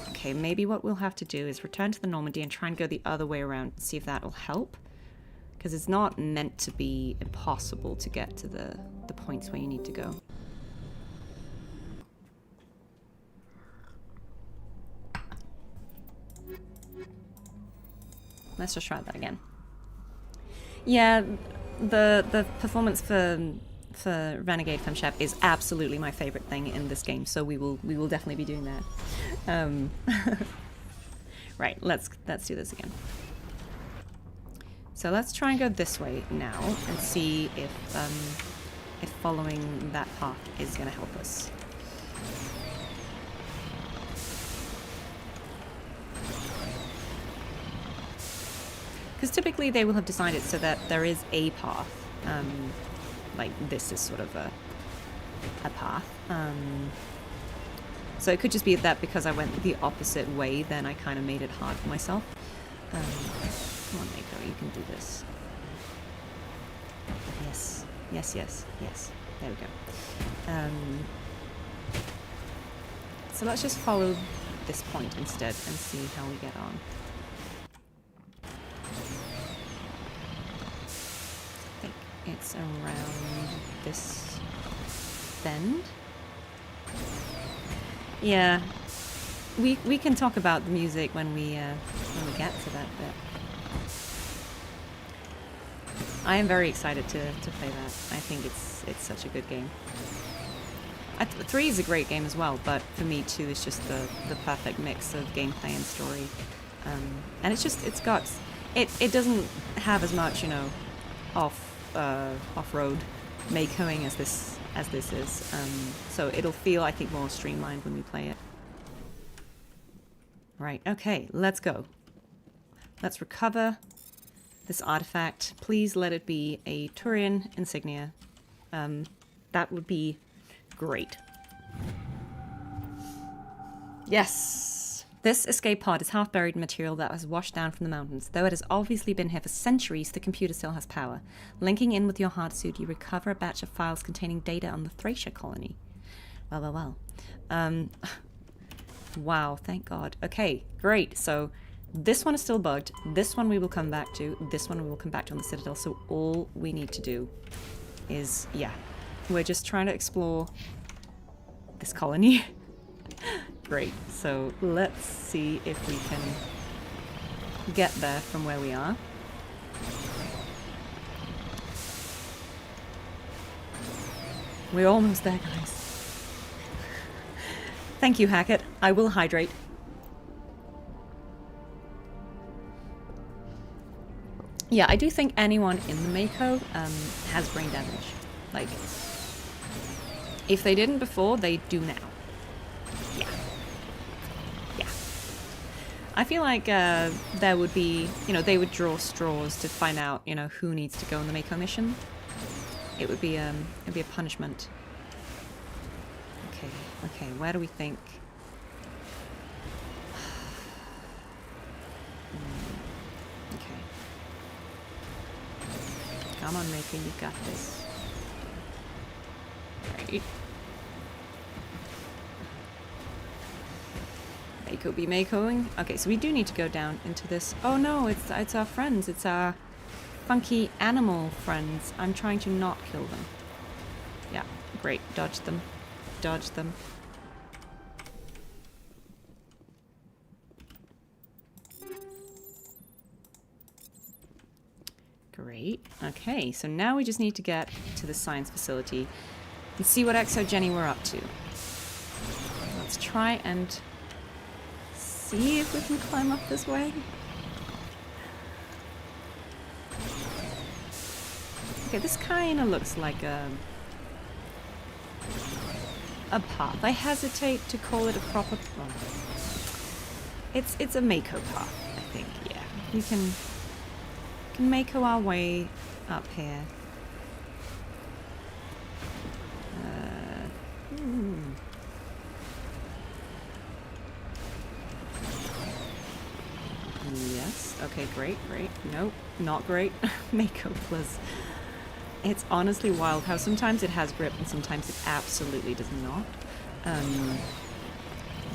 Speaker 1: Okay, maybe what we'll have to do is return to the Normandy and try and go the other way around and see if that will help, because it's not meant to be impossible to get to the points where you need to go. Let's just try that again. Yeah, the performance for Renegade Femshep is absolutely my favorite thing in this game, so we will definitely be doing that. Right, let's do this again. So let's try and go this way now and see if following that path is going to help us. Because typically they will have designed it so that there is a path. Like this is sort of a path. So it could just be that because I went the opposite way, then I kind of made it hard for myself. Come on, Mako, you can do this. Yes, yes, yes, yes. There we go. So let's just follow this point instead and see how we get on. I think it's around this bend. Yeah, we can talk about the music when we get to that bit. I am very excited to play that. I think it's such a good game. 3 is a great game as well, but for me 2 is just the perfect mix of gameplay and story. And it doesn't have as much, you know, off-road Makoing as this is. So it'll feel, I think, more streamlined when we play it. Right, okay, let's go. Let's recover this artifact. Please let it be a Turian insignia. That would be great. Yes! This escape pod is half buried in material that was washed down from the mountains. Though it has obviously been here for centuries, the computer still has power. Linking in with your hard suit, you recover a batch of files containing data on the Thracia colony. Well. Wow, thank God. Okay, great. So this one is still bugged. This one we will come back to. This one we will come back to on the Citadel. So all we need to do is, yeah, we're just trying to explore this colony. Great. So let's see if we can get there from where we are. We're almost there, guys. Thank you, Hackett. I will hydrate. Yeah, I do think anyone in the Mako has brain damage. Like, if they didn't before, they do now. Yeah. Yeah. I feel like there would be, you know, they would draw straws to find out, you know, who needs to go on the Mako mission. It'd be a punishment. Okay, where do we think? Okay. Come on, Mako, you got this. Right. Mako be Makoing. Okay, so we do need to go down into this. Oh no, it's our friends. It's our funky animal friends. I'm trying to not kill them. Yeah, great. Dodge them. Dodge them. Great. Okay, so now we just need to get to the science facility and see what Exogeny we're up to. Let's try and see if we can climb up this way. Okay, this kind of looks like a path. I hesitate to call it a proper... Well, it's a Mako path, I think, yeah. We can Mako our way up here. Yes, okay, great. Nope, not great. Mako plus... It's honestly wild how sometimes it has grip and sometimes it absolutely does not.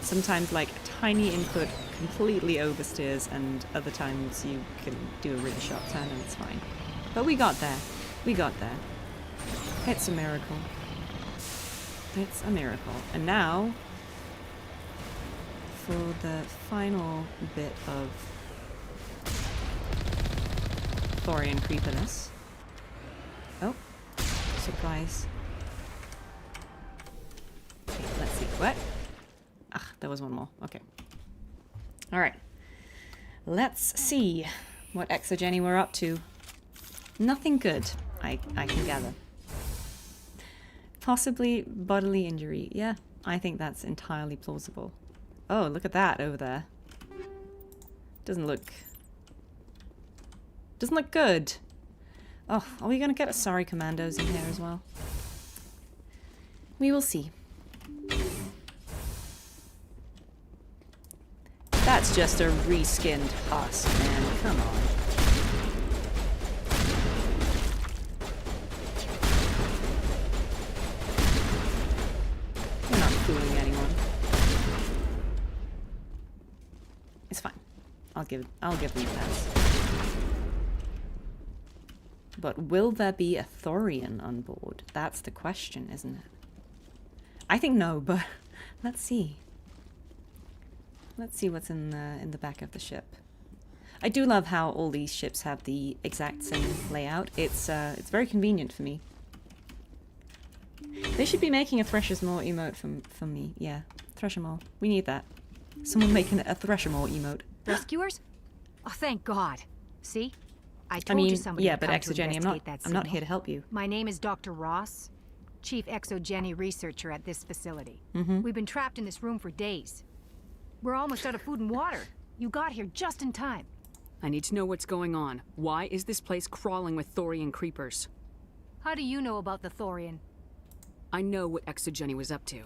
Speaker 1: Sometimes like a tiny input completely oversteers and other times you can do a really sharp turn and it's fine. But we got there. We got there. It's a miracle. It's a miracle. And now for the final bit of Thorian creepiness. Oh, surprise. Okay, let's see. What? Ah, there was one more. Okay. Alright. Let's see what Exogeny we're up to. Nothing good, I can gather. Possibly bodily injury. Yeah, I think that's entirely plausible. Oh, look at that over there. Doesn't look good. Oh, are we gonna get Asari commandos in here as well? We will see. That's just a reskinned husk, man. Come on. We're not fooling anyone. It's fine. I'll give them a pass. But will there be a Thorian on board? That's the question, isn't it? I think no, but let's see. Let's see what's in the back of the ship. I do love how all these ships have the exact same layout. It's very convenient for me. They should be making a Thresher's Maw emote for me. Yeah, Thresher Maw. We need that. Someone making a Thresher Maw emote.
Speaker 15: Rescuers? Oh, thank God. See? I told you somebody
Speaker 1: yeah,
Speaker 15: would
Speaker 1: but
Speaker 15: come to
Speaker 1: Exogeny,
Speaker 15: investigate
Speaker 1: I'm not here to help you.
Speaker 15: My name is Dr. Ross, Chief Exogeny Researcher at this facility. We've been trapped in this room for days. We're almost out of food and water. You got here just in time.
Speaker 10: I need to know what's going on. Why is this place crawling with Thorian creepers?
Speaker 15: How do you know about the Thorian?
Speaker 10: I know what Exogeny was up to.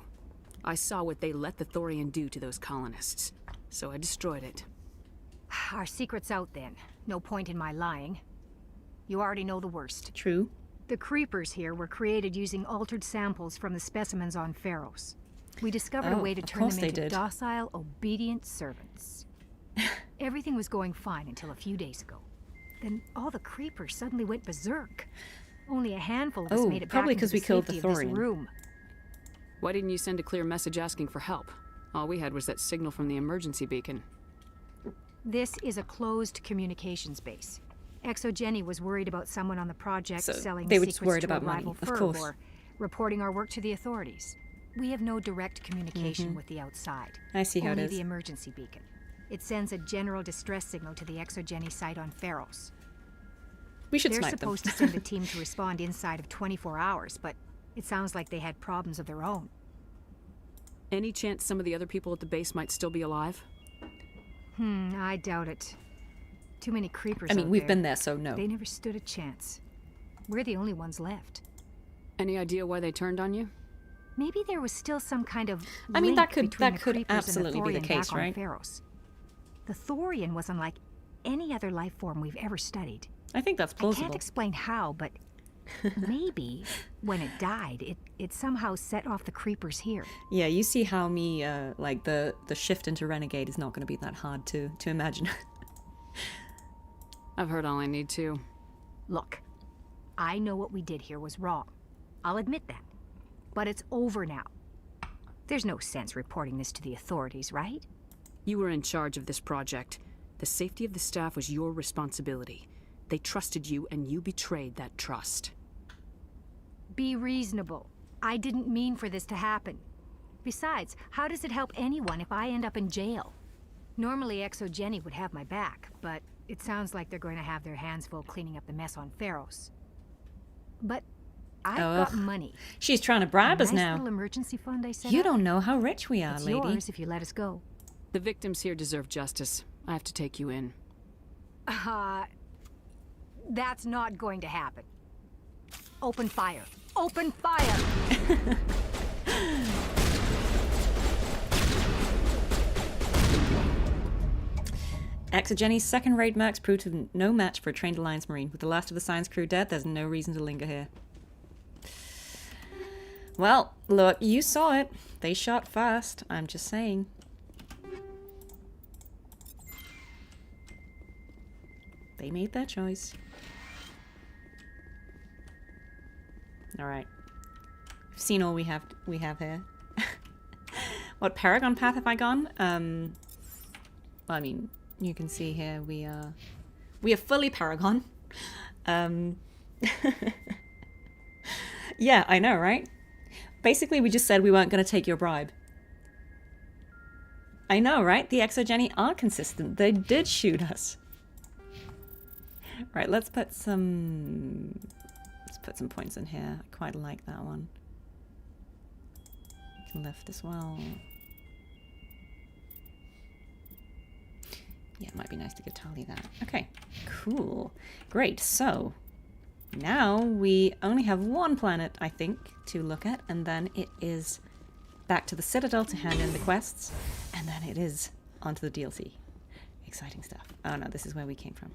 Speaker 10: I saw what they let the Thorian do to those colonists, so I destroyed it.
Speaker 15: Our secret's out then. No point in my lying. You already know the worst.
Speaker 1: True.
Speaker 15: The creepers here were created using altered samples from the specimens on Pharos. We discovered a way to turn them into docile, obedient servants. Everything was going fine until a few days ago. Then all the creepers suddenly went berserk. Only a handful of us made it
Speaker 1: probably
Speaker 15: back into
Speaker 1: because we killed the
Speaker 15: safety of this
Speaker 1: Thorian.
Speaker 15: room.
Speaker 10: Why didn't you send a clear message asking for help? All we had was that signal from the emergency beacon.
Speaker 15: This is a closed communications base. Exogeny was worried about someone on the project selling
Speaker 1: they were
Speaker 15: secrets
Speaker 1: just worried
Speaker 15: to
Speaker 1: about
Speaker 15: a
Speaker 1: money,
Speaker 15: rival
Speaker 1: of
Speaker 15: firm
Speaker 1: course.
Speaker 15: or reporting our work to the authorities. We have no direct communication with the outside.
Speaker 1: I see how it
Speaker 15: Only
Speaker 1: is.
Speaker 15: the emergency beacon. It sends a general distress signal to the Exogeny site on Pharos.
Speaker 1: We should
Speaker 15: They're
Speaker 1: snipe them.
Speaker 15: supposed to send a team to respond inside of 24 hours, but it sounds like they had problems of their own.
Speaker 10: Any chance some of the other people at the base might still be alive?
Speaker 15: I doubt it. Too many creepers
Speaker 1: I mean,
Speaker 15: out
Speaker 1: we've
Speaker 15: there.
Speaker 1: been there, so no.
Speaker 15: They never stood a chance. We're the only ones left.
Speaker 10: Any idea why they turned on you?
Speaker 15: Maybe there was still some kind of
Speaker 1: I mean,
Speaker 15: link
Speaker 1: that could
Speaker 15: between the
Speaker 1: absolutely
Speaker 15: creepers and the
Speaker 1: be the
Speaker 15: Thorian
Speaker 1: case,
Speaker 15: back on
Speaker 1: right?
Speaker 15: Pharos. The Thorian was unlike any other life form we've ever studied.
Speaker 1: I think that's
Speaker 15: I
Speaker 1: plausible.
Speaker 15: can't explain how, but maybe when it died, it somehow set off the creepers here.
Speaker 1: Yeah, you see how me, like, the shift into Renegade is not going to be that hard to imagine.
Speaker 10: I've heard all I need to.
Speaker 15: Look, I know what we did here was wrong. I'll admit that. But it's over now. There's no sense reporting this to the authorities, right?
Speaker 10: You were in charge of this project. The safety of the staff was your responsibility. They trusted you, and you betrayed that trust.
Speaker 15: Be reasonable. I didn't mean for this to happen. Besides, how does it help anyone if I end up in jail? Normally, Exogeny would have my back, but it sounds like they're going to have their hands full cleaning up the mess on Pharos. But I've got money.
Speaker 1: She's trying to bribe us
Speaker 15: nice
Speaker 1: now.
Speaker 15: Little emergency fund I set
Speaker 1: You
Speaker 15: up.
Speaker 1: don't know how rich we are,
Speaker 15: It's
Speaker 1: lady.
Speaker 15: yours if you let us go.
Speaker 10: The victims here deserve justice. I have to take you in.
Speaker 15: That's not going to happen. Open fire. Open fire!
Speaker 1: Exogeny's second-rate mercs proved to be no match for a trained Alliance Marine. With the last of the science crew dead, there's no reason to linger here. Well, look, you saw it. They shot fast. I'm just saying. They made their choice. Alright. We've seen all we have here. What Paragon path have I gone? Well, I mean, you can see here we are fully Paragon. Yeah, I know, right? Basically, we just said we weren't going to take your bribe. I know, right? The Exogeny are consistent. They did shoot us. Right, let's put some points in here. I quite like that one. We can lift as well. Yeah, it might be nice to give Tali that. Okay, cool. Great, so now we only have one planet, I think, to look at, and then it is back to the Citadel to hand in the quests, and then it is onto the DLC. Exciting stuff. Oh no, this is where we came from.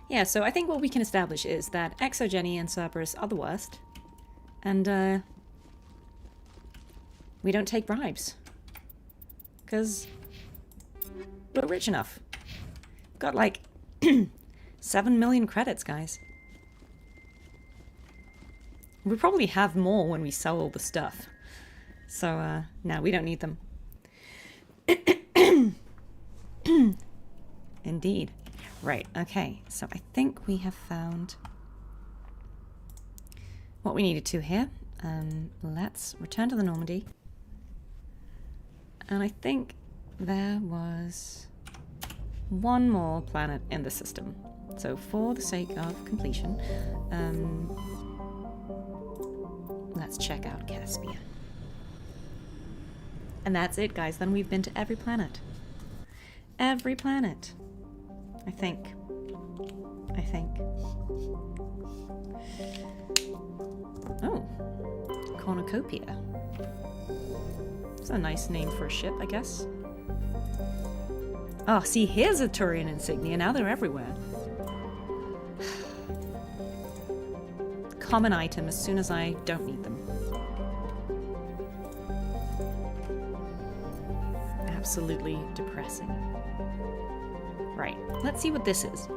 Speaker 1: Yeah, so I think what we can establish is that Exogeny and Cerberus are the worst. And, we don't take bribes. Because we're rich enough. We've got, like, 7 million credits, guys. We probably have more when we sell all the stuff. So, no, we don't need them. Indeed. Right, okay, so I think we have found what we needed to here. Let's return to the Normandy. And I think there was one more planet in the system. So for the sake of completion, let's check out Caspia. And that's it, guys. Then we've been to every planet. Every planet. I think. Oh. Cornucopia. It's a nice name for a ship, I guess. Oh, see, here's a Turian insignia. Now they're everywhere. Common item as soon as I don't need them. Absolutely depressing. Right, let's see what this is.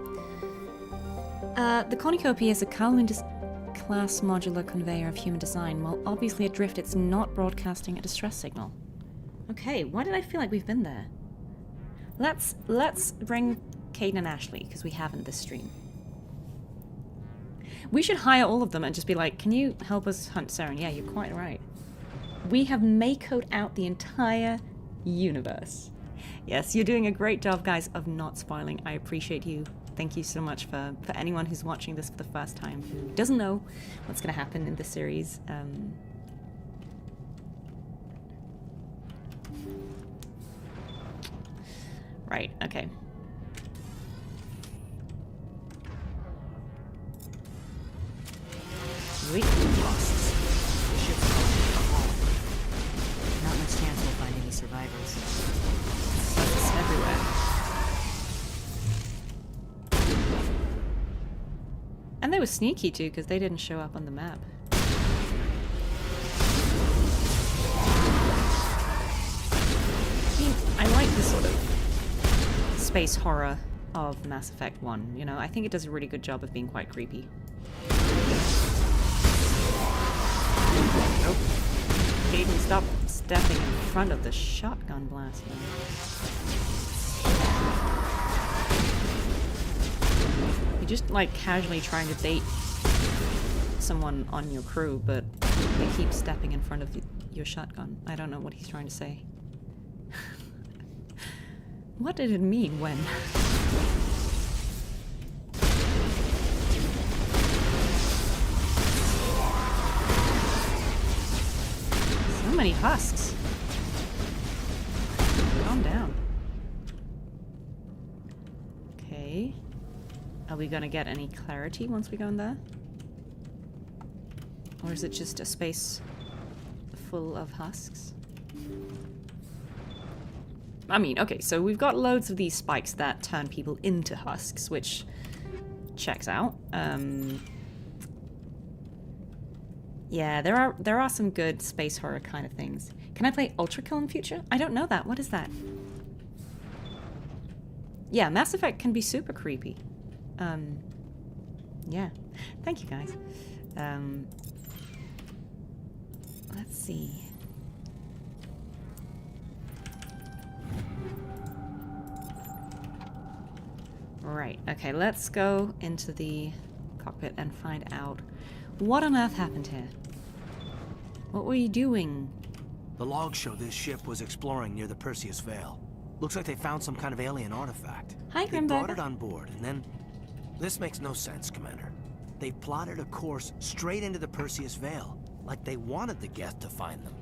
Speaker 1: The cornucopia is a Calvin-class modular conveyor of human design. While obviously adrift, it's not broadcasting a distress signal. Okay, why did I feel like we've been there? Let's bring Caden and Ashley, because we haven't this stream. We should hire all of them and just be like, can you help us hunt Saren? Yeah, you're quite right. We have Mako'd out the entire universe. Yes, you're doing a great job, guys, of not spoiling. I appreciate you. Thank you so much for anyone who's watching this for the first time who doesn't know what's going to happen in this series. Right, okay. Sweet.
Speaker 16: Lost. The ship's home. Not much chance we'll find any survivors.
Speaker 1: It's everywhere. And they were sneaky too, because they didn't show up on the map. I like this sort of space horror of Mass Effect 1, you know? I think it does a really good job of being quite creepy. Nope. Caden, stepping in front of the shotgun blast. You're just like casually trying to bait someone on your crew, but they keep stepping in front of your shotgun. I don't know what he's trying to say. What did it mean when? So many husks. Calm down. Okay. Are we gonna get any clarity once we go in there? Or is it just a space full of husks? I mean, okay, so we've got loads of these spikes that turn people into husks, which checks out. Yeah, there are some good space horror kind of things. Can I play Ultra Kill in future? I don't know that. What is that? Yeah, Mass Effect can be super creepy. Yeah. Thank you, guys. Let's see. Right, okay, let's go into the cockpit and find out what on earth happened here. What were you doing?
Speaker 12: The logs show this ship was exploring near the Perseus Veil. Looks like they found some kind of alien artifact.
Speaker 1: Hi,
Speaker 12: They brought it on board, and then... This makes no sense, Commander. They plotted a course straight into the Perseus Veil, like they wanted the Geth to find them.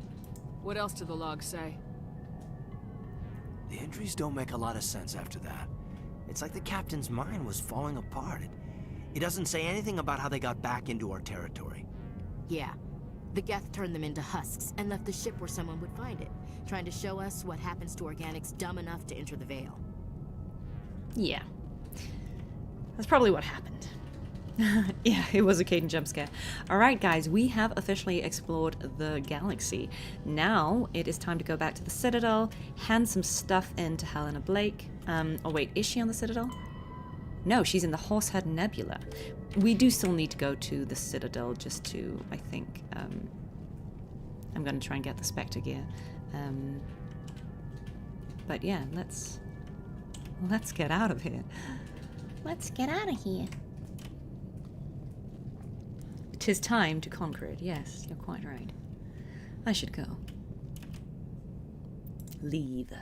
Speaker 10: What else do the logs say?
Speaker 12: The entries don't make a lot of sense after that. It's like the captain's mind was falling apart. It doesn't say anything about how they got back into our territory.
Speaker 17: Yeah. The Geth turned them into husks and left the ship where someone would find it, trying to show us what happens to organics dumb enough to enter the Veil.
Speaker 1: Yeah. That's probably what happened. Yeah, it was a Caden jump scare. Alright guys, we have officially explored the galaxy. Now it is time to go back to the Citadel, hand some stuff in to Helena Blake. Oh wait, is she on the Citadel? No, she's in the Horsehead Nebula. We do still need to go to the Citadel just to, I think, I'm gonna try and get the Spectre gear. But yeah, let's get out of here. Let's get out of here. 'Tis time to conquer it. Yes, you're quite right. I should go. Leave.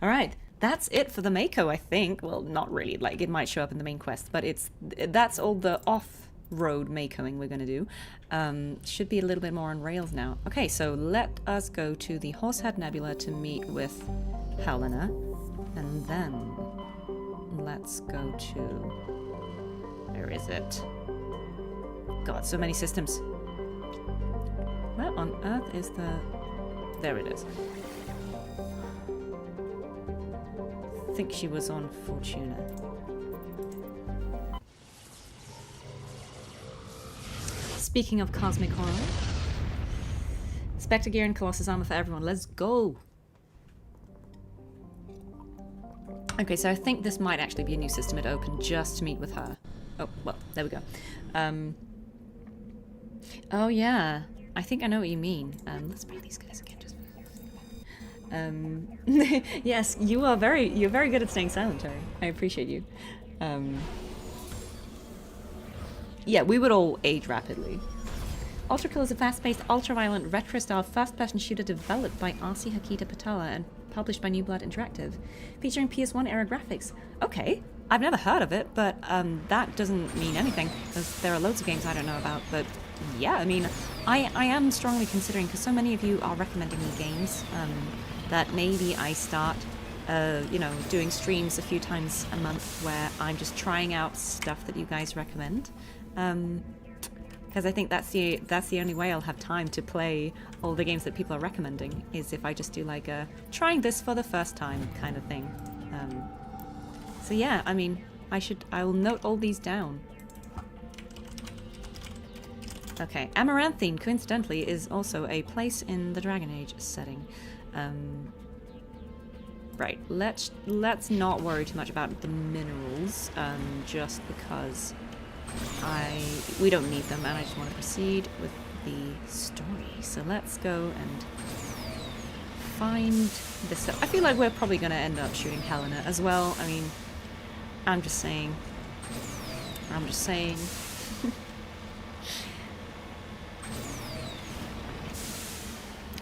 Speaker 1: Alright, that's it for the Mako, I think. Well, not really. Like, it might show up in the main quest, but that's all the off-road Makoing we're gonna do. Should be a little bit more on rails now. Okay, so let us go to the Horsehead Nebula to meet with Helena. And then let's go to... Where is it? God, so many systems. Where on earth is the... There it is. I think she was on Fortuna. Speaking of cosmic horror, Spectre gear and Colossus armor for everyone. Let's go! Okay, so I think this might actually be a new system it opened just to meet with her. Oh, well, there we go. Oh yeah, I think I know what you mean. Let's bring these guys again. Just yes, you're very good at staying silent, Terry. I appreciate you. Yeah, we would all age rapidly. Ultra Kill is a fast-paced, ultra-violent, retro-style first-person shooter developed by R.C. Hakita Patala and published by New Blood Interactive, featuring PS1 era graphics. Okay, I've never heard of it, but that doesn't mean anything, because there are loads of games I don't know about, but yeah, I mean, I am strongly considering, because so many of you are recommending me games, that maybe I start, you know, doing streams a few times a month where I'm just trying out stuff that you guys recommend, because I think that's the only way I'll have time to play all the games that people are recommending, is if I just do like a trying this for the first time kind of thing. So yeah, I mean, I will note all these down. Okay, Amaranthine, coincidentally, is also a place in the Dragon Age setting. Right, let's not worry too much about the minerals, just because we don't need them, and I just want to proceed with the story. So let's go and find this stuff. I feel like we're probably going to end up shooting Helena as well. I mean, I'm just saying. I'm just saying.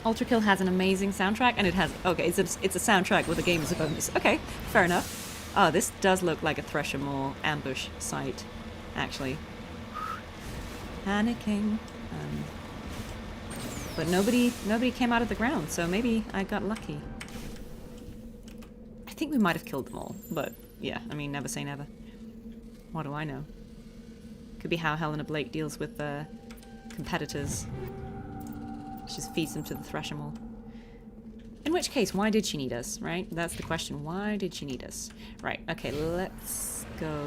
Speaker 1: Ultra Kill has an amazing soundtrack, and it has... Okay, it's a soundtrack with a game as a bonus. Okay, fair enough. Oh, this does look like a Thresher Maw ambush site, actually. Panicking. But nobody came out of the ground, so maybe I got lucky. I think we might have killed them all, but yeah, I mean, never say never. What do I know? Could be how Helena Blake deals with competitors. She just feeds them to the Thresher Maw. In which case, why did she need us, right? That's the question. Why did she need us? Right, okay, let's go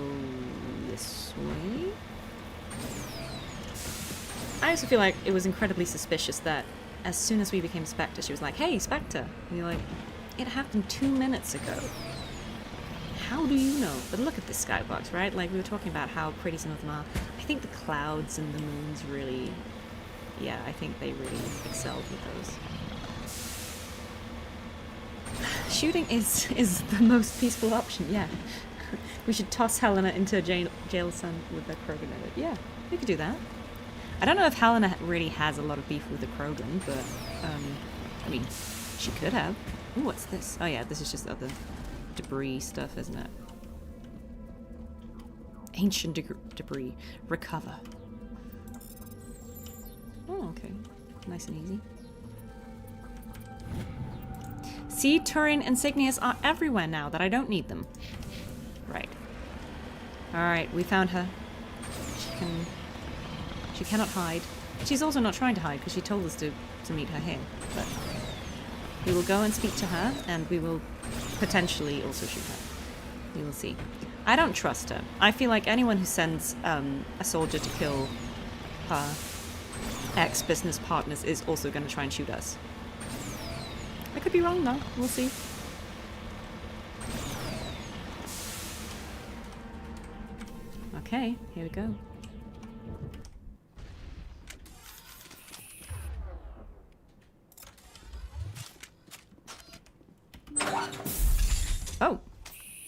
Speaker 1: this way. I also feel like it was incredibly suspicious that as soon as we became Spectre, she was like, hey, Spectre! And you're like, it happened 2 minutes ago. How do you know? But look at this skybox, right? Like, we were talking about how pretty some of them are. I think the clouds and the moons really... Yeah, I think they really excelled with those. Shooting is the most peaceful option, yeah. We should toss Helena into a jail cell with the Krogan in it. Yeah, we could do that. I don't know if Helena really has a lot of beef with the Krogan, but, I mean, she could have. Ooh, what's this? Oh yeah, this is just other debris stuff, isn't it? Ancient debris. Recover. Oh, okay. Nice and easy. See, Turin insignias are everywhere now that I don't need them. Right. Alright, we found her. She cannot hide. She's also not trying to hide because she told us to meet her here. But we will go and speak to her, and we will potentially also shoot her. We will see. I don't trust her. I feel like anyone who sends a soldier to kill her ex-business partners is also going to try and shoot us. I could be wrong though. We'll see. Okay, here we go. Oh.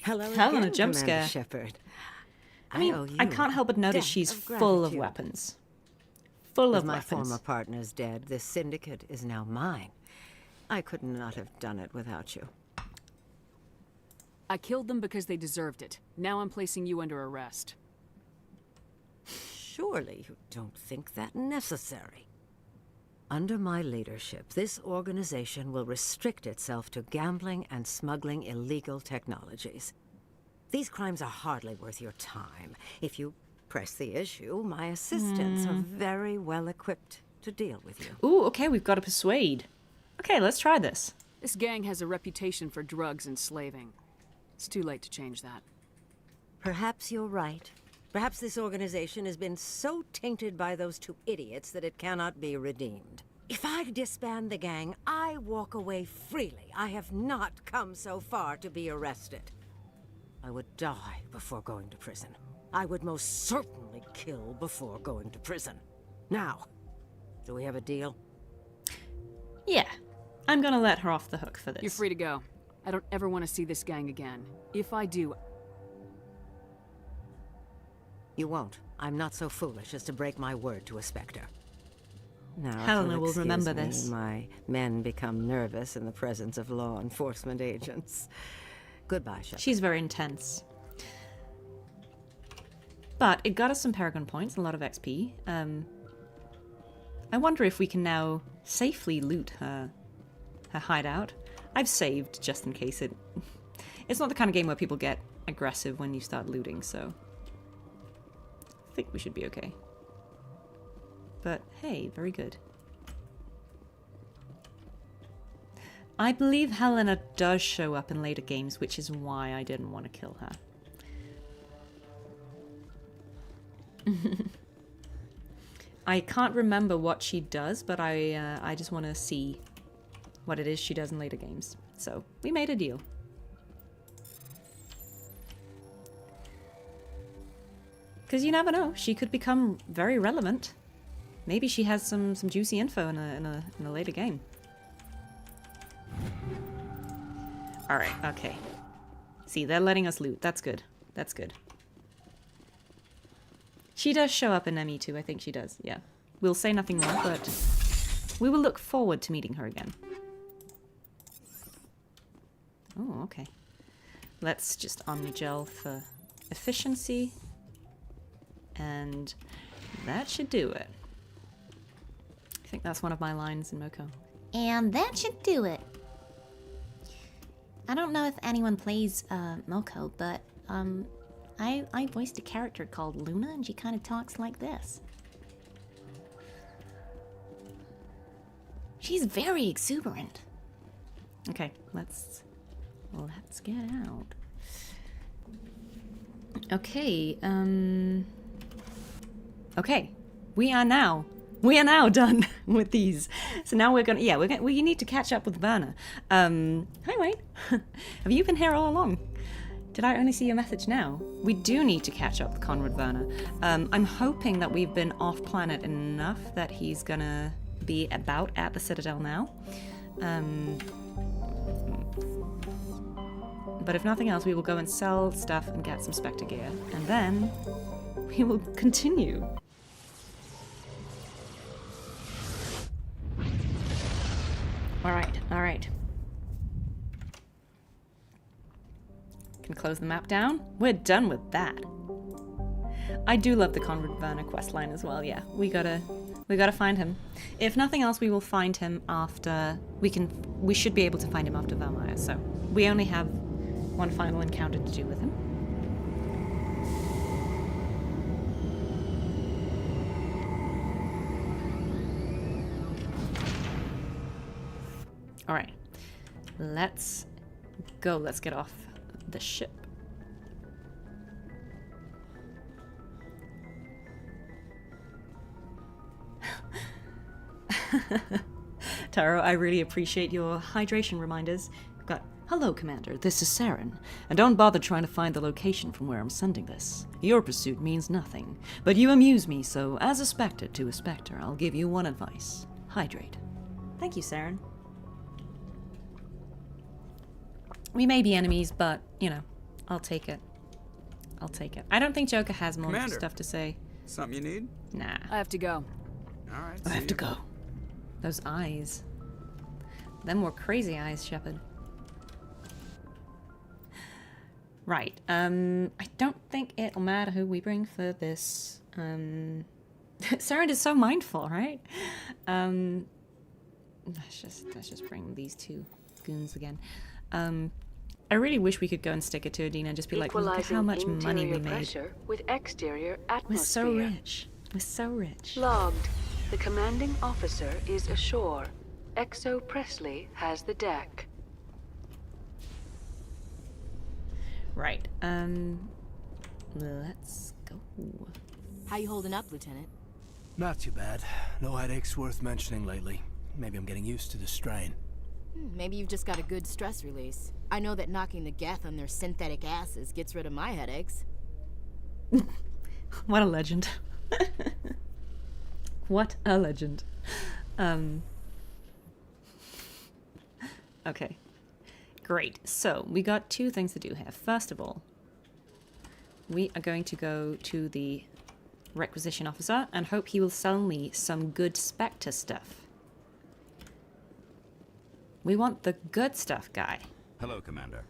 Speaker 18: Hello
Speaker 1: Helena
Speaker 18: again,
Speaker 1: jump
Speaker 18: Commander
Speaker 1: scare.
Speaker 18: Shepard.
Speaker 1: I mean, I can't help but notice she's full of weapons. Full of
Speaker 18: With my
Speaker 1: weapons.
Speaker 18: former partners dead, this syndicate is now mine. I could not have done it without you.
Speaker 10: I killed them because they deserved it. Now I'm placing you under arrest.
Speaker 18: Surely you don't think that necessary. Under my leadership, this organization will restrict itself to gambling and smuggling illegal technologies. These crimes are hardly worth your time. If you press the issue, my assistants are very well equipped to deal with you.
Speaker 1: Ooh, okay, we've got to persuade. Okay, let's try this.
Speaker 10: This gang has a reputation for drugs and slaving. It's too late to change that.
Speaker 18: Perhaps you're right. Perhaps this organization has been so tainted by those two idiots that it cannot be redeemed. If I disband the gang, I walk away freely. I have not come so far to be arrested. I would die before going to prison. I would most certainly kill before going to prison. Now, do we have a deal?
Speaker 1: Yeah. I'm gonna let her off the hook for this.
Speaker 10: You're free to go. I don't ever want to see this gang again. If I do...
Speaker 18: You won't. I'm not so foolish as to break my word to a Spectre. Now,
Speaker 1: Helena will remember
Speaker 18: excuse
Speaker 1: this.
Speaker 18: me, my men become nervous in the presence of law enforcement agents. Goodbye, Shepard.
Speaker 1: She's very intense. But it got us some Paragon points, a lot of XP. I wonder if we can now safely loot her hideout. I've saved just in case it... It's not the kind of game where people get aggressive when you start looting, so... I think we should be okay. But hey, very good. I believe Helena does show up in later games, which is why I didn't want to kill her. I can't remember what she does, but I just want to see what it is she does in later games. So, we made a deal. Because you never know, she could become very relevant. Maybe she has some juicy info in a later game. Alright, okay. See, they're letting us loot. That's good. That's good. She does show up in ME2, I think she does, yeah. We'll say nothing more, but we will look forward to meeting her again. Oh, okay. Let's just omnigel for efficiency. And that should do it. I think that's one of my lines in Mako.
Speaker 19: And that should do it. I don't know if anyone plays Mako, but I voiced a character called Luna, and she kind of talks like this. She's very exuberant.
Speaker 1: Okay, let's get out. Okay, okay, we are now done with these. So now we're gonna, we need to catch up with Werner. Hi Wayne, have you been here all along? Did I only see your message now? We do need to catch up with Conrad Werner. I'm hoping that we've been off planet enough that he's gonna be about at the Citadel now. But if nothing else, we will go and sell stuff and get some Spectre gear. And then we will continue. Alright. Can close the map down. We're done with that. I do love the Conrad Werner questline as well, yeah. We gotta find him. If nothing else, we will find him after... We should be able to find him after Valmire, so... We only have one final encounter to do with him. Alright. Let's go. Let's get off the ship. Taro, I really appreciate your hydration reminders. I've got, hello, Commander, this is Saren, and don't bother trying to find the location from where I'm sending this. Your pursuit means nothing, but you amuse me, so as a Spectre to a Spectre, I'll give you one advice. Hydrate. Thank you, Saren. We may be enemies, but, you know, I'll take it. I'll take it. I don't think Joker has more
Speaker 2: Commander,
Speaker 1: stuff to say.
Speaker 2: Something you need?
Speaker 1: Nah.
Speaker 10: I have to go.
Speaker 2: All right.
Speaker 1: I have to go. Those eyes. Them were crazy eyes, Shepard. Right. I don't think it'll matter who we bring for this. Saren is so mindful, right? Let's just bring these two goons again. I really wish we could go and stick it to Adina and just be like, look at how much money we made.
Speaker 10: With exterior atmosphere.
Speaker 1: We're so rich. We're so rich.
Speaker 10: Logged. The commanding officer is ashore. Exo Presley has the deck.
Speaker 1: Right. Let's go.
Speaker 17: How you holding up, Lieutenant?
Speaker 12: Not too bad. No headaches worth mentioning lately. Maybe I'm getting used to the strain.
Speaker 17: Maybe you've just got a good stress release. I know that knocking the Geth on their synthetic asses gets rid of my headaches.
Speaker 1: What a legend. What a legend. Okay. Great. So, we got two things to do here. First of all, we are going to go to the requisition officer and hope he will sell me some good Spectre stuff. We want the good stuff, guy.
Speaker 20: Hello, Commander.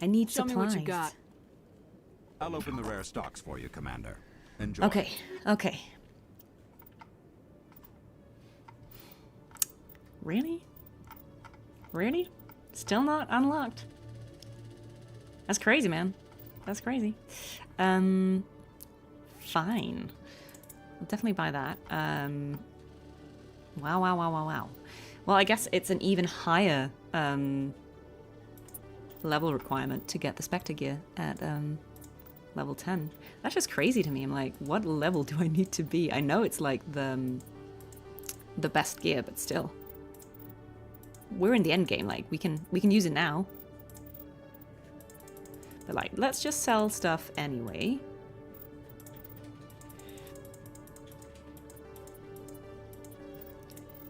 Speaker 1: I need
Speaker 10: Show
Speaker 1: supplies.
Speaker 10: me what you got.
Speaker 20: I'll open the rare stocks for you, Commander. Enjoy.
Speaker 1: Okay, okay. Really? Really? Still not unlocked? That's crazy, man. That's crazy. Fine. I'll definitely buy that. Wow. Well, I guess it's an even higher level requirement to get the Spectre gear at level 10. That's just crazy to me. I'm like, what level do I need to be? I know it's like the best gear, but still. We're in the end game, like we can use it now. But like, let's just sell stuff anyway.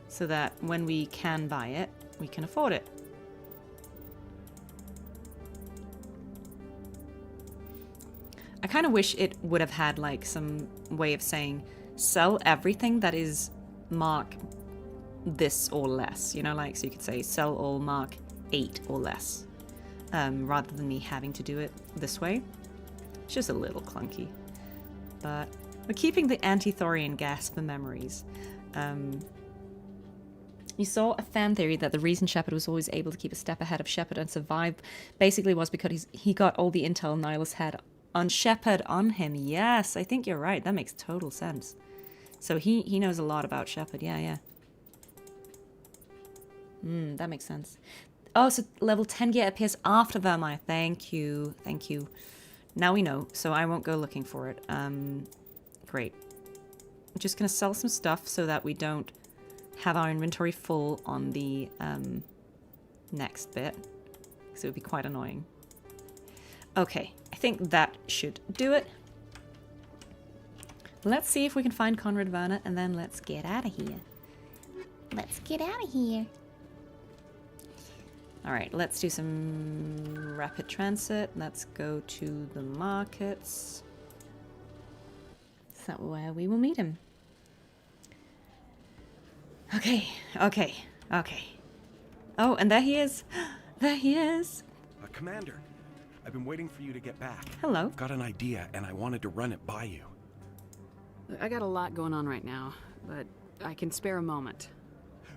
Speaker 1: So that when we can buy it, we can afford it. I kind of wish it would have had like some way of saying sell everything that is mark this or less, you know, like, so you could say sell all mark 8 or less, rather than me having to do it this way. It's just a little clunky, but we're keeping the anti-thorian gas for memories. You saw a fan theory that the reason Shepard was always able to keep a step ahead of Shepard and survive basically was because he got all the intel Nihilus had on Shepard on him. Yes, I think you're right. That makes total sense. So he knows a lot about Shepard. Yeah. That makes sense. Oh, so level 10 gear appears after Vermeer. Thank you. Now we know, so I won't go looking for it. Great. I'm just gonna sell some stuff so that we don't have our inventory full on the next bit, because it would be quite annoying. Okay, I think that should do it. Let's see if we can find Conrad Werner, and then let's get out of here. Alright, let's do some rapid transit. Let's go to the markets. Is that where we will meet him? Okay. Oh, and there he is.
Speaker 20: Commander, I've been waiting for you to get back.
Speaker 1: Hello.
Speaker 20: I've got an idea, and I wanted to run it by you.
Speaker 10: I got a lot going on right now, but I can spare a moment.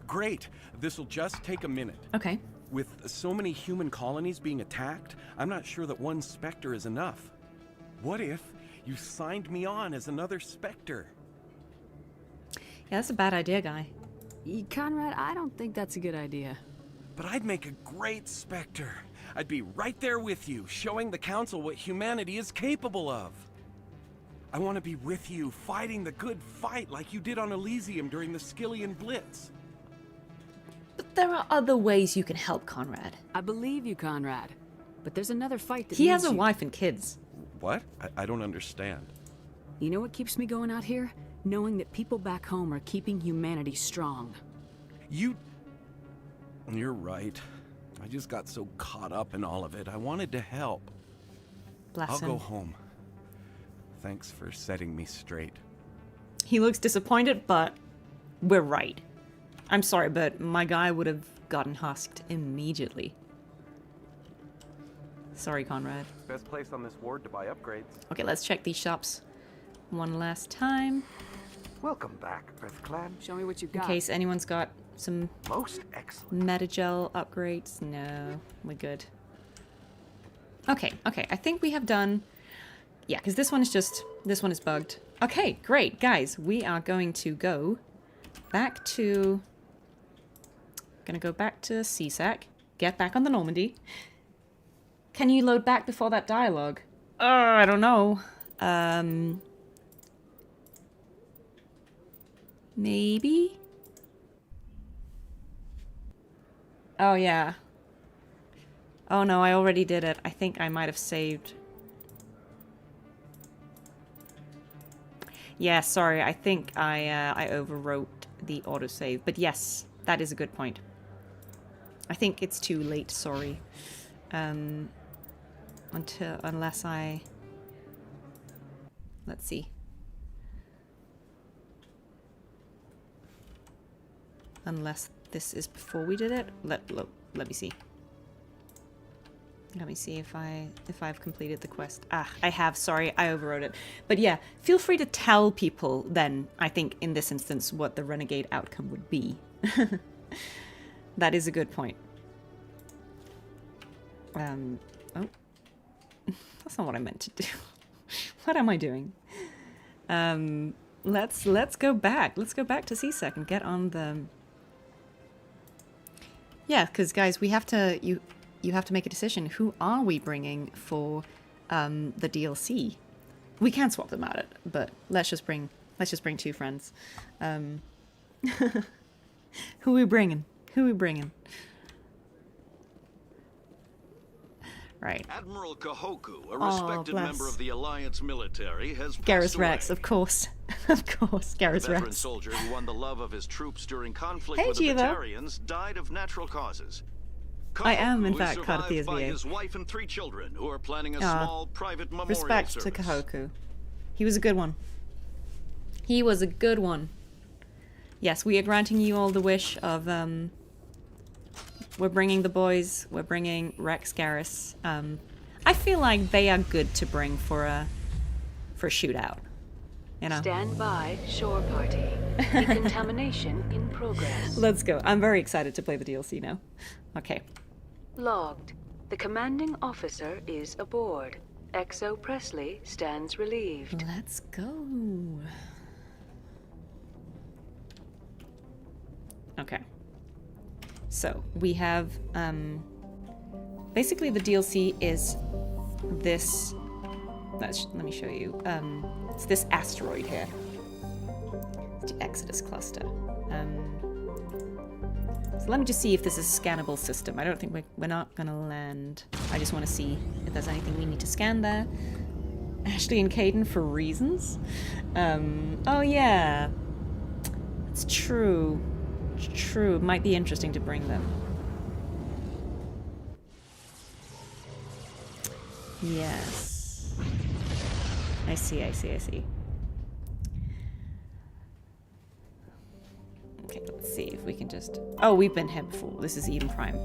Speaker 20: Great. This'll just take a minute.
Speaker 1: Okay.
Speaker 20: With so many human colonies being attacked, I'm not sure that one Spectre is enough. What if you signed me on as another Spectre?
Speaker 1: Yeah, that's a bad idea, guy.
Speaker 10: Conrad, I don't think that's a good idea.
Speaker 20: But I'd make a great Spectre. I'd be right there with you, showing the Council what humanity is capable of. I want to be with you, fighting the good fight like you did on Elysium during the Skillian Blitz.
Speaker 1: But there are other ways you can help Conrad.
Speaker 10: I believe you, Conrad. But there's another fight that
Speaker 1: he has a
Speaker 10: you.
Speaker 1: wife and kids.
Speaker 20: What? I don't understand.
Speaker 10: You know what keeps me going out here? Knowing that people back home are keeping humanity strong.
Speaker 20: You're right. I just got so caught up in all of it. I wanted to help.
Speaker 1: Bless him.
Speaker 20: I'll go home. Thanks for setting me straight.
Speaker 1: He looks disappointed, but we're right. I'm sorry, but my guy would have gotten husked immediately. Sorry, Conrad.
Speaker 20: Best place on this ward to buy upgrades.
Speaker 1: Okay, let's check these shops one last time.
Speaker 21: Welcome back, Earth Clan.
Speaker 10: Show me what you've got.
Speaker 1: In case anyone's got some
Speaker 21: most excellent
Speaker 1: Metagel upgrades. No, we're good. Okay, I think we have done... Yeah, because this one is bugged. Okay, great, guys. We are going to go back to... Gonna go back to CSAC. Get back on the Normandy. Can you load back before that dialogue? I don't know. Maybe? Oh, yeah. Oh, no, I already did it. I think I might have saved. Yeah, sorry. I think I overwrote the autosave. But yes, that is a good point. I think it's too late, sorry. Unless I... Let's see. Unless this is before we did it. Let me see. Let me see if I've completed the quest. Ah, I have. Sorry, I overrode it. But yeah, feel free to tell people then, I think, in this instance, what the renegade outcome would be. That is a good point. Oh. That's not what I meant to do. What am I doing? Let's go back. Let's go back to CSEC and get on the... Yeah, because guys, we have to... You have to make a decision. Who are we bringing for the DLC? We can swap them out, but let's just bring 2 friends. Who are we bringing? Right.
Speaker 22: Admiral Kahoku, a respected member of the Alliance military, has
Speaker 1: Garrus Rex, of course. Of course, Garrus Rex.
Speaker 22: The veteran soldier who won the love of his troops during conflict with the Batarians died of natural causes.
Speaker 1: I am, in
Speaker 22: Kahoku
Speaker 1: fact,
Speaker 22: is
Speaker 1: part of the
Speaker 22: survived by
Speaker 1: SVA.
Speaker 22: his wife and 3 children who are planning a small private memorial
Speaker 1: Respect
Speaker 22: service.
Speaker 1: to Kahoku. He was a good one. He was a good one. Yes, we are granting you all the wish of, we're bringing the boys, we're bringing Rex, Garrus. I feel like they are good to bring for a shootout. You know?
Speaker 10: Stand by, shore party. Decontamination in progress.
Speaker 1: Let's go. I'm very excited to play the DLC now. Okay.
Speaker 10: Logged. The commanding officer is aboard. XO Presley stands relieved.
Speaker 1: Let's go. Okay. So, we have, basically the DLC is this, let me show you, it's this asteroid here. It's the Exodus cluster. So let me just see if this is a scannable system. I don't think we're not gonna land. I just want to see if there's anything we need to scan there. Ashley and Caden for reasons. Oh yeah. It's true. It's true. It might be interesting to bring them. Yes. I see. Okay, let's see if we can just... Oh, we've been here before. This is Eden Prime.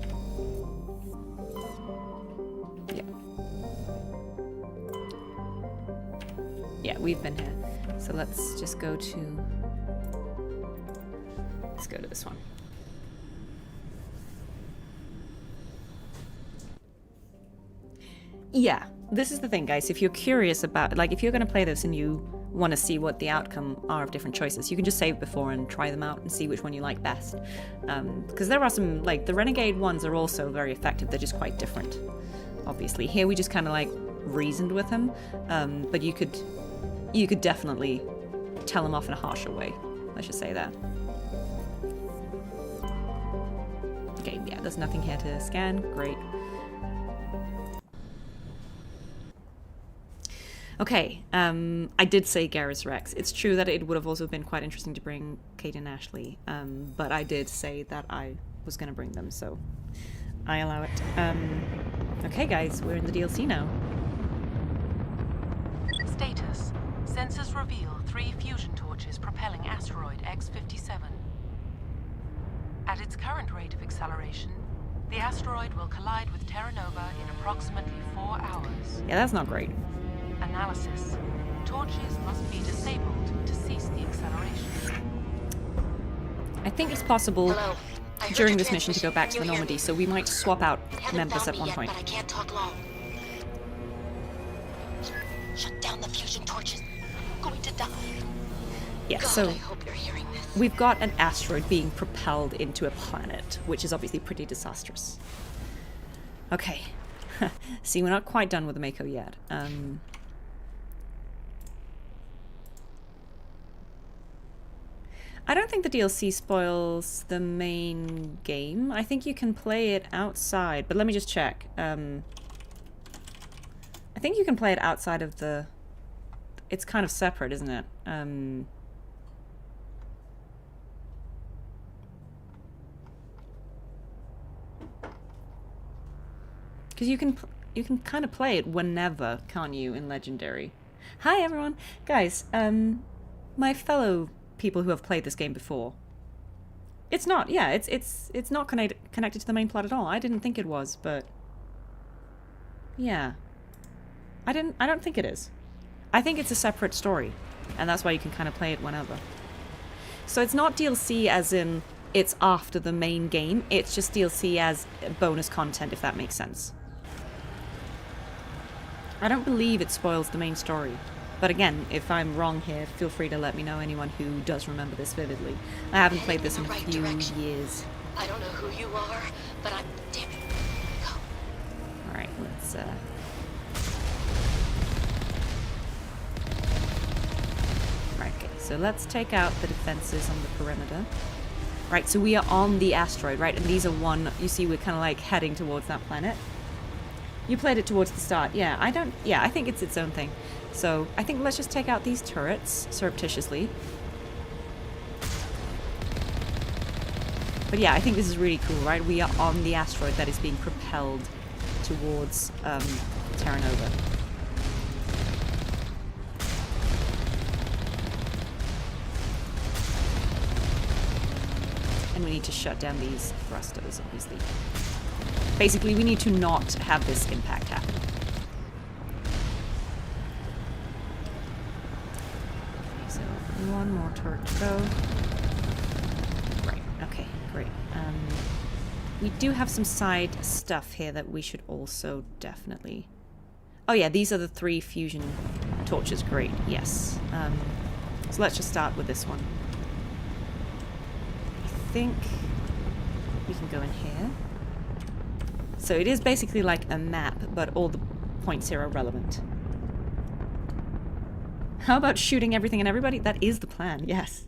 Speaker 1: Yeah. Yeah, we've been here. So let's just go to... Let's go to this one. Yeah, this is the thing, guys. If you're curious about, like, if you're going to play this and you want to see what the outcome are of different choices, you can just save before and try them out and see which one you like best. Because there are some, like, the Renegade ones are also very effective. They're just quite different, obviously. Here we just kind of, like, reasoned with him. But you could definitely tell him off in a harsher way. Let's just say that. Okay, yeah, there's nothing here to scan. Great. Okay, I did say Garrus Rex. It's true that it would have also been quite interesting to bring Kate and Ashley, but I did say that I was going to bring them, so I allow it. Okay, guys, we're in the DLC now.
Speaker 3: Status. Sensors reveal 3 fusion torches propelling asteroid X-57. At its current rate of acceleration, the asteroid will collide with Terra Nova in approximately 4 hours.
Speaker 1: Yeah, that's not great.
Speaker 3: Analysis. Torches must be disabled to cease the acceleration.
Speaker 1: I think it's possible during this mission to go back to the Normandy, so we might swap out members at one point.
Speaker 4: But I can't talk long. Shut down the fusion torches. I'm going to die.
Speaker 1: Yeah,
Speaker 4: God,
Speaker 1: so
Speaker 4: I hope you're hearing this.
Speaker 1: we've got an asteroid being propelled into a planet, which is obviously pretty disastrous. Okay. See, we're not quite done with the Mako yet. I don't think the DLC spoils the main game. I think you can play it outside, but let me just check. I think you can play it outside of the... It's kind of separate, isn't it? Because you can kind of play it whenever, can't you, in Legendary? Hi, everyone! Guys, my fellow people who have played this game before. It's not, yeah, it's not connected to the main plot at all. I didn't think it was, but yeah. I don't think it is. I think it's a separate story, and that's why you can kind of play it whenever. So it's not DLC as in it's after the main game, it's just DLC as bonus content, if that makes sense. I don't believe it spoils the main story. But again, if I'm wrong here, feel free to let me know, anyone who does remember this vividly. I haven't played this in a few years.
Speaker 4: I don't know who you are, but I'm... Damn it. Go.
Speaker 1: Alright, let's, Right, okay, so let's take out the defenses on the perimeter. Right, so we are on the asteroid, right? And these are you see we're kind of like heading towards that planet. You played it towards the start. Yeah, I think it's its own thing. So, I think let's just take out these turrets surreptitiously. But yeah, I think this is really cool, right? We are on the asteroid that is being propelled towards Terra Nova. And we need to shut down these thrusters, obviously. Basically, we need to not have this impact happen. Okay, so one more turret to go. Right, okay, great. We do have some side stuff here that we should also definitely... Oh yeah, these are the 3 fusion torches, great, yes. So let's just start with this one. I think we can go in here. So it is basically like a map, but all the points here are relevant. How about shooting everything and everybody? That is the plan, yes.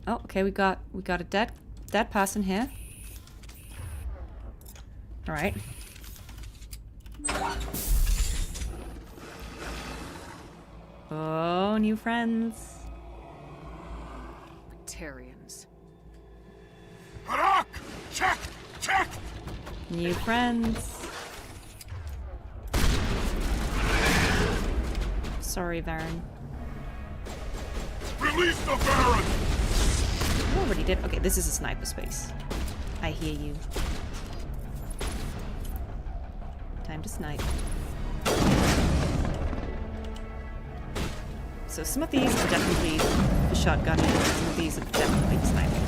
Speaker 1: Oh, okay, we got a dead person here. All right. Oh, new friends.
Speaker 10: Batarians.
Speaker 11: Harak! Check! Check!
Speaker 1: New friends. Sorry, Baron.
Speaker 11: Release the Baron!
Speaker 1: I already did. Okay, this is a sniper space. I hear you. Time to snipe. So some of these are definitely the shotgun, and some of these are definitely the sniping.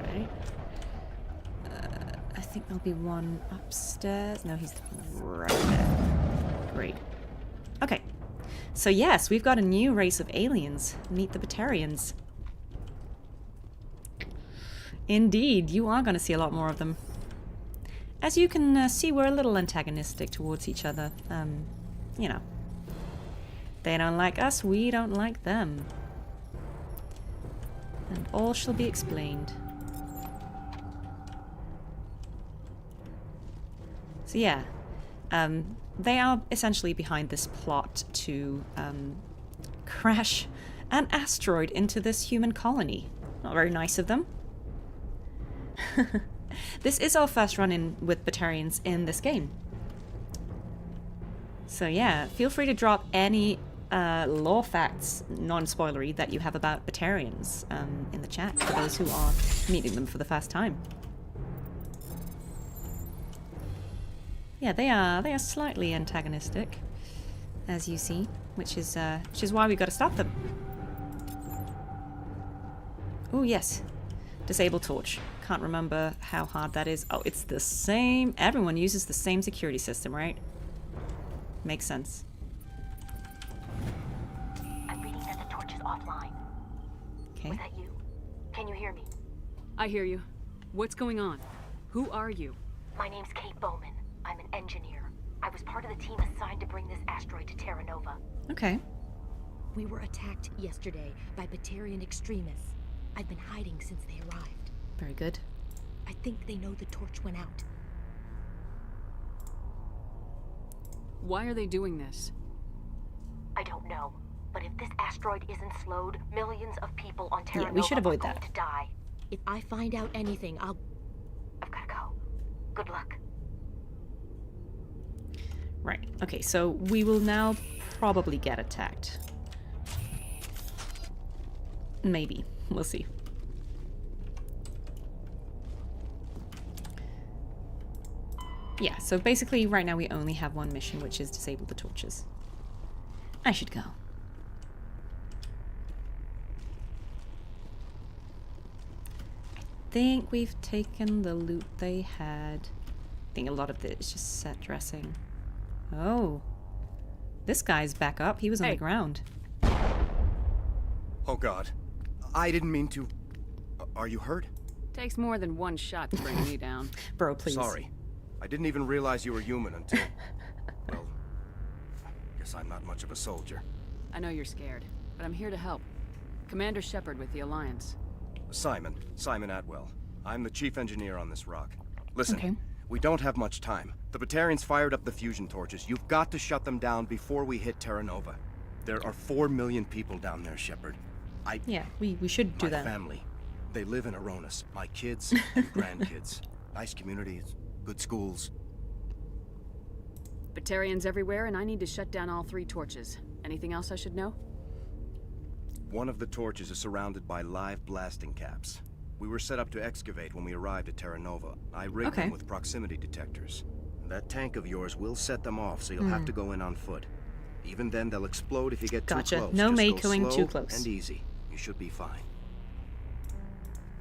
Speaker 1: Right. I think there'll be one upstairs. No, he's right there. Great. Okay. So yes, we've got a new race of aliens. Meet the Batarians. Indeed, you are going to see a lot more of them. As you can see, we're a little antagonistic towards each other. You know. They don't like us, we don't like them. And all shall be explained. So yeah, they are essentially behind this plot to crash an asteroid into this human colony. Not very nice of them. This is our first run-in with Batarians in this game. So yeah, feel free to drop any lore facts, non-spoilery, that you have about Batarians in the chat for those who are meeting them for the first time. Yeah, they are slightly antagonistic, as you see, which is why we got to stop them. Oh yes, disable torch. Can't remember how hard that is. Oh, it's the same. Everyone uses the same security system, right? Makes sense.
Speaker 4: I'm reading that the torch is offline.
Speaker 1: Okay.
Speaker 4: Was that you? Can you hear me?
Speaker 10: I hear you. What's going on? Who are you?
Speaker 4: My name's Kate Bowman. I'm an engineer. I was part of the team assigned to bring this asteroid to Terra Nova.
Speaker 1: Okay.
Speaker 17: We were attacked yesterday by Batarian extremists. I've been hiding since they arrived.
Speaker 1: Very good.
Speaker 17: I think they know the torch went out.
Speaker 10: Why are they doing this?
Speaker 4: I don't know. But if this asteroid isn't slowed, millions of people on Terra Nova
Speaker 1: we should avoid
Speaker 4: are going
Speaker 1: that.
Speaker 4: to die.
Speaker 17: If I find out anything, I've
Speaker 4: gotta go. Good luck.
Speaker 1: Right. Okay, so we will now probably get attacked. Maybe. We'll see. Yeah, so basically right now we only have one mission, which is disable the torches. I should go. I think we've taken the loot they had. I think a lot of it is just set dressing. Oh. This guy's back up. He was on the ground.
Speaker 7: Oh god. I didn't mean to... Are you hurt?
Speaker 10: Takes more than one shot to bring me down.
Speaker 1: Bro, please.
Speaker 7: Sorry. I didn't even realize you were human until... Well, guess I'm not much of a soldier.
Speaker 10: I know you're scared, but I'm here to help. Commander Shepard with the Alliance.
Speaker 7: Simon Atwell. I'm the chief engineer on this rock. Listen,
Speaker 1: Okay.
Speaker 7: we don't have much time. The Batarians fired up the fusion torches. You've got to shut them down before we hit Terra Nova. There are 4 million people down there, Shepard.
Speaker 1: Yeah, we should do that.
Speaker 7: My family. They live in Aronis. My kids and grandkids. Nice communities, good schools.
Speaker 10: Batarians everywhere, and I need to shut down all 3 torches. Anything else I should know?
Speaker 7: One of the torches is surrounded by live blasting caps. We were set up to excavate when we arrived at Terra Nova. I rigged them with proximity detectors. That tank of yours will set them off, so you'll have to go in on foot. Even then, they'll explode if you get too close.
Speaker 1: No
Speaker 7: Just
Speaker 1: Makoing
Speaker 7: go slow
Speaker 1: too close.
Speaker 7: and easy. You should be fine.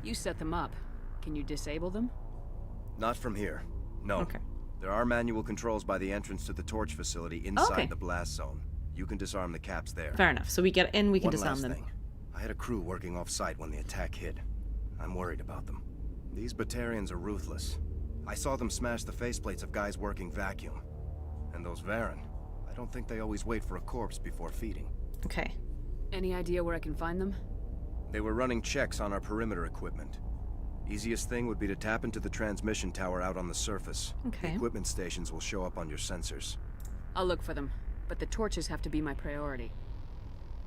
Speaker 10: You set them up. Can you disable them?
Speaker 7: Not from here. No.
Speaker 1: Okay.
Speaker 7: There are manual controls by the entrance to the torch facility inside the blast zone. You can disarm the caps there.
Speaker 1: Fair enough. So we get in, we can disarm them.
Speaker 7: Thing. I had a crew working off-site when the attack hit. I'm worried about them. These Batarians are ruthless. I saw them smash the faceplates of guys working vacuum. And those Varen, I don't think they always wait for a corpse before feeding.
Speaker 1: Okay.
Speaker 10: Any idea where I can find them?
Speaker 7: They were running checks on our perimeter equipment. Easiest thing would be to tap into the transmission tower out on the surface.
Speaker 1: Okay.
Speaker 7: The equipment stations will show up on your sensors.
Speaker 10: I'll look for them, but the torches have to be my priority.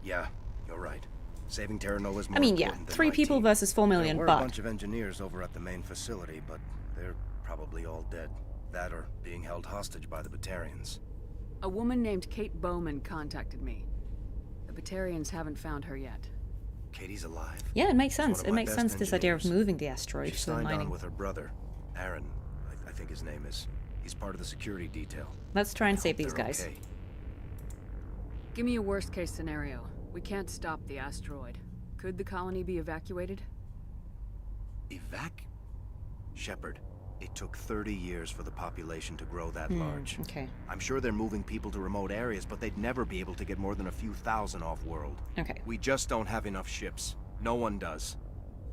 Speaker 7: Yeah, you're right. Saving Terra Nova is more
Speaker 1: I mean, yeah,
Speaker 7: important than
Speaker 1: 3
Speaker 7: my
Speaker 1: people
Speaker 7: team.
Speaker 1: versus 4 million,
Speaker 7: There were
Speaker 1: but...
Speaker 7: a bunch of engineers over at the main facility, but they're probably all dead. That or being held hostage by the Batarians.
Speaker 10: A woman named Kate Bowman contacted me. The Batarians haven't found her yet.
Speaker 7: Katie's alive.
Speaker 1: Yeah, it makes
Speaker 7: She's
Speaker 1: sense.
Speaker 7: one of
Speaker 1: It
Speaker 7: my
Speaker 1: makes
Speaker 7: best
Speaker 1: sense, this idea of
Speaker 7: engineers.
Speaker 1: moving the asteroid
Speaker 7: She
Speaker 1: for the
Speaker 7: signed
Speaker 1: mining.
Speaker 7: on with her brother, Aaron. I think his name is. He's part of the security detail.
Speaker 1: Let's try and
Speaker 7: I
Speaker 1: save
Speaker 7: hope
Speaker 1: these
Speaker 7: they're
Speaker 1: guys.
Speaker 7: okay.
Speaker 10: Give me a worst-case scenario. We can't stop the asteroid. Could the colony be evacuated?
Speaker 7: Shepard, it took 30 years for the population to grow that large.
Speaker 1: Okay.
Speaker 7: I'm sure they're moving people to remote areas, but they'd never be able to get more than a few thousand off-world.
Speaker 1: Okay.
Speaker 7: We just don't have enough ships. No one does.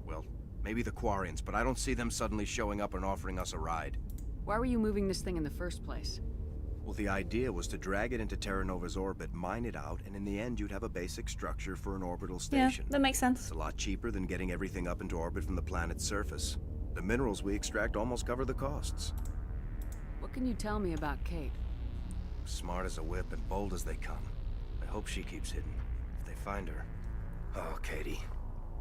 Speaker 7: Well, maybe the Quarians, but I don't see them suddenly showing up and offering us a ride.
Speaker 10: Why were you moving this thing in the first place?
Speaker 7: Well, the idea was to drag it into Terra Nova's orbit, mine it out, and in the end you'd have a basic structure for an orbital station.
Speaker 1: Yeah, that makes sense.
Speaker 7: It's a lot cheaper than getting everything up into orbit from the planet's surface. The minerals we extract almost cover the costs.
Speaker 10: What can you tell me about Kate?
Speaker 7: Smart as a whip and bold as they come. I hope she keeps hidden. If they find her... Oh, Katie.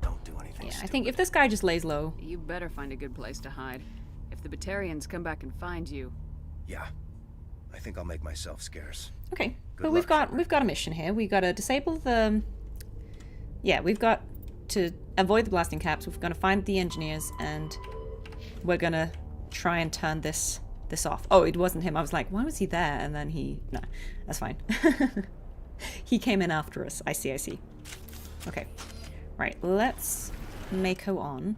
Speaker 7: Don't do anything
Speaker 1: Yeah, I
Speaker 7: stupid.
Speaker 1: think if this guy just lays low...
Speaker 10: You better find a good place to hide. If the Batarians come back and find you...
Speaker 7: Yeah. I think I'll make myself scarce.
Speaker 1: Okay,
Speaker 7: Good
Speaker 1: but
Speaker 7: luck,
Speaker 1: we've got a mission here. We've got to disable the... Yeah, we've got to avoid the blasting caps. We've got to find the engineers, and we're gonna try and turn this off. Oh, it wasn't him. I was like, why was he there? And then he... No, that's fine. He came in after us. I see. Okay. Right, let's Mako on.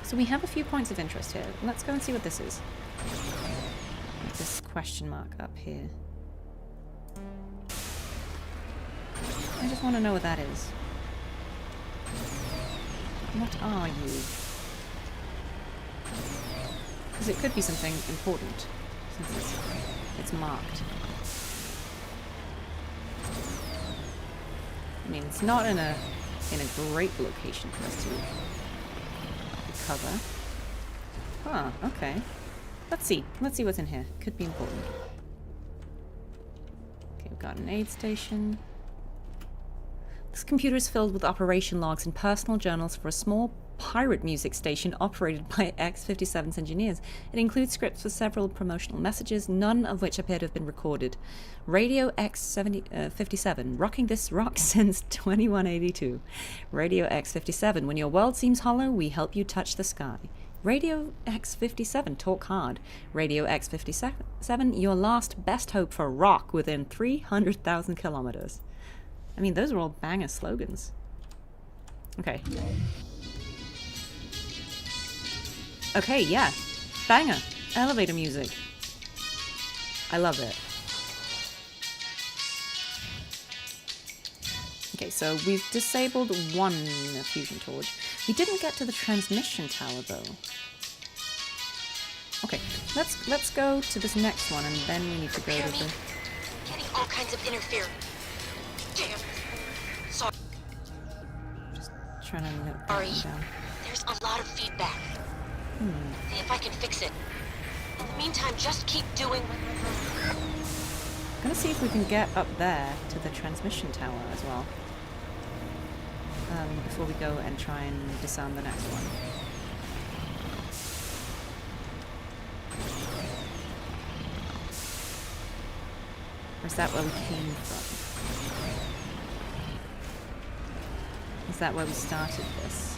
Speaker 1: So we have a few points of interest here. Let's go and see what this is. This question mark up here. I just want to know what that is. What are you? Because it could be something important, since it's marked. I mean, it's not in a great location for us to cover. Huh, okay. Let's see what's in here. Could be important. Okay, we've got an aid station. This computer is filled with operation logs and personal journals for a small pirate music station operated by X-57's engineers. It includes scripts for several promotional messages, none of which appear to have been recorded. Radio X-57, rocking this rock since 2182. Radio X-57, when your world seems hollow, we help you touch the sky. Radio X-57, talk hard. Radio X-57, your last best hope for rock within 300,000 kilometers. I mean, those are all banger slogans. Okay. Okay, yeah. Banger. Elevator music. I love it. Okay, so we've disabled one fusion torch. We didn't get to the transmission tower, though. Okay, let's go to this next one, and then we need to go to the...
Speaker 4: Getting all kinds of interference. Damn. Sorry.
Speaker 1: Trying to note
Speaker 4: Sorry.
Speaker 1: that down.
Speaker 4: There's a lot of feedback. See if I can fix it. In the meantime, just keep doing...
Speaker 1: I'm gonna see if we can get up there to the transmission tower as well. Before we go and try and disarm the next one. Or is that where we came from? Is that where we started this?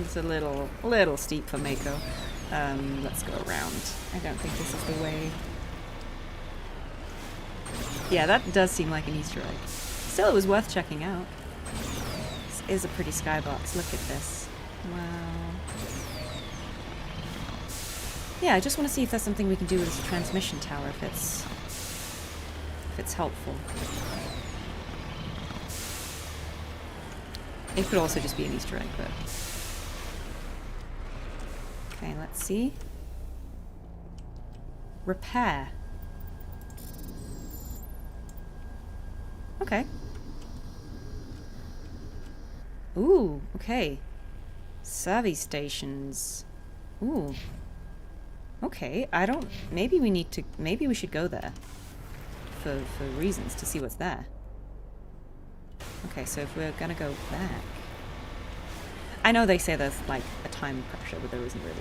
Speaker 1: It's a little steep for Mako. Let's go around. I don't think this is the way. Yeah, that does seem like an Easter egg. Still, it was worth checking out. This is a pretty skybox. Look at this. Wow. Yeah, I just want to see if there's something we can do with this transmission tower, if it's helpful. It could also just be an Easter egg, but... Okay, let's see. Repair. Okay. Ooh, okay. Survey stations. Ooh. Okay, I don't... Maybe we should go there. For reasons, to see what's there. Okay, so if we're gonna go back... I know they say there's, like, a time pressure, but there isn't really.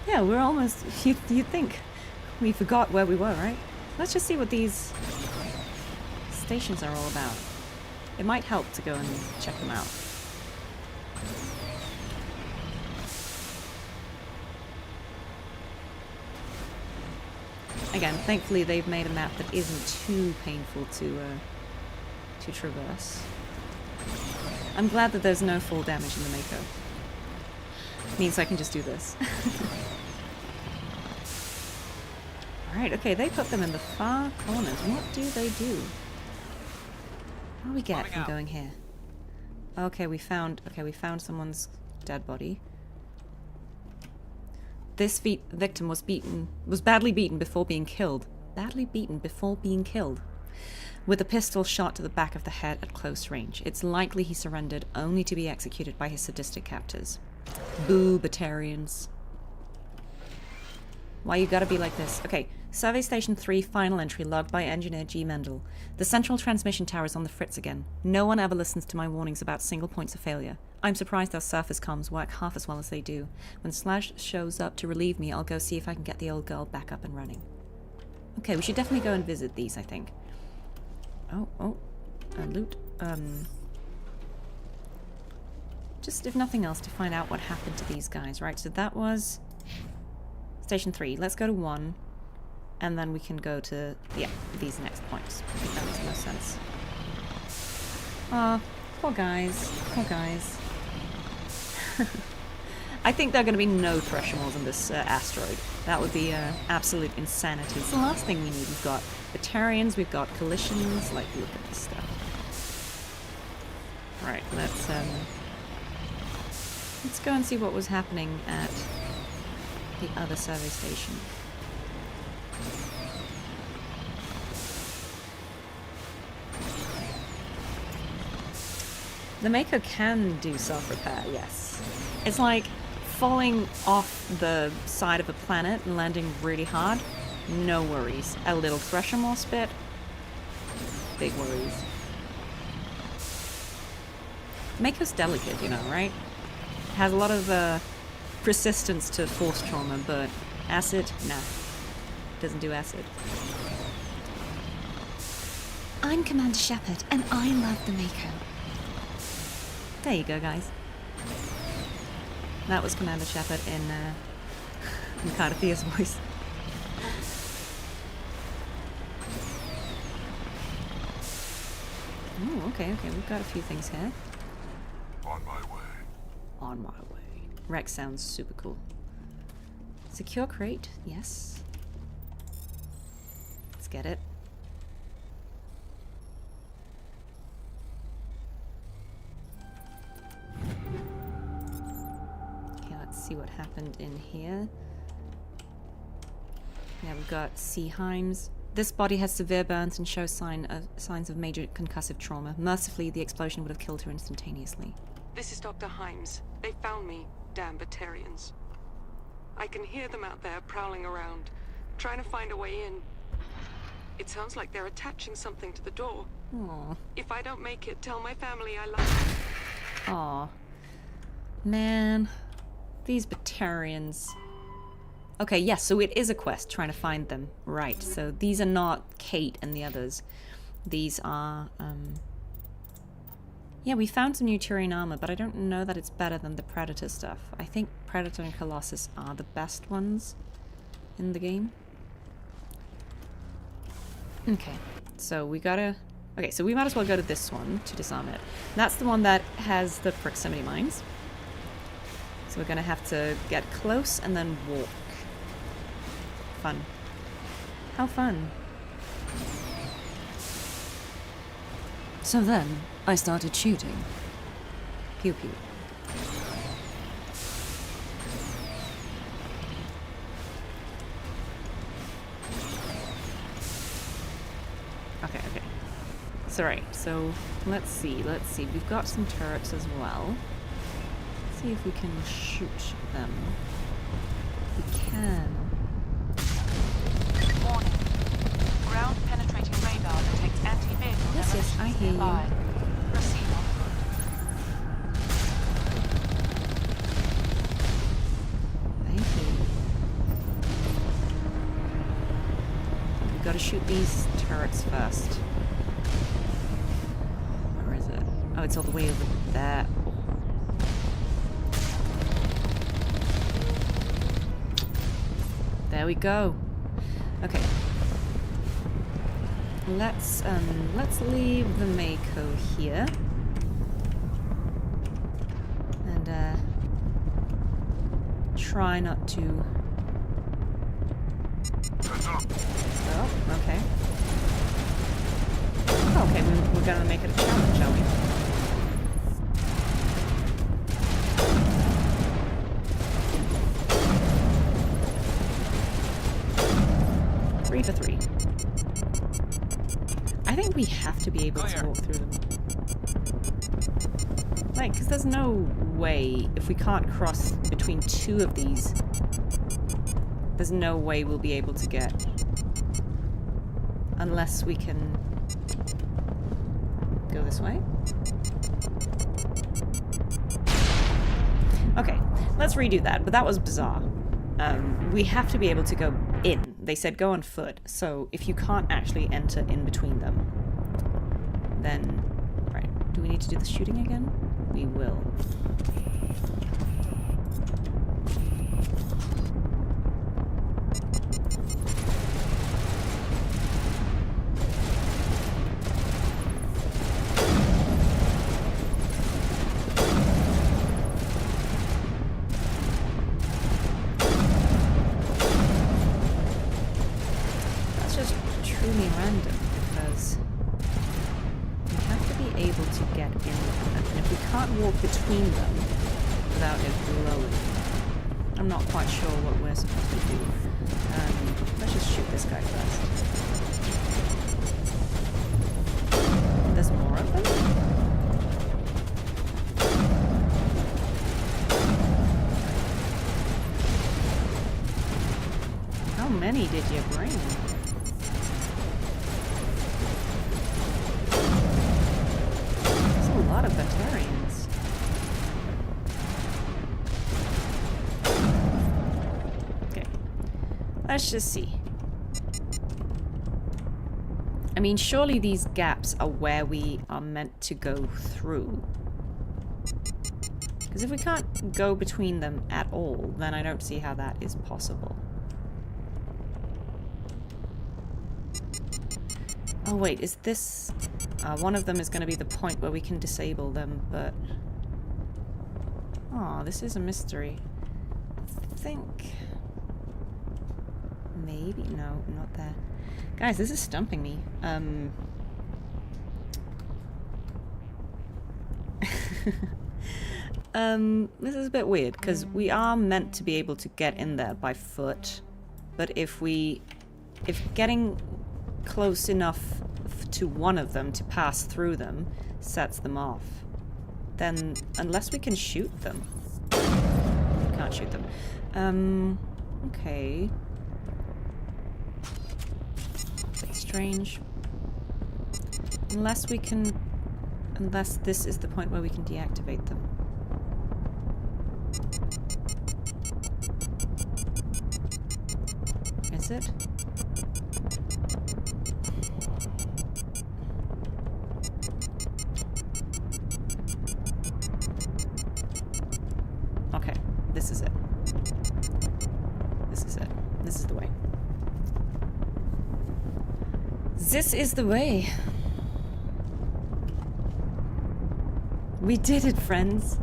Speaker 1: Yeah, we're almost... You'd think we forgot where we were, right? Let's just see what these stations are all about. It might help to go and check them out. Again, thankfully they've made a map that isn't too painful to traverse. I'm glad that there's no fall damage in the Mako. Means I can just do this. Alright, okay, they put them in the far corners. What do they do? What do we get from going here? Okay, we found someone's dead body. This victim was badly beaten before being killed. Badly beaten before being killed. With a pistol shot to the back of the head at close range. It's likely he surrendered only to be executed by his sadistic captors. Boo, Batarians. Why you gotta be like this? Okay, Survey Station 3, final entry, logged by Engineer G. Mendel. The central transmission tower is on the fritz again. No one ever listens to my warnings about single points of failure. I'm surprised our surface comms work half as well as they do. When Slash shows up to relieve me, I'll go see if I can get the old girl back up and running. Okay, we should definitely go and visit these, I think. Oh, loot. Just if nothing else to find out what happened to these guys, right? So that was Station 3. Let's go to 1. And then we can go to, yeah, these next points. I think that makes the most sense. Aw, poor guys. Poor guys. I think there are going to be no Threshamals on this asteroid. That would be absolute insanity. It's the last thing we need. We've got Batarians, we've got collisions. Like, look at this stuff. Right, let's go and see what was happening at the other survey station. The Mako can do self-repair, yes. It's like falling off the side of a planet and landing really hard. No worries. A little Threshamal spit. Big worries. Mako's delicate, you know, right? Has a lot of persistence to force trauma, but acid? Nah. Doesn't do acid.
Speaker 19: I'm Commander Shepard, and I love the Mako.
Speaker 1: There you go, guys. That was Commander Shepard in Cardathia's voice. Oh, okay, we've got a few things here.
Speaker 11: On my way.
Speaker 1: On my way. Rex sounds super cool. Secure crate, yes. Let's get it. See what happened in here. Yeah, we've got Seaheims. This body has severe burns and shows signs of major concussive trauma. Mercifully, the explosion would have killed her instantaneously.
Speaker 8: This is Dr. Himes. They found me, damn Batarians. I can hear them out there prowling around, trying to find a way in. It sounds like they're attaching something to the door.
Speaker 1: Aww.
Speaker 8: If I don't make it, tell my family I love them.
Speaker 1: Aw. Man. These Batarians. Okay, yes, so it is a quest trying to find them. Right, so these are not Kate and the others. These are, yeah, we found some new Turian armor, but I don't know that it's better than the Predator stuff. I think Predator and Colossus are the best ones in the game. Okay, so we gotta... Okay, so we might as well go to this one to disarm it. That's the one that has the proximity mines. So we're gonna have to get close and then walk. Fun. How fun. So then, I started shooting. Pew pew. Okay, okay. So right, so let's see. We've got some turrets as well. Let's see if we can shoot them. We can.
Speaker 3: Warning. Ground penetrating radar detects anti-vehicle
Speaker 1: Yes, I hear
Speaker 3: nearby.
Speaker 1: you.
Speaker 3: Proceed on foot.
Speaker 1: Thank you. We've got to shoot these turrets first. Where is it? Oh, it's all the way over there. Oh. There we go. Okay. Let's leave the Mako here. And try not to. Oh, okay. Oh, okay, we're gonna make it a challenge, shall we? 3 for 3. I think we have to be able to walk through them. Like, because there's no way, if we can't cross between two of these, there's no way we'll be able to get. Unless we can go this way. Okay, let's redo that, but that was bizarre. We have to be able to go in. They said go on foot, so if you can't actually enter in between them, then... Right, do we need to do the shooting again? We will. Between them without it blowing. I'm not quite sure what we're supposed to do. Let's just shoot this guy first. There's more of them? How many did you bring? There's a lot of Batarians. Let's just see. I mean, surely these gaps are where we are meant to go through. Because if we can't go between them at all, then I don't see how that is possible. Oh wait, is this... one of them is going to be the point where we can disable them, but... Oh, this is a mystery. I think... Maybe? No, not there. Guys, this is stumping me. This is a bit weird, because we are meant to be able to get in there by foot, but if getting close enough to one of them to pass through them sets them off. Then, unless we can shoot them. We can't shoot them. Okay. Bit strange. Unless this is the point where we can deactivate them. Is it? Okay, this is it. This is it. This is the way. This is the way. We did it, friends.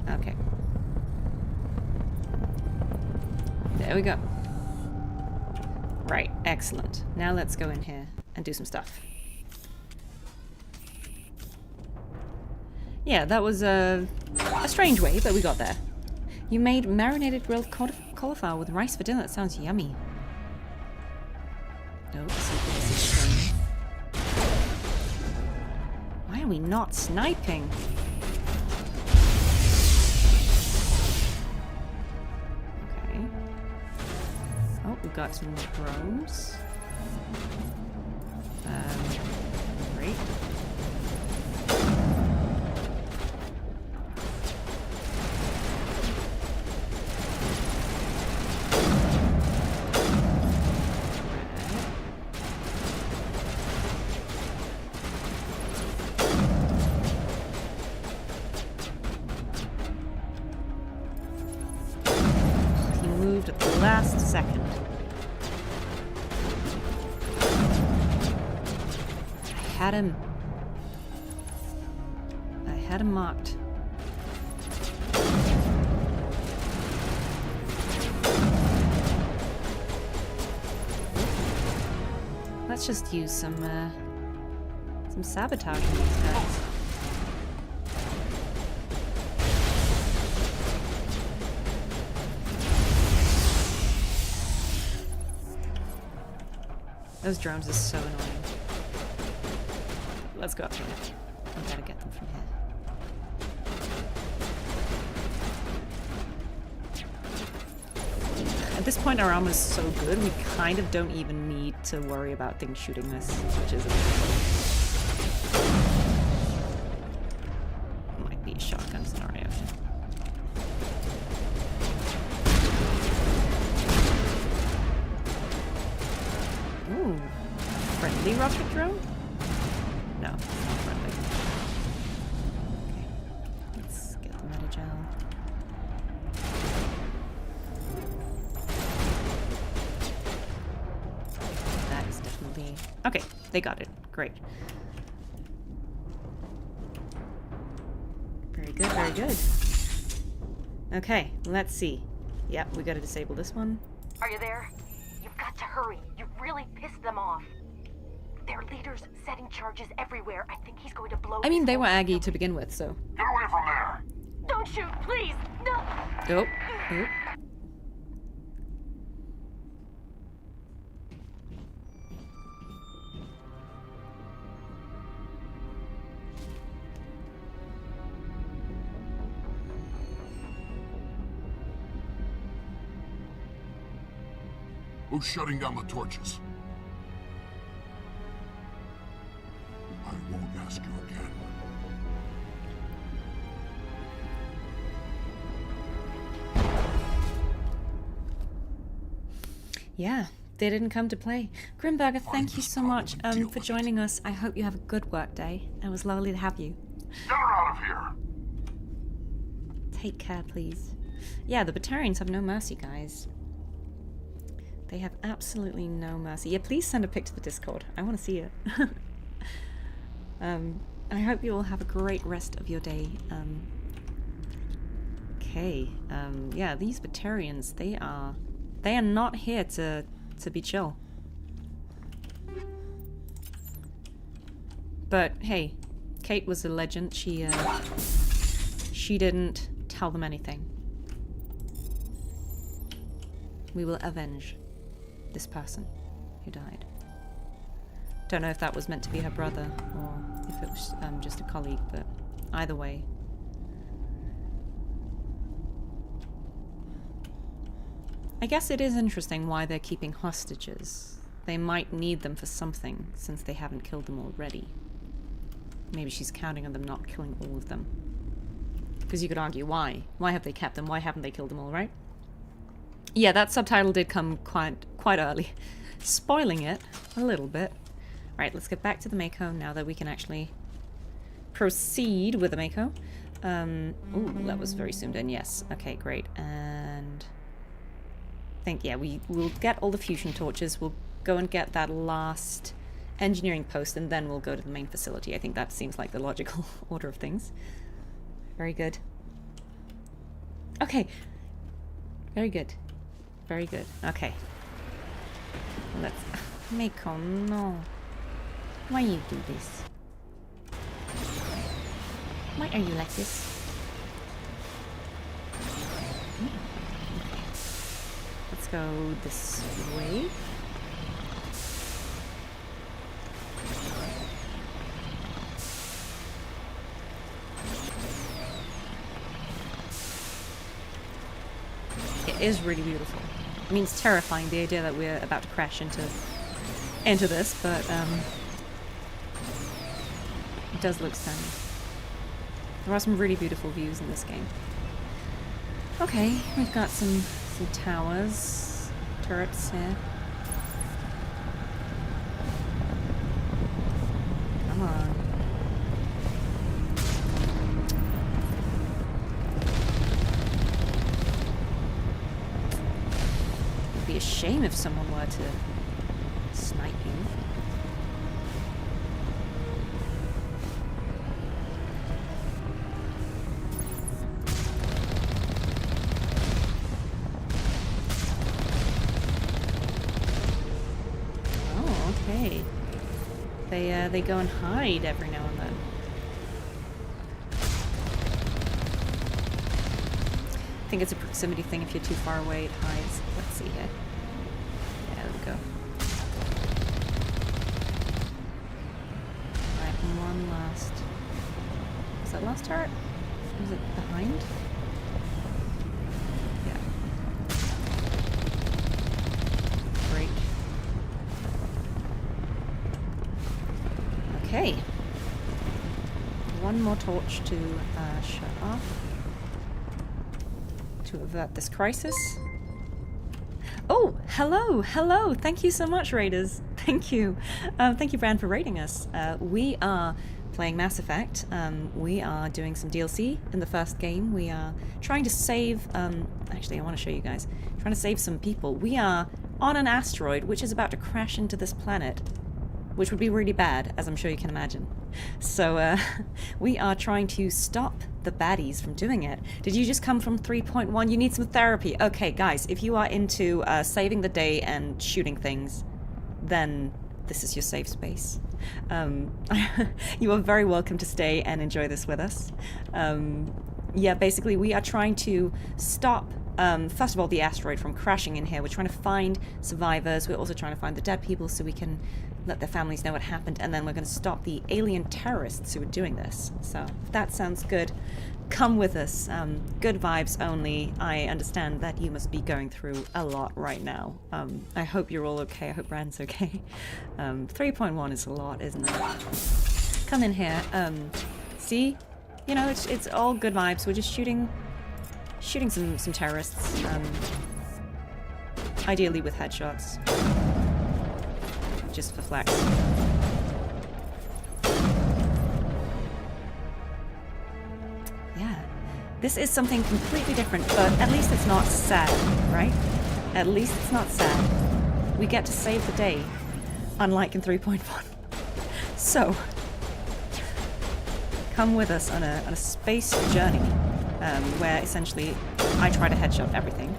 Speaker 1: Okay. There we go. Right, excellent. Now let's go in here and do some stuff. Yeah, that was a strange way, but we got there. You made marinated grilled cauliflower with rice for dinner. That sounds yummy. Nope, this is strange. Why are we not sniping? Okay. Oh, we got some drones. Great. Last second. I had him. I had him marked. Let's just use some sabotage on these guys. Those drones are so annoying. Let's go up here. We gotta get them from here. At this point, our armor's so good, we kind of don't even need to worry about things shooting us, which is might be a shotgun scenario. Ooh, friendly rocket drone? No, not friendly. Okay, let's get the metagel. That is definitely... Okay, they got it. Great. Very good, very good. Okay, let's see. Yep, we gotta disable this one.
Speaker 4: Are you there? You've got to hurry. You really pissed them off. Their leader's setting charges everywhere. I think he's going to blow.
Speaker 1: I mean, they were Aggie to begin with, so.
Speaker 21: Get away from there!
Speaker 4: Don't shoot, please! No!
Speaker 1: Oh. Oh.
Speaker 11: Who's shutting down the torches? I won't ask you again.
Speaker 1: Yeah, they didn't come to play. Grimberger, thank you so much for joining us. I hope you have a good work day. It was lovely to have you.
Speaker 11: Get her out of here!
Speaker 1: Take care, please. Yeah, the Batarians have no mercy, guys. They have absolutely no mercy. Yeah, please send a pic to the Discord. I want to see it. I hope you all have a great rest of your day. Okay. Yeah, these Batarians, they are not here to be chill. But hey, Kate was a legend. She didn't tell them anything. We will avenge. this person who died. Don't know if that was meant to be her brother or if it was just a colleague, but either way. I guess it is interesting why they're keeping hostages. They might need them for something, since they haven't killed them already. Maybe she's counting on them not killing all of them. Because you could argue, why? Why have they kept them? Why haven't they killed them all, right? Yeah, that subtitle did come quite early. Spoiling it a little bit. Right, let's get back to the Mako now that we can actually proceed with the Mako. Ooh, that was very zoomed in, yes. Okay, great. And I think, yeah, we'll get all the fusion torches. We'll go and get that last engineering post, and then we'll go to the main facility. I think that seems like the logical order of things. Very good. Okay. Very good. Very good. Okay. Let's... Mako, no. Why you do this? Why are you like this? Let's go this way. It is really beautiful. I mean, it's terrifying, the idea that we're about to crash into this, but it does look stunning. There are some really beautiful views in this game. Okay, we've got some towers, turrets here. Come on. It'd be a shame if someone were to snipe you. They go and hide every now and then. I think it's a proximity thing. If you're too far away, it hides. Let's see here. Yeah, there we go. Alright, one last... Is that last turret? Is it behind? Yeah. Great. Okay. One more torch to shut off. To avert this crisis. Oh, hello, hello. Thank you so much, Raiders. Thank you. Thank you, Bran, for raiding us. We are playing Mass Effect. We are doing some DLC in the first game. We are trying to save... actually, I want to show you guys. Trying to save some people. We are on an asteroid which is about to crash into this planet, which would be really bad, as I'm sure you can imagine. So, we are trying to stop the baddies from doing it. Did you just come from 3.1? You need some therapy. Okay, guys, if you are into saving the day and shooting things, then this is your safe space. You are very welcome to stay and enjoy this with us. Yeah, basically, we are trying to stop first of all, the asteroid from crashing in here. We're trying to find survivors. We're also trying to find the dead people so we can let their families know what happened. And then we're going to stop the alien terrorists who are doing this. So if that sounds good, come with us. Good vibes only. I understand that you must be going through a lot right now. I hope you're all okay. I hope Brand's okay. 3.1 is a lot, isn't it? Come in here. See? You know, it's all good vibes. We're just shooting some terrorists, ideally with headshots, just for flex. Yeah, this is something completely different, but at least it's not sad, right? At least it's not sad. We get to save the day, unlike in 3.1. So, come with us on a space journey. Where essentially I try to headshot everything.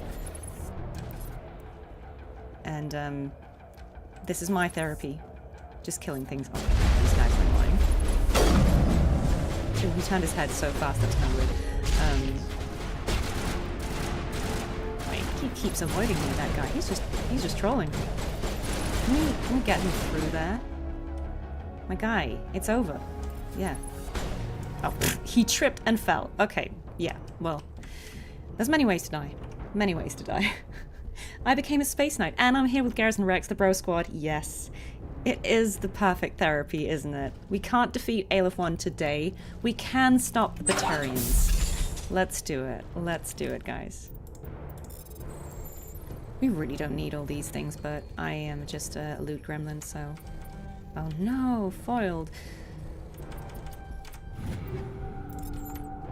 Speaker 1: And this is my therapy. Just killing things. Oh, these guys are annoying. He turned his head so fast, that's kind of weird. Wait, he keeps avoiding me, that guy. He's just trolling. Can we get him through there? My guy, it's over. Yeah. Oh, he tripped and fell. Okay, yeah, well, there's many ways to die. Many ways to die. I became a space knight, and I'm here with Garrison Rex, the bro squad. Yes. It is the perfect therapy, isn't it? We can't defeat Aleph 1 today. We can stop the Batarians. Let's do it. Let's do it, guys. We really don't need all these things, but I am just a loot gremlin, so... Oh no, foiled.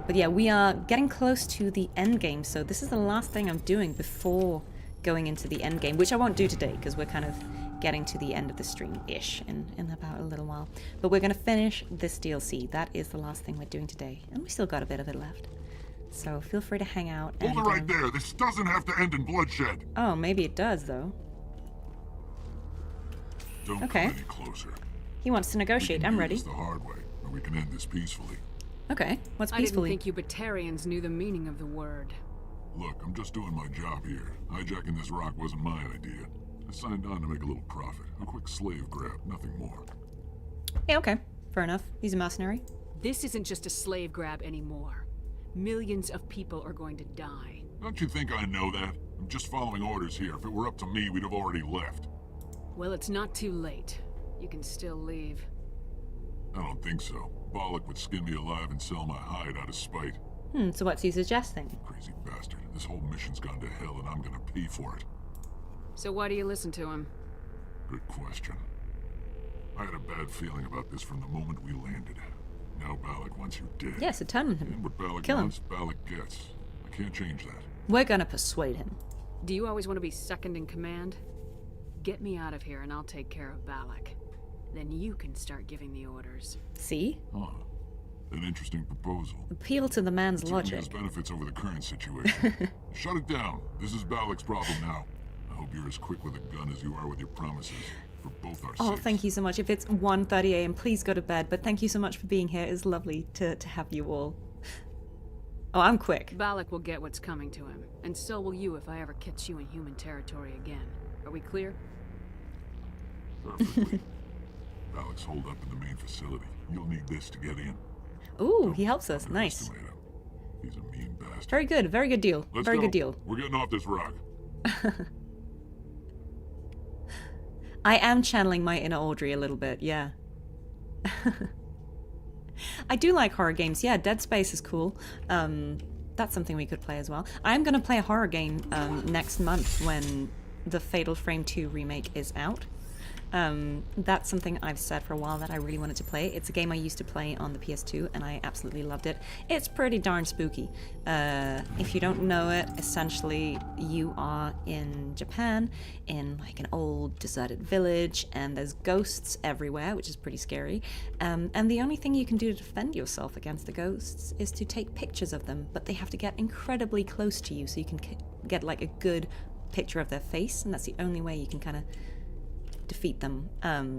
Speaker 1: But yeah, we are getting close to the end game, so this is the last thing I'm doing before going into the end game, which I won't do today, because we're kind of getting to the end of the stream-ish in about a little while. But we're going to finish this DLC. That is the last thing we're doing today, and we still got a bit of it left. So feel free to hang out.
Speaker 11: Hold it right there. This doesn't have to end in bloodshed.
Speaker 1: Oh, maybe it does, though.
Speaker 11: Don't come any closer.
Speaker 1: He wants to negotiate. I'm ready.
Speaker 11: This the hard way, or we can end this peacefully.
Speaker 1: Okay, what's
Speaker 10: I didn't
Speaker 1: peacefully?
Speaker 10: think you Batarians knew the meaning of the word.
Speaker 11: Look, I'm just doing my job here. Hijacking this rock wasn't my idea. I signed on to make a little profit. A quick slave grab, nothing more.
Speaker 1: Yeah, okay. Fair enough. He's a mercenary.
Speaker 10: This isn't just a slave grab anymore. Millions of people are going to die.
Speaker 11: Don't you think I know that? I'm just following orders here. If it were up to me, we'd have already left.
Speaker 10: Well, it's not too late. You can still leave.
Speaker 11: I don't think so. Balac would skin me alive and sell my hide out of spite.
Speaker 1: So what's he suggesting?
Speaker 11: Crazy bastard. This whole mission's gone to hell and I'm gonna pay for it.
Speaker 10: So why do you listen to him?
Speaker 11: Good question. I had a bad feeling about this from the moment we landed. Now Balac wants you dead.
Speaker 1: Yeah, so tell him.
Speaker 11: And what Balac
Speaker 1: Kill him.
Speaker 11: wants, Balac gets. I can't change that.
Speaker 1: We're gonna persuade him.
Speaker 10: Do you always want to be second in command? Get me out of here and I'll take care of Balac. Then you can start giving the orders.
Speaker 1: See?
Speaker 11: Huh. An interesting proposal.
Speaker 1: Appeal to the man's logic.
Speaker 11: Has benefits over the current situation. Shut it down. This is Balac's problem now. I hope you're as quick with a gun as you are with your promises. For both our sakes.
Speaker 1: Oh, thank you so much. If it's 1:30 a.m., please go to bed. But thank you so much for being here. It's lovely to have you all. Oh, I'm quick.
Speaker 10: Balac will get what's coming to him. And so will you if I ever catch you in human territory again. Are we clear?
Speaker 11: Perfectly. Balac's holed up in the main facility. You'll need this to get in.
Speaker 1: Ooh, he helps us. Nice.
Speaker 11: He's a mean bastard.
Speaker 1: Very good. Very good deal.
Speaker 11: Let's
Speaker 1: very
Speaker 11: go.
Speaker 1: good deal.
Speaker 11: We're getting off this rock.
Speaker 1: I am channeling my inner Audrey a little bit, yeah. I do like horror games. Yeah, Dead Space is cool. That's something we could play as well. I'm going to play a horror game next month when the Fatal Frame 2 remake is out. That's something I've said for a while that I really wanted to play. It's a game I used to play on the PS2 and I absolutely loved it. It's pretty darn spooky. If you don't know it, essentially you are in Japan in like an old deserted village and there's ghosts everywhere, which is pretty scary. And the only thing you can do to defend yourself against the ghosts is to take pictures of them, but they have to get incredibly close to you so you can get like a good picture of their face, and that's the only way you can kind of defeat them.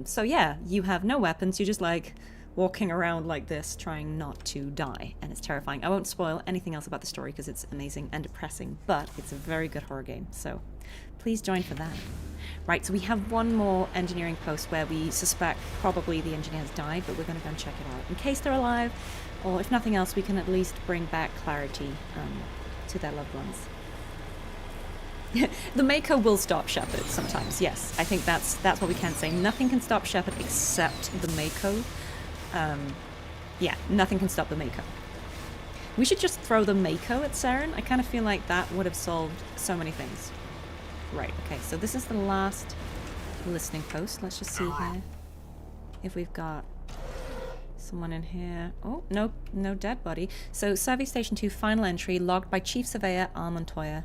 Speaker 1: So yeah, you have no weapons, you're just like walking around like this trying not to die, and it's terrifying. I won't spoil anything else about the story because it's amazing and depressing, but it's a very good horror game, so please join for that. Right, so we have one more engineering post where we suspect probably the engineer has died, but we're going to go and check it out in case they're alive, or if nothing else we can at least bring back clarity to their loved ones. The Mako will stop Shepard sometimes, yes. I think that's what we can say. Nothing can stop Shepard except the Mako. Yeah, nothing can stop the Mako. We should just throw the Mako at Saren. I kind of feel like that would have solved so many things. Right, okay, so this is the last listening post. Let's just see here if we've got someone in here. Oh, no dead body. So, Survey Station 2, final entry, logged by Chief Surveyor R. Montoya.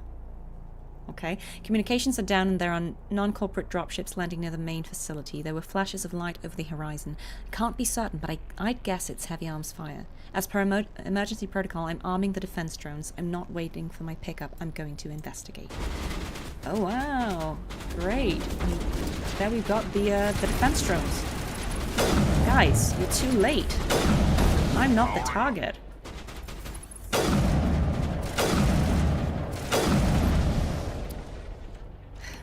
Speaker 1: Okay. Communications are down and there are non-corporate dropships landing near the main facility. There were flashes of light over the horizon. Can't be certain, but I'd guess it's heavy arms fire. As per emergency protocol, I'm arming the defense drones. I'm not waiting for my pickup. I'm going to investigate. Oh, wow. Great. And there we've got the defense drones. Guys, you're too late. I'm not the target.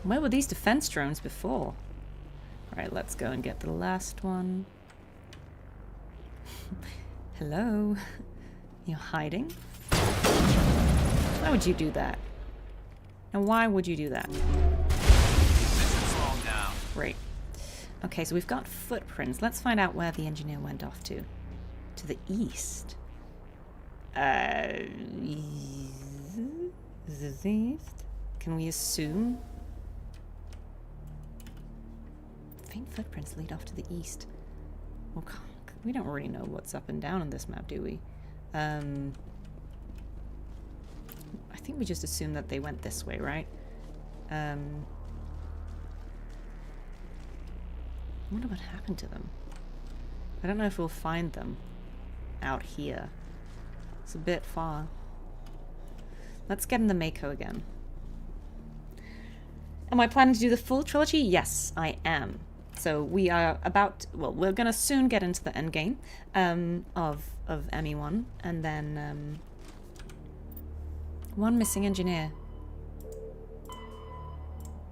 Speaker 1: Where were these defense drones before? Alright, let's go and get the last one. Hello? You're hiding? Why would you do that? And why would you do that? Great. Okay, so we've got footprints. Let's find out where the engineer went off to. To the east. East? Can we assume? Faint footprints lead off to the east. Well, we don't really know what's up and down on this map, do we? I think we just assume that they went this way, right? I wonder what happened to them. I don't know if we'll find them out here. It's a bit far. Let's get in the Mako again. Am I planning to do the full trilogy? Yes, I am. So we are about, well, we're gonna soon get into the end game of ME1, and then one missing engineer.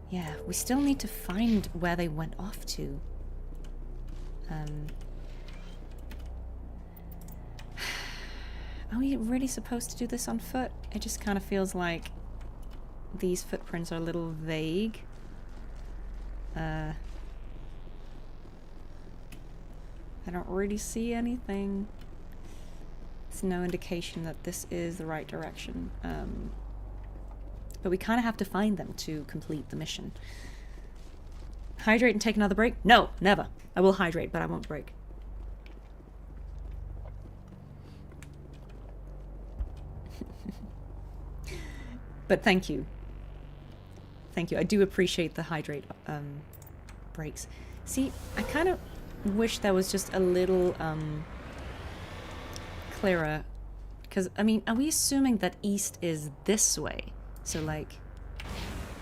Speaker 1: Yeah, we still need to find where they went off to. Are we really supposed to do this on foot? It just kind of feels like these footprints are a little vague. I don't really see anything. There's no indication that this is the right direction. But we kind of have to find them to complete the mission. Hydrate and take another break? No, never. I will hydrate, but I won't break. But thank you. Thank you. I do appreciate the hydrate breaks. See, I kind of wish there was just a little clearer. Because, I mean, are we assuming that east is this way? So, like,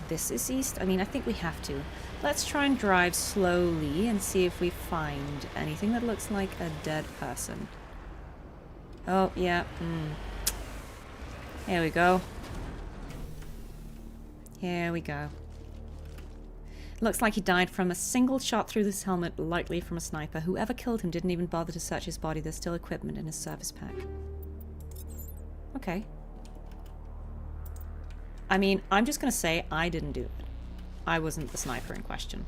Speaker 1: this is east? I mean, I think we have to. Let's try and drive slowly and see if we find anything that looks like a dead person. Oh, yeah. Here we go. Here we go. Looks like he died from a single shot through his helmet, likely from a sniper. Whoever killed him didn't even bother to search his body. There's still equipment in his service pack. Okay. I mean, I'm just gonna say I didn't do it. I wasn't the sniper in question.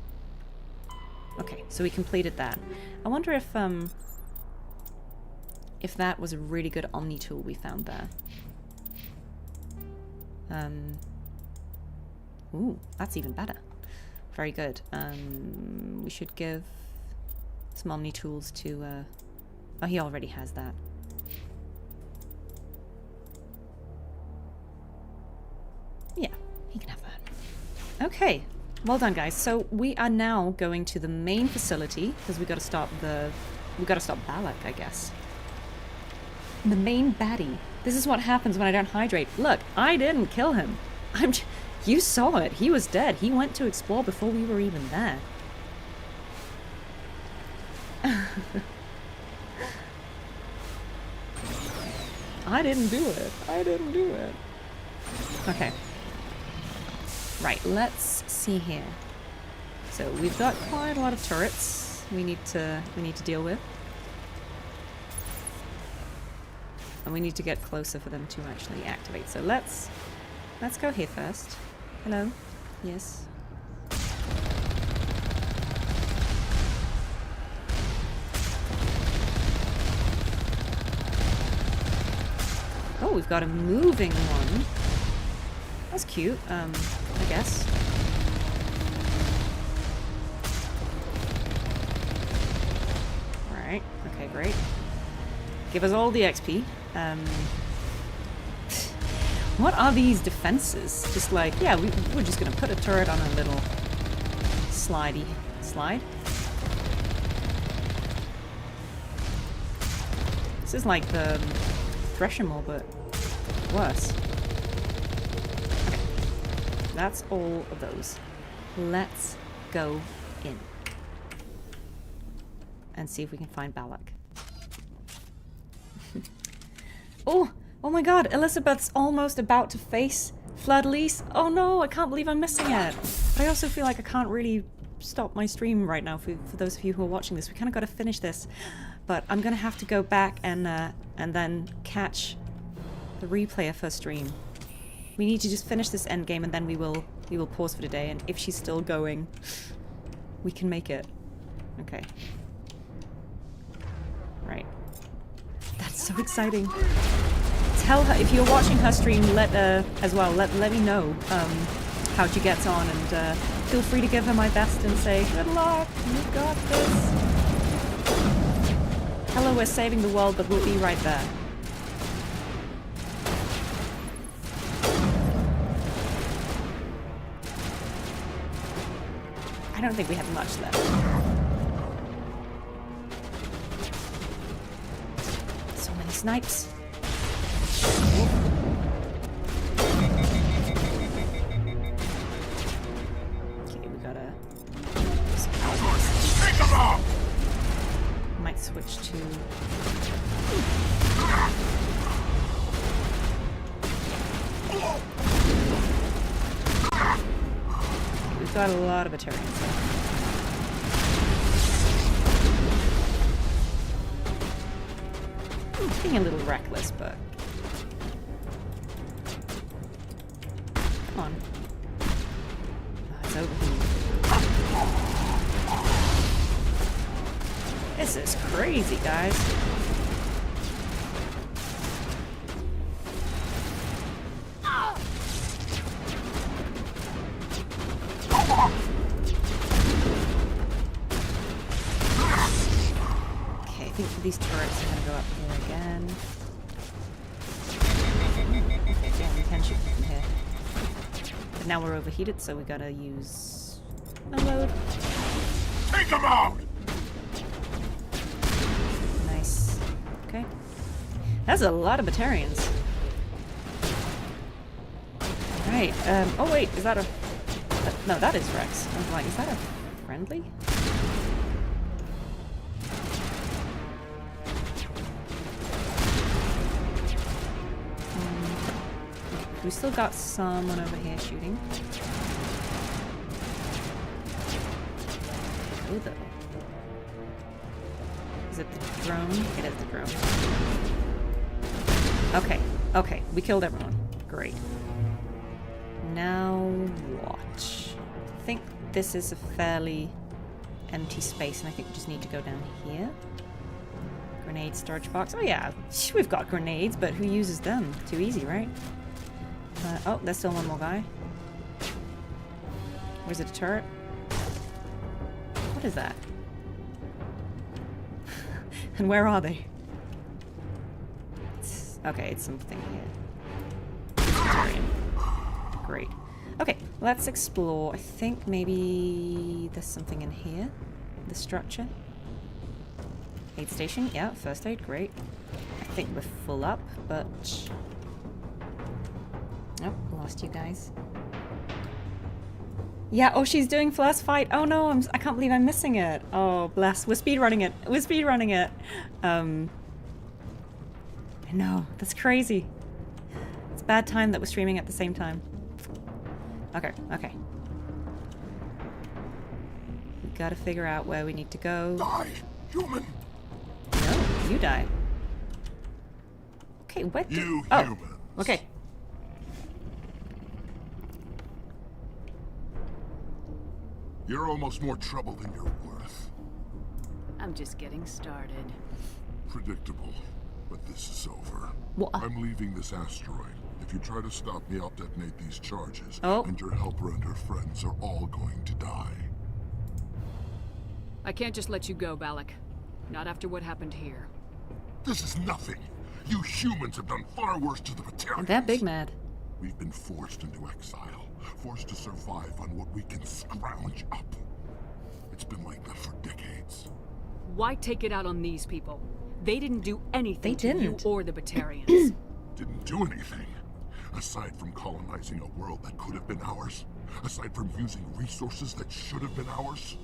Speaker 1: Okay, so we completed that. I wonder if that was a really good Omni tool we found there. Ooh, that's even better. Very good. We should give some Omni tools to, oh, he already has that. Yeah, he can have that. Okay, well done, guys. So we are now going to the main facility because we got to stop Balac, I guess. The main baddie. This is what happens when I don't hydrate. Look, I didn't kill him. You saw it. He was dead. He went to explore before we were even there. I didn't do it. I didn't do it. Okay. Right, let's see here. So we've got quite a lot of turrets we need to deal with. And we need to get closer for them to actually activate. So let's go here first. Hello? Yes. Oh, we've got a moving one. That's cute, I guess. Alright, okay, great. Give us all the XP. What are these defenses? Just like, yeah, we're just gonna put a turret on a little slide. This is like the Thresher, but worse. Okay. That's all of those. Let's go in. And see if we can find Balac. Oh my god, Elizabeth's almost about to face Fleur-de-Lis. Oh no, I can't believe I'm missing it. But I also feel like I can't really stop my stream right now for those of you who are watching this. We kind of got to finish this, but I'm gonna have to go back and then catch the replay of her stream. We need to just finish this end game, and then we will pause for today. And if she's still going, we can make it. Okay. Right. That's so exciting. Tell her if you're watching her stream. Let me know how she gets on, and feel free to give her my best and say good luck. You got this. Hello, we're saving the world, but we'll be right there. I don't think we have much left. So many snipes. Okay, we gotta... Might switch to... We've got a lot of Batarians here. Being a little reckless, but... Come on. Oh, it's overheating. This is crazy, guys. Okay, I think these turrets are gonna go up here again. Yeah, we can shoot from here. But now we're overheated, so we gotta use unload.
Speaker 11: Take them out!
Speaker 1: Nice. Okay. That's a lot of Batarians. Alright, oh wait, is that a... no, that is Rex. I was like, is that a friendly? We still got someone over here shooting. Who though? Is it the drone? It is the drone. Okay, okay, we killed everyone. Great. Now what? I think this is a fairly empty space, and I think we just need to go down here. Grenade storage box. Oh yeah, we've got grenades, but who uses them? Too easy, right? Oh, there's still one more guy. Where's it, a turret? What is that? And where are they? Okay, it's something here. Great. Okay, let's explore. I think maybe there's something in here. The structure. Aid station. Yeah, first aid. Great. I think we're full up, but... oh, lost you guys. Yeah, oh, she's doing first fight. Oh no, I can't believe I'm missing it. Oh, bless. We're speedrunning it. We're speedrunning it. I know, that's crazy. It's a bad time that we're streaming at the same time. Okay, okay. We gotta figure out where we need to go.
Speaker 11: Die, human!
Speaker 1: No, you die. Okay, what?
Speaker 11: You
Speaker 1: oh,
Speaker 11: humans.
Speaker 1: okay.
Speaker 11: You're almost more trouble than you're worth.
Speaker 10: I'm just getting started.
Speaker 11: Predictable, but this is over.
Speaker 1: What?
Speaker 11: I'm leaving this asteroid. If you try to stop me, I'll detonate these charges.
Speaker 1: Oh.
Speaker 11: And your helper and her friends are all going to die.
Speaker 10: I can't just let you go, Balac. Not after what happened here.
Speaker 11: This is nothing. You humans have done far worse to the Batarians.
Speaker 1: They're big mad.
Speaker 11: We've been forced into exile. Forced to survive on what we can scrounge up. It's been like that for decades.
Speaker 10: Why take it out on these people? They didn't do anything to you or the Batarians.
Speaker 11: Didn't do anything. Aside from colonizing a world that could have been ours. Aside from using resources that should have been ours.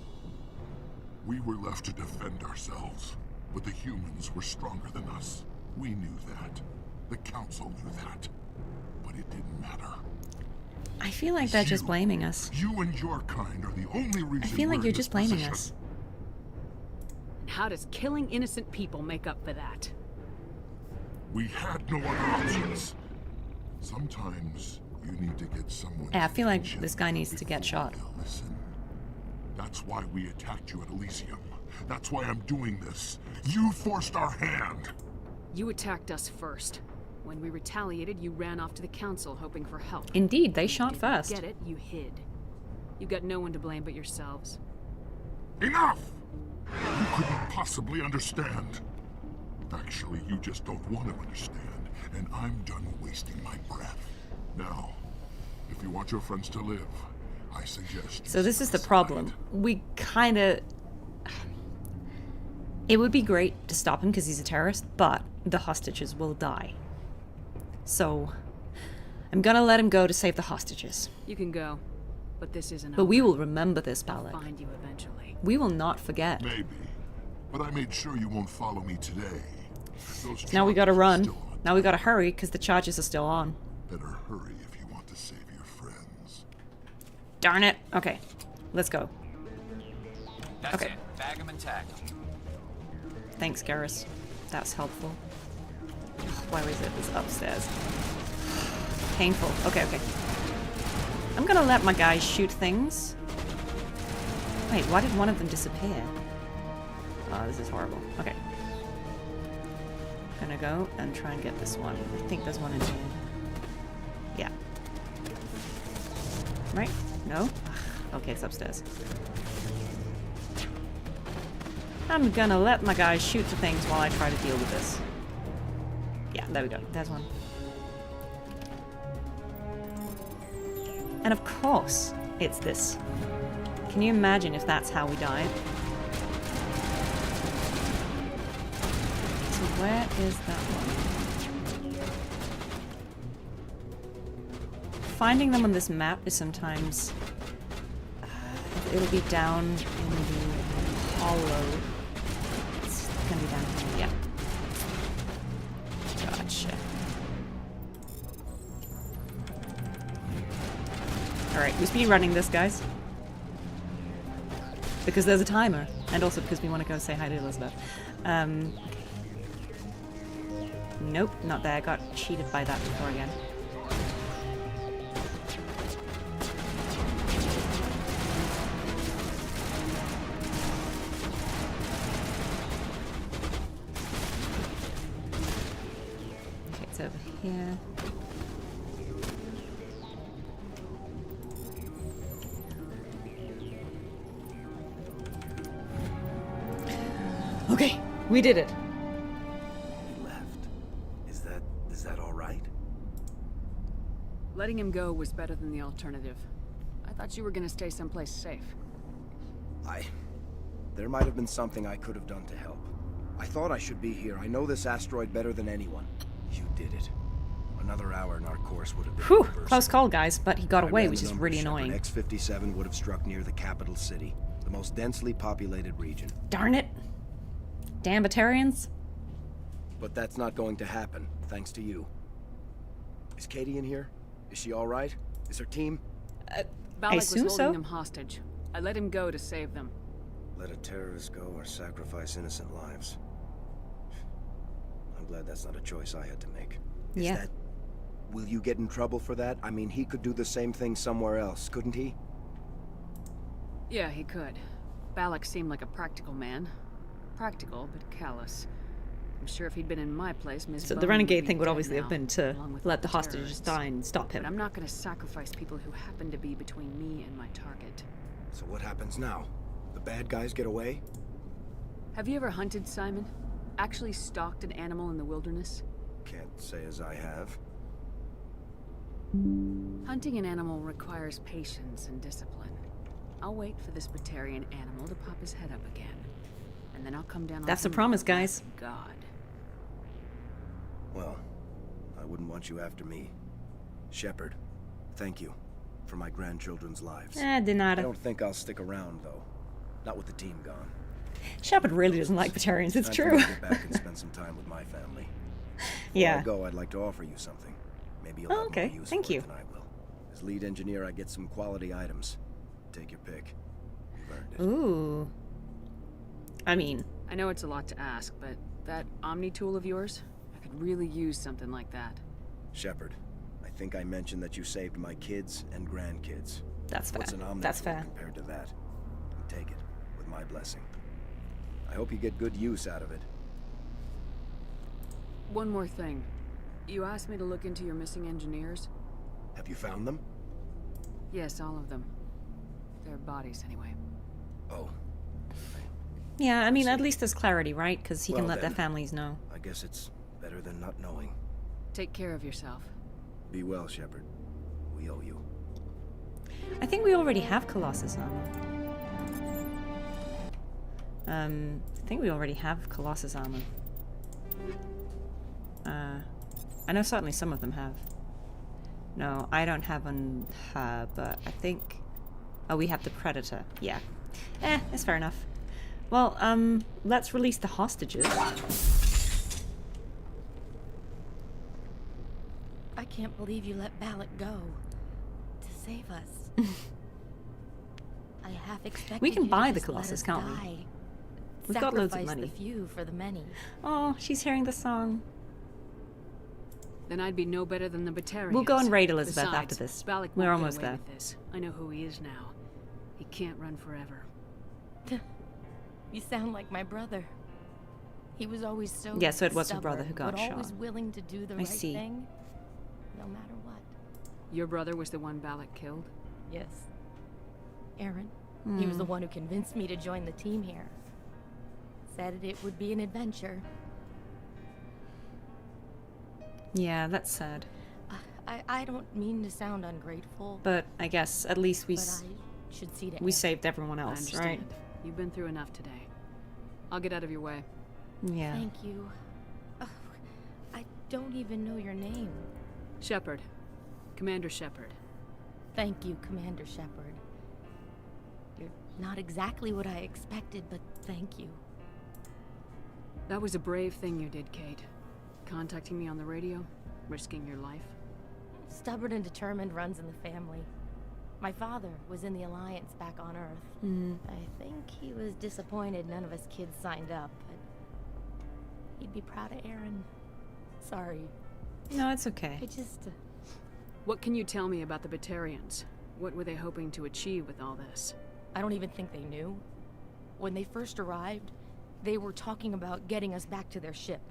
Speaker 11: We were left to defend ourselves. But the humans were stronger than us. We knew that. The Council knew that. But it didn't matter.
Speaker 1: I feel like they're just blaming us.
Speaker 11: You and your kind are the only reason
Speaker 1: I feel like
Speaker 11: we're
Speaker 1: you're
Speaker 11: in
Speaker 1: just
Speaker 11: this
Speaker 1: blaming
Speaker 11: position.
Speaker 1: us.
Speaker 10: How does killing innocent people make up for that?
Speaker 11: We had no other options. Sometimes you need to get someone.
Speaker 1: Yeah, I feel like this guy needs to get shot.
Speaker 11: Listen. That's why we attacked you at Elysium. That's why I'm doing this. You forced our hand.
Speaker 10: You attacked us first. When we retaliated, you ran off to the council hoping for help.
Speaker 1: Indeed, they
Speaker 10: When
Speaker 1: shot
Speaker 10: you didn't
Speaker 1: first.
Speaker 10: Get it? You hid. You got no one to blame but yourselves.
Speaker 11: Enough! You couldn't possibly understand. Actually, you just don't want to understand, and I'm done wasting my breath. Now, if you want your friends to live, I suggest...
Speaker 1: So this is the problem. We kind of... It would be great to stop him because he's a terrorist, but the hostages will die. So, I'm gonna let him go to save the hostages.
Speaker 10: You can go, but this isn't
Speaker 1: But
Speaker 10: over.
Speaker 1: we will remember this,
Speaker 10: I'll
Speaker 1: Balac.
Speaker 10: find you eventually.
Speaker 1: We will not forget.
Speaker 11: Maybe, but I made sure you won't follow me today. Those
Speaker 1: Now we gotta
Speaker 11: charges are
Speaker 1: run.
Speaker 11: still on.
Speaker 1: Now we gotta hurry because the charges are still on.
Speaker 11: Better hurry if you want to save your friends.
Speaker 1: Darn it. Okay, let's go.
Speaker 6: That's
Speaker 1: Okay.
Speaker 6: it. Bag 'em and tag 'em.
Speaker 1: Thanks, Garrus. That's helpful. Why was it? It's upstairs. Painful. Okay, okay. I'm gonna let my guys shoot things. Wait, why did one of them disappear? Oh, this is horrible. Okay. Gonna go and try and get this one. I think there's one in here. Yeah. Right? No? Okay, it's upstairs. I'm gonna let my guys shoot the things while I try to deal with this. Yeah, there we go. There's one. And of course, it's this. Can you imagine if that's how we died? So where is that one? Finding them on this map is sometimes... it'll be down in the hollow. It's gonna be down here, yeah. Gotcha. Alright, we're speedrunning this, guys. Because there's a timer, and also because we want to go say hi to Elizabeth. Nope, not there. I got cheated by that before again. Okay, it's over here. Okay, we did it.
Speaker 7: He left. Is that all right?
Speaker 10: Letting him go was better than the alternative. I thought you were gonna stay someplace safe.
Speaker 7: There might have been something I could have done to help. I thought I should be here. I know this asteroid better than anyone. You did it. Another hour and our course would have been
Speaker 1: Whew,
Speaker 7: reversed.
Speaker 1: close call, guys, but he got
Speaker 7: I
Speaker 1: away,
Speaker 7: ran
Speaker 1: which
Speaker 7: the
Speaker 1: is
Speaker 7: number,
Speaker 1: really
Speaker 7: Shepard.
Speaker 1: annoying.
Speaker 7: X-57 would have struck near the capital city, the most densely populated region.
Speaker 1: Darn it. Damn Batarians.
Speaker 7: But that's not going to happen, thanks to you. Is Katie in here? Is she all right? Is her team?
Speaker 10: Balac was
Speaker 1: assume
Speaker 10: holding
Speaker 1: so.
Speaker 10: them hostage. I let him go to save them.
Speaker 7: Let a terrorist go or sacrifice innocent lives. I'm glad that's not a choice I had to make.
Speaker 1: Yeah.
Speaker 7: Will you get in trouble for that? I mean, he could do the same thing somewhere else, couldn't he?
Speaker 10: Yeah, he could. Balac seemed like a practical man. Practical, but callous. I'm sure if he'd been in my place, Ms.
Speaker 1: So the
Speaker 10: Bone
Speaker 1: renegade
Speaker 10: would be
Speaker 1: thing would
Speaker 10: dead
Speaker 1: obviously have
Speaker 10: now,
Speaker 1: been to
Speaker 10: along with
Speaker 1: let the
Speaker 10: the
Speaker 1: hostages
Speaker 10: terrorists.
Speaker 1: die and stop him.
Speaker 10: But I'm not going to sacrifice people who happen to be between me and my target.
Speaker 7: So what happens now? The bad guys get away?
Speaker 10: Have you ever hunted, Simon? Actually stalked an animal in the wilderness?
Speaker 7: Can't say as I have.
Speaker 10: Hunting an animal requires patience and discipline. I'll wait for this Batarian animal to pop his head up again. And then I'll come down on
Speaker 1: That's the
Speaker 10: him
Speaker 1: promise,
Speaker 10: like
Speaker 1: guys.
Speaker 10: God.
Speaker 7: Well, I wouldn't want you after me. Shepard, thank you for my grandchildren's lives.
Speaker 1: De nada.
Speaker 7: I don't think I'll stick around, though. Not with the team gone.
Speaker 1: Shepard really doesn't like Batarians, it's
Speaker 7: Time
Speaker 1: true.
Speaker 7: for me to get back and spend some time with my family. Before
Speaker 1: Yeah.
Speaker 7: I go, I'd like to offer you something. Maybe you'll
Speaker 1: Oh,
Speaker 7: have
Speaker 1: okay.
Speaker 7: more use
Speaker 1: Thank
Speaker 7: for
Speaker 1: you.
Speaker 7: it than I will. As As lead engineer, I get some quality items. Take your pick. You've earned it.
Speaker 1: Ooh. I mean...
Speaker 10: I know it's a lot to ask, but that Omni tool of yours? I could really use something like that.
Speaker 7: Shepard, I think I mentioned that you saved my kids and grandkids.
Speaker 1: That's fair.
Speaker 7: What's an Omni
Speaker 1: That's
Speaker 7: tool
Speaker 1: fair.
Speaker 7: compared to that? Take it, with my blessing. I hope you get good use out of it.
Speaker 10: One more thing. You asked me to look into your missing engineers?
Speaker 7: Have you found them?
Speaker 10: Yes, all of them. Their bodies, anyway.
Speaker 7: Oh.
Speaker 1: Yeah, I mean, at least there's clarity, right? Because he can let their
Speaker 7: then,
Speaker 1: families know.
Speaker 7: I guess it's better than not knowing.
Speaker 10: Take care of yourself.
Speaker 7: Be well, Shepard. We owe you.
Speaker 1: I think we already have Colossus armor. I think we already have Colossus armor. I know certainly some of them have. No, I don't have on her, but I think... Oh, we have the Predator. Yeah. It's fair enough. Well, let's release the hostages.
Speaker 4: I can't believe you let Balac go. To save us. I half expected
Speaker 1: We can
Speaker 4: you
Speaker 1: buy
Speaker 4: to
Speaker 1: the
Speaker 4: just let
Speaker 1: Colossus,
Speaker 4: us
Speaker 1: can't we?
Speaker 4: die.
Speaker 1: We've got loads of
Speaker 4: Sacrifice
Speaker 1: money.
Speaker 4: the few for the many.
Speaker 1: Oh, she's hearing the song.
Speaker 10: Then I'd be no better than the Batarians.
Speaker 1: We'll go and raid Elizabeth
Speaker 10: Besides,
Speaker 1: after this.
Speaker 10: Balac
Speaker 1: We're
Speaker 10: won't get
Speaker 1: almost
Speaker 10: away
Speaker 1: there.
Speaker 10: with this. I know who he is now. He can't run forever.
Speaker 4: You sound like my brother. He was always so
Speaker 1: Yeah, so it was her
Speaker 4: stubborn,
Speaker 1: brother who got
Speaker 4: but
Speaker 1: shot.
Speaker 4: always willing to do the
Speaker 1: I
Speaker 4: right
Speaker 1: see.
Speaker 4: thing, no matter what.
Speaker 10: Your brother was the one Balac killed?
Speaker 4: Yes. Aaron. He was the
Speaker 1: Hmm.
Speaker 4: one who convinced me to join the team here. Said it would be an adventure.
Speaker 1: Yeah, that's sad.
Speaker 4: I don't mean to sound ungrateful.
Speaker 1: But I guess at least we
Speaker 4: But I should see to
Speaker 1: we
Speaker 4: Aaron.
Speaker 1: saved everyone
Speaker 10: I
Speaker 1: else,
Speaker 10: understand.
Speaker 1: right?
Speaker 10: You've been through enough today. I'll get out of your way.
Speaker 1: Yeah.
Speaker 4: Thank you. Oh, I don't even know your name.
Speaker 10: Shepard. Commander Shepard.
Speaker 4: Thank you, Commander Shepard. You're not exactly what I expected, but thank you.
Speaker 10: That was a brave thing you did, Kate. Contacting me on the radio, risking your life.
Speaker 4: Stubborn and determined runs in the family. My father was in the Alliance back on Earth.
Speaker 1: Mhm.
Speaker 4: I think he was disappointed none of us kids signed up, but he'd be proud of Aaron. Sorry.
Speaker 1: No, it's okay.
Speaker 4: I just...
Speaker 10: What can you tell me about the Batarians? What were they hoping to achieve with all this?
Speaker 4: I don't even think they knew. When they first arrived, they were talking about getting us back to their ship.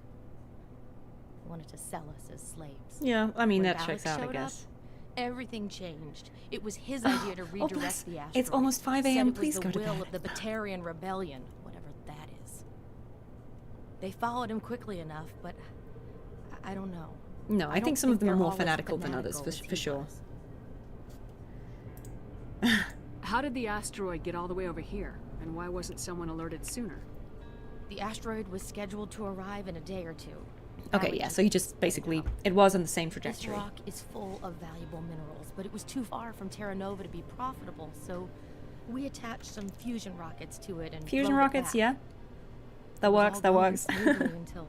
Speaker 4: They wanted to sell us as slaves.
Speaker 1: Yeah, I mean,
Speaker 4: When
Speaker 1: that checks
Speaker 4: Balac
Speaker 1: out, I
Speaker 4: showed
Speaker 1: guess.
Speaker 4: up, everything changed. It was his idea to
Speaker 1: Oh, bless.
Speaker 4: redirect the asteroid.
Speaker 1: It's almost 5 a.m.
Speaker 4: Said it was
Speaker 1: Please
Speaker 4: the
Speaker 1: go to
Speaker 4: will
Speaker 1: bed.
Speaker 4: of the Batarian Rebellion, whatever that is. They followed him quickly enough, but I don't know.
Speaker 1: No, I think some of them are
Speaker 4: they're
Speaker 1: more
Speaker 4: all as
Speaker 1: fanatical than others,
Speaker 4: as
Speaker 1: for
Speaker 4: he
Speaker 1: sure.
Speaker 4: was.
Speaker 10: How did the asteroid get all the way over here? And why wasn't someone alerted sooner?
Speaker 4: The asteroid was scheduled to arrive in a day or two.
Speaker 1: Okay,
Speaker 4: Balac
Speaker 1: yeah,
Speaker 4: just
Speaker 1: so you just basically, it was on the same
Speaker 4: This
Speaker 1: trajectory.
Speaker 4: rock is full of valuable minerals, but it was too far from Terra Nova to be profitable, so we attached some fusion rockets to it and
Speaker 1: Fusion
Speaker 4: blown it
Speaker 1: rockets,
Speaker 4: back.
Speaker 1: yeah? That
Speaker 4: It was
Speaker 1: works,
Speaker 4: all
Speaker 1: that
Speaker 4: going
Speaker 1: works.
Speaker 4: smoothly until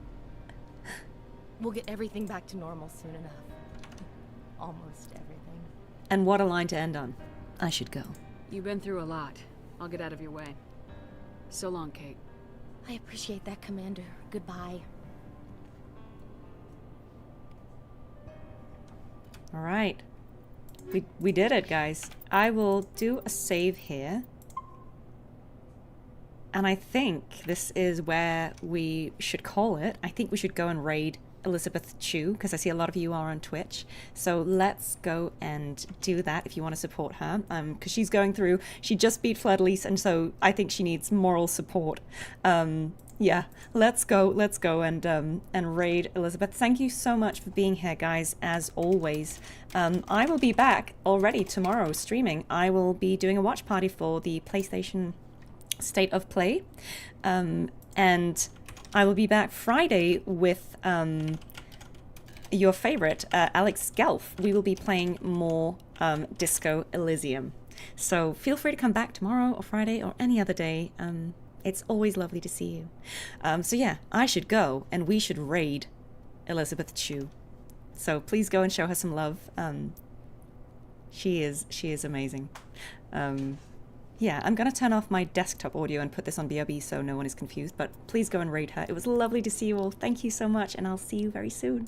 Speaker 4: we'll get everything back to normal soon enough. Almost everything.
Speaker 1: And what a line to end on. I should go.
Speaker 10: You've been through a lot. I'll get out of your way. So long, Kate.
Speaker 4: I appreciate that, Commander. Goodbye.
Speaker 1: All right. We did it, guys. I will do a save here. And I think this is where we should call it. I think we should go and raid Elizabeth Chu, because I see a lot of you are on Twitch. So let's go and do that if you want to support her. Because she's going through, she just beat Fleur-de-Lis, and so I think she needs moral support. Yeah, let's go and raid Elizabeth. Thank you so much for being here, guys, as always. I will be back already tomorrow streaming. I will be doing a watch party for the PlayStation State of Play. And I will be back Friday with your favorite, Alex Gelf. We will be playing more Disco Elysium. So feel free to come back tomorrow or Friday or any other day. It's always lovely to see you. So yeah, I should go and we should raid Elizabeth Chu. So please go and show her some love. She is amazing. Yeah, I'm gonna turn off my desktop audio and put this on BRB so no one is confused, but please go and rate her. It was lovely to see you all. Thank you so much, and I'll see you very soon.